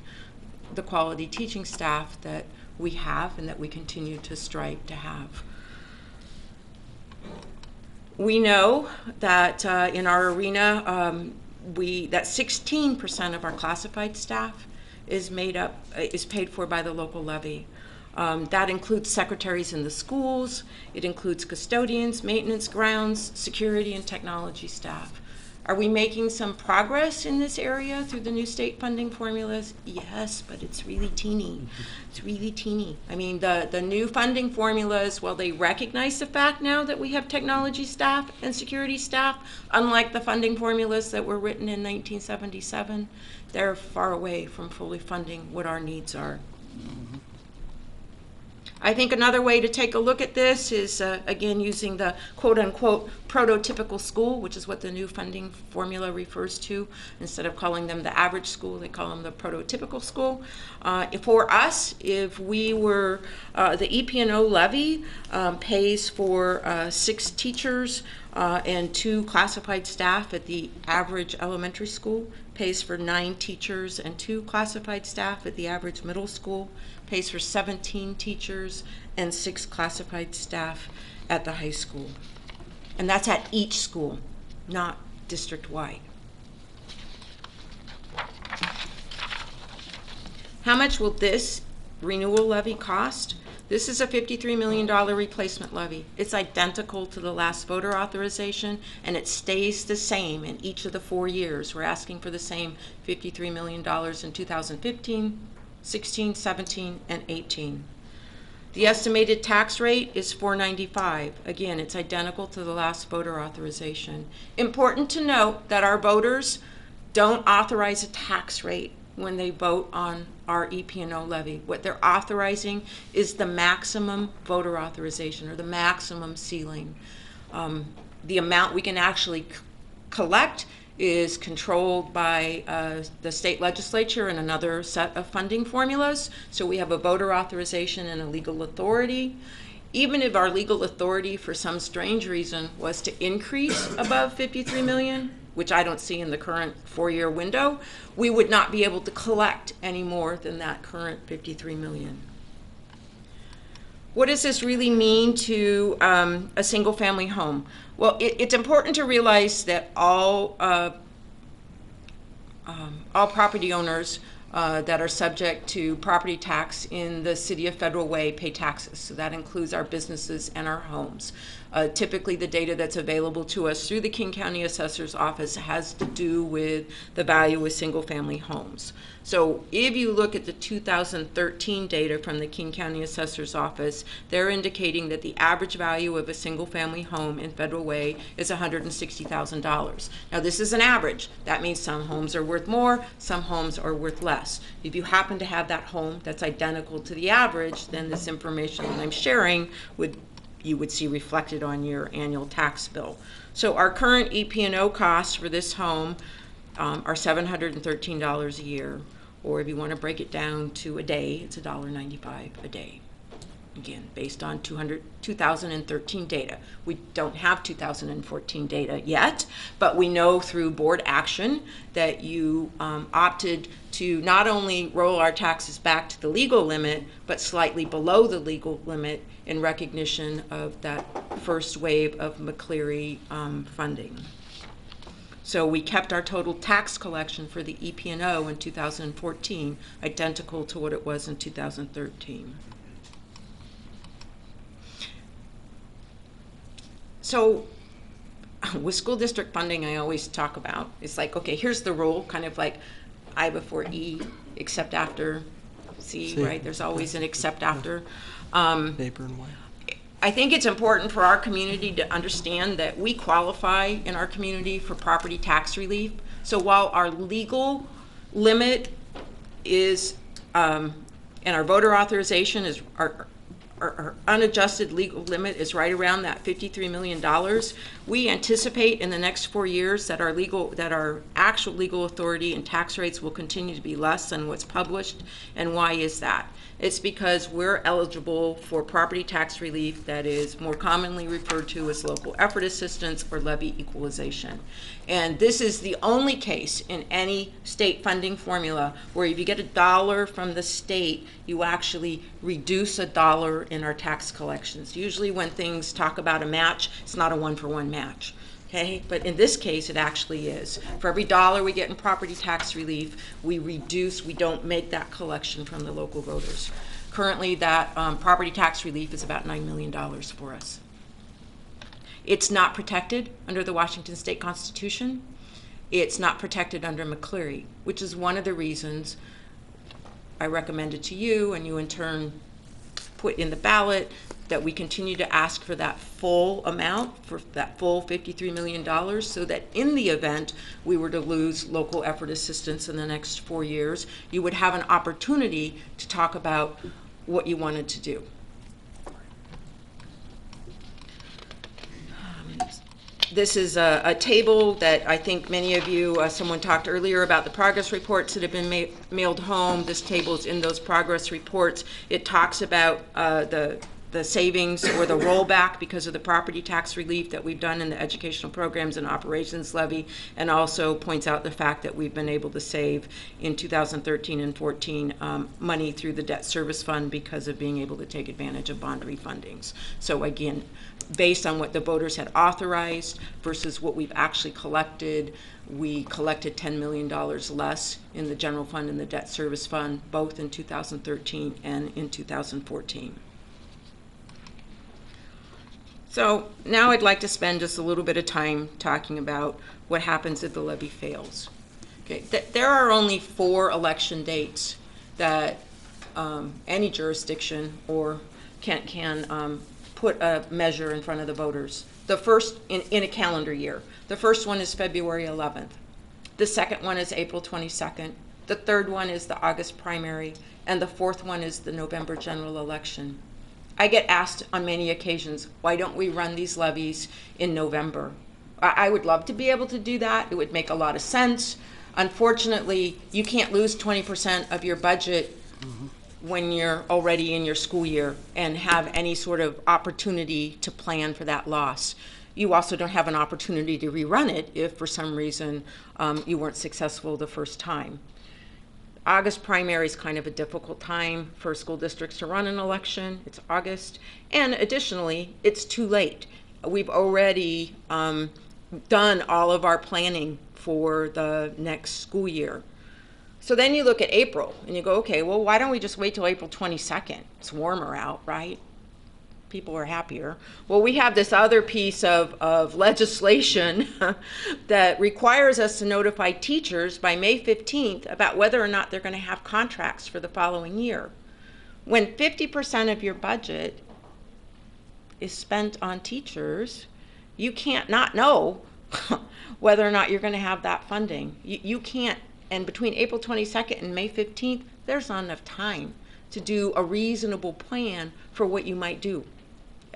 U: the quality teaching staff that we have and that we continue to strive to have. We know that in our arena, that 16% of our classified staff is paid for by the local levy. That includes secretaries in the schools. It includes custodians, maintenance, grounds, security, and technology staff. Are we making some progress in this area through the new state funding formulas? Yes, but it's really teeny. It's really teeny. I mean, the new funding formulas, while they recognize the fact now that we have technology staff and security staff, unlike the funding formulas that were written in 1977, they're far away from fully funding what our needs are. I think another way to take a look at this is, again, using the quote-unquote prototypical school, which is what the new funding formula refers to. Instead of calling them the average school, they call them the prototypical school. For us, if we were, the EP&O levy pays for 6 teachers and 2 classified staff at the average elementary school, pays for 9 teachers and 2 classified staff at the average middle school, pays for 17 teachers and 6 classified staff at the high school. And that's at each school, not district-wide. How much will this renewal levy cost? This is a $53 million replacement levy. It's identical to the last voter authorization, and it stays the same in each of the 4 years. We're asking for the same $53 million in 2015, 16, 17, and 18. The estimated tax rate is $4.95. Again, it's identical to the last voter authorization. Important to note that our voters don't authorize a tax rate when they vote on our EP&O levy. What they're authorizing is the maximum voter authorization, or the maximum ceiling. The amount we can actually collect is controlled by the state legislature and another set of funding formulas. So we have a voter authorization and a legal authority. Even if our legal authority, for some strange reason, was to increase above 53 million, which I don't see in the current 4-year window, we would not be able to collect any more than that current 53 million. What does this really mean to a single family home? Well, it's important to realize that all property owners that are subject to property tax in the City of Federal Way pay taxes. So that includes our businesses and our homes. Typically, the data that's available to us through the King County Assessor's Office has to do with the value of single-family homes. So if you look at the 2013 data from the King County Assessor's Office, they're indicating that the average value of a single-family home in Federal Way is $160,000. Now, this is an average. That means some homes are worth more, some homes are worth less. If you happen to have that home that's identical to the average, then this information that I'm sharing you would see reflected on your annual tax bill. So our current EP&O costs for this home are $713 a year, or if you want to break it down to a day, it's $1.95 a day. Again, based on 2013 data. We don't have 2014 data yet, but we know through board action that you opted to not only roll our taxes back to the legal limit, but slightly below the legal limit in recognition of that first wave of McCleary funding. So we kept our total tax collection for the EP&O in 2014 identical to what it was in 2013. So with school district funding, I always talk about, it's like, okay, here's the rule, kind of like I before E, except after C, right? There's always an except after.
A: Paper and white.
U: I think it's important for our community to understand that we qualify in our community for property tax relief. So while our legal limit is, and our voter authorization is, our unadjusted legal limit is right around that $53 million, we anticipate in the next 4 years that our actual legal authority and tax rates will continue to be less than what's published. And why is that? It's because we're eligible for property tax relief that is more commonly referred to as local effort assistance or levy equalization. And this is the only case in any state funding formula where if you get $1 from the state, you actually reduce $1 in our tax collections. Usually when things talk about a match, it's not a one-for-one match. Okay, but in this case, it actually is. For every $1 we get in property tax relief, we don't make that collection from the local voters. Currently, that property tax relief is about $9 million for us. It's not protected under the Washington State Constitution. It's not protected under McCleary, which is one of the reasons I recommend it to you, and you in turn put in the ballot that we continue to ask for that full amount, for that full $53 million, so that in the event we were to lose local effort assistance in the next 4 years, you would have an opportunity to talk about what you wanted to do. This is a table that I think many of you, someone talked earlier about the progress reports that have been mailed home. This table is in those progress reports. It talks about the savings or the rollback because of the property tax relief that we've done in the educational programs and operations levy, and also points out the fact that we've been able to save in 2013 and 14 money through the debt service fund because of being able to take advantage of bond refundings. So again, based on what the voters had authorized versus what we've actually collected, we collected $10 million less in the general fund and the debt service fund, both in 2013 and in 2014. So now I'd like to spend just a little bit of time talking about what happens if the levy fails. Okay, there are only 4 election dates that any jurisdiction or can put a measure in front of the voters. The first, in a calendar year. The first one is February 11th. The second one is April 22nd. The third one is the August primary. And the fourth one is the November general election. I get asked on many occasions, why don't we run these levies in November? I would love to be able to do that. It would make a lot of sense. Unfortunately, you can't lose 20% of your budget when you're already in your school year and have any sort of opportunity to plan for that loss. You also don't have an opportunity to rerun it if for some reason you weren't successful the first time. August primary is kind of a difficult time for school districts to run an election. It's August. And additionally, it's too late. We've already done all of our planning for the next school year. So then you look at April and you go, okay, well, why don't we just wait till April 22nd? It's warmer out, right? People are happier. Well, we have this other piece of legislation that requires us to notify teachers by May 15th about whether or not they're going to have contracts for the following year. When 50% of your budget is spent on teachers, you can't not know whether or not you're going to have that funding. You can't, and between April 22nd and May 15th, there's not enough time to do a reasonable plan for what you might do.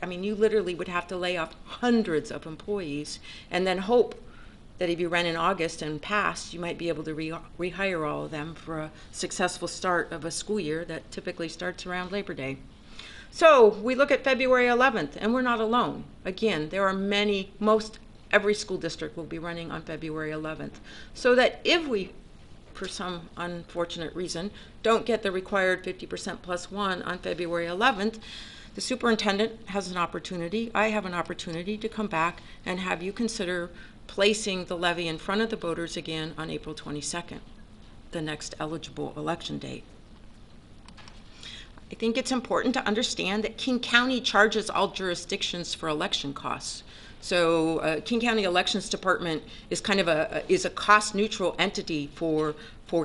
U: I mean, you literally would have to lay off hundreds of employees and then hope that if you ran in August and passed, you might be able to rehire all of them for a successful start of a school year that typically starts around Labor Day. So we look at February 11th, and we're not alone. Again, there are every school district will be running on February 11th. So that if we, for some unfortunate reason, don't get the required 50% plus 1 on February 11th, the superintendent has an opportunity, I have an opportunity to come back and have you consider placing the levy in front of the voters again on April 22nd, the next eligible election date. I think it's important to understand that King County charges all jurisdictions for election costs. So King County Elections Department is kind of a cost-neutral entity for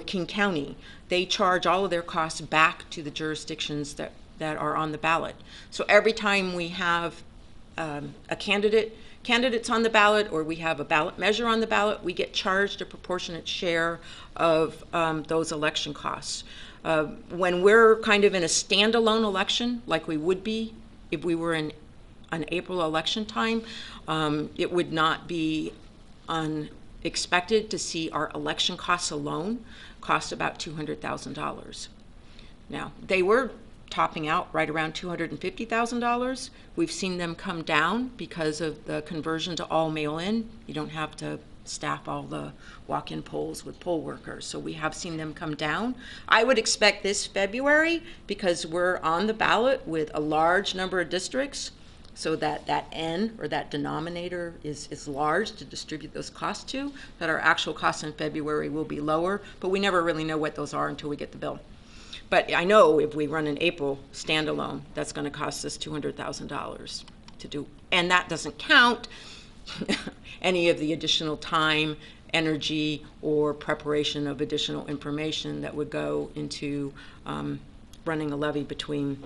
U: King County. They charge all of their costs back to the jurisdictions that that are on the ballot. So every time we have a candidates on the ballot, or we have a ballot measure on the ballot, we get charged a proportionate share of those election costs. When we're kind of in a standalone election, like we would be if we were in an April election time, it would not be unexpected to see our election costs alone cost about $200,000. Now, they were topping out right around $250,000. We've seen them come down because of the conversion to all mail-in. You don't have to staff all the walk-in polls with poll workers. So we have seen them come down. I would expect this February, because we're on the ballot with a large number of districts, so that N, or that denominator, is large to distribute those costs to, that our actual costs in February will be lower, but we never really know what those are until we get the bill. But I know if we run an April standalone, that's going to cost us $200,000 to do. And that doesn't count any of the additional time, energy, or preparation of additional information that would go into running a levy between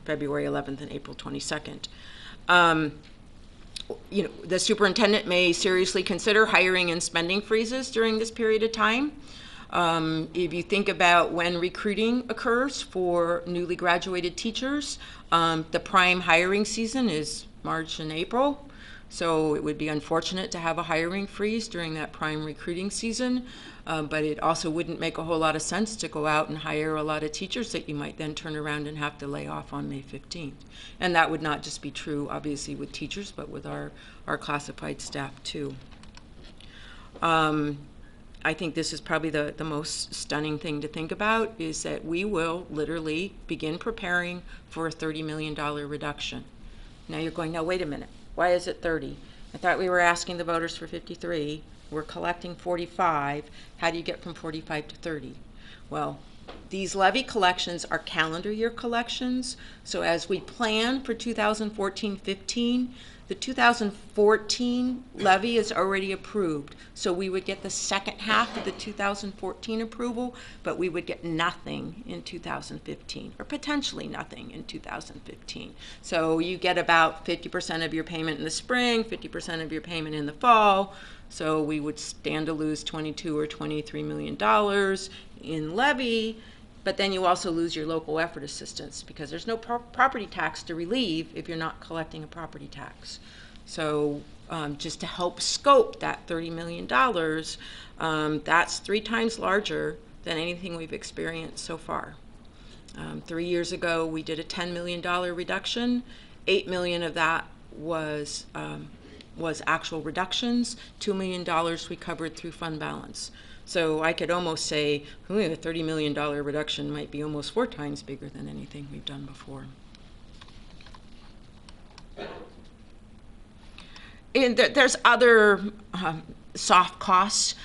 U: February 11th and April 22nd. You know, the superintendent may seriously consider hiring and spending freezes during this period of time. If you think about when recruiting occurs for newly graduated teachers, the prime hiring season is March and April. So it would be unfortunate to have a hiring freeze during that prime recruiting season, but it also wouldn't make a whole lot of sense to go out and hire a lot of teachers that you might then turn around and have to lay off on May 15th. And that would not just be true, obviously, with teachers, but with our classified staff, too. I think this is probably the most stunning thing to think about, is that we will literally begin preparing for a $30 million reduction. Now you're going, now wait a minute, why is it 30? I thought we were asking the voters for 53. We're collecting 45. How do you get from 45 to 30? Well, these levy collections are calendar year collections. So as we plan for 2014-15, the 2014 levy is already approved. So we would get the second half of the 2014 approval, but we would get nothing in 2015, or potentially nothing in 2015. So you get about 50% of your payment in the spring, 50% of your payment in the fall. So we would stand to lose $22 or $23 million in levy, but then you also lose your local effort assistance, because there's no property tax to relieve if you're not collecting a property tax. So just to help scope that $30 million, that's 3 times larger than anything we've experienced so far. 3 years ago, we did a $10 million reduction. $8 million of that was actual reductions. $2 million we covered through fund balance. So I could almost say a $30 million reduction might be almost 4 times bigger than anything we've done before. And there's other soft costs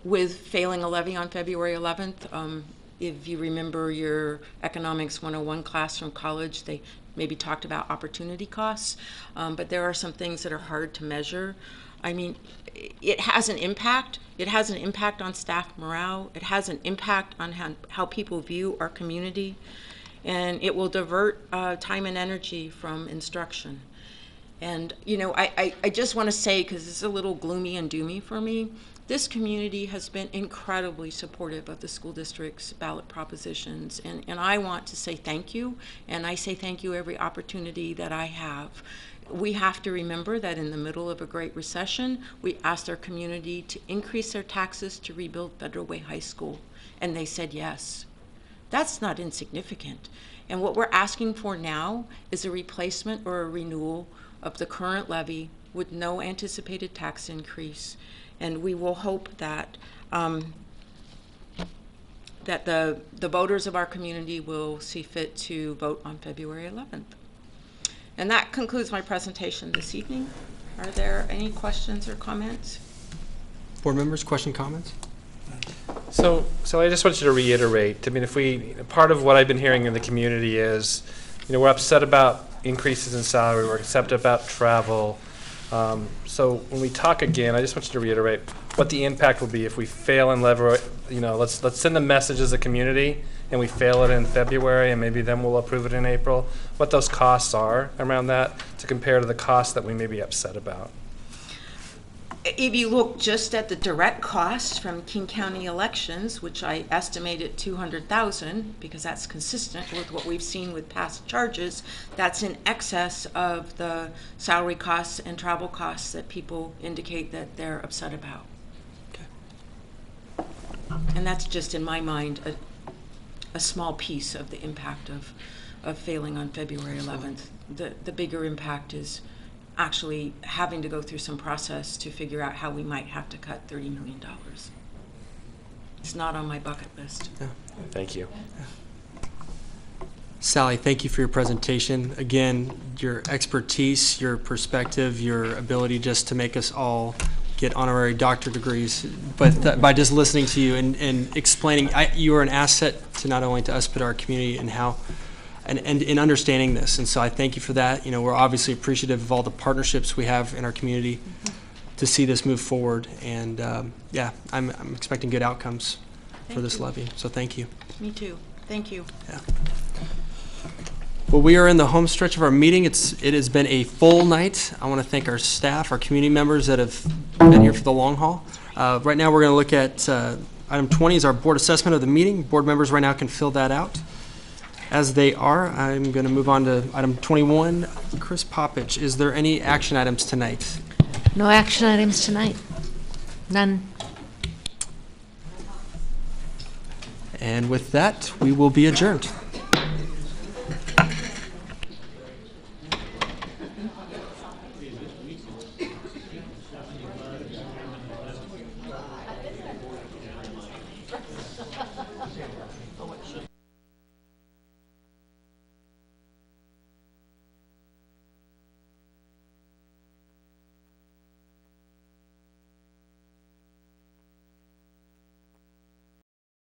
U: with failing a levy on February 11th. If you remember your Economics 101 class from college, they maybe talked about opportunity costs, but there are some things that are hard to measure. I mean, it has an impact. It has an impact on staff morale. It has an impact on how people view our community. And it will divert time and energy from instruction. And, you know, I just want to say, because it's a little gloomy and doomy for me, this community has been incredibly supportive of the school district's ballot propositions. And I want to say thank you. And I say thank you every opportunity that I have. We have to remember that in the middle of a Great Recession, we asked our community to increase their taxes to rebuild Federal Way High School, and they said yes. That's not insignificant. And what we're asking for now is a replacement or a renewal of the current levy with no anticipated tax increase. And we will hope that that the voters of our community will see fit to vote on February 11th. And that concludes my presentation this evening. Are there any questions or comments?
A: Board members, comments?
D: So I just want you to reiterate. I mean, part of what I've been hearing in the community is, we're upset about increases in salary, we're upset about travel, So when we talk again, I just want you to reiterate what the impact will be if we fail in level. Let's send the message as a community, and we fail it in February, and maybe then we'll approve it in April. What those costs are around that to compare to the costs that we may be upset about.
U: If you look just at the direct costs from King County elections, which I estimate at $200,000, because that's consistent with what we've seen with past charges, that's in excess of the salary costs and travel costs that people indicate that they're upset about. Okay. And that's just, in my mind, a small piece of the impact of failing on February 11th. The bigger impact is actually having to go through some process to figure out how we might have to cut $30 million. It's not on my bucket list.
A: Yeah.
D: Thank you.
A: Yeah. Sally, thank you for your presentation. Again, your expertise, your perspective, your ability just to make us all get honorary doctorate degrees. But by just listening to you and explaining, you are an asset to not only to us but our community and how and in understanding this. And so I thank you for that. You know, we're obviously appreciative of all the partnerships we have in our community to see this move forward. And yeah, I'm expecting good outcomes for this levy. So thank you.
U: Me too. Thank you.
A: Yeah. Well, we are in the home stretch of our meeting. It has been a full night. I want to thank our staff, our community members that have been here for the long haul. Right now we're going to look at item 20 is our board assessment of the meeting. Board members right now can fill that out. As they are, I'm going to move on to item 21. Chris Poppich, is there any action items tonight?
H: No action items tonight. None.
A: And with that, we will be adjourned.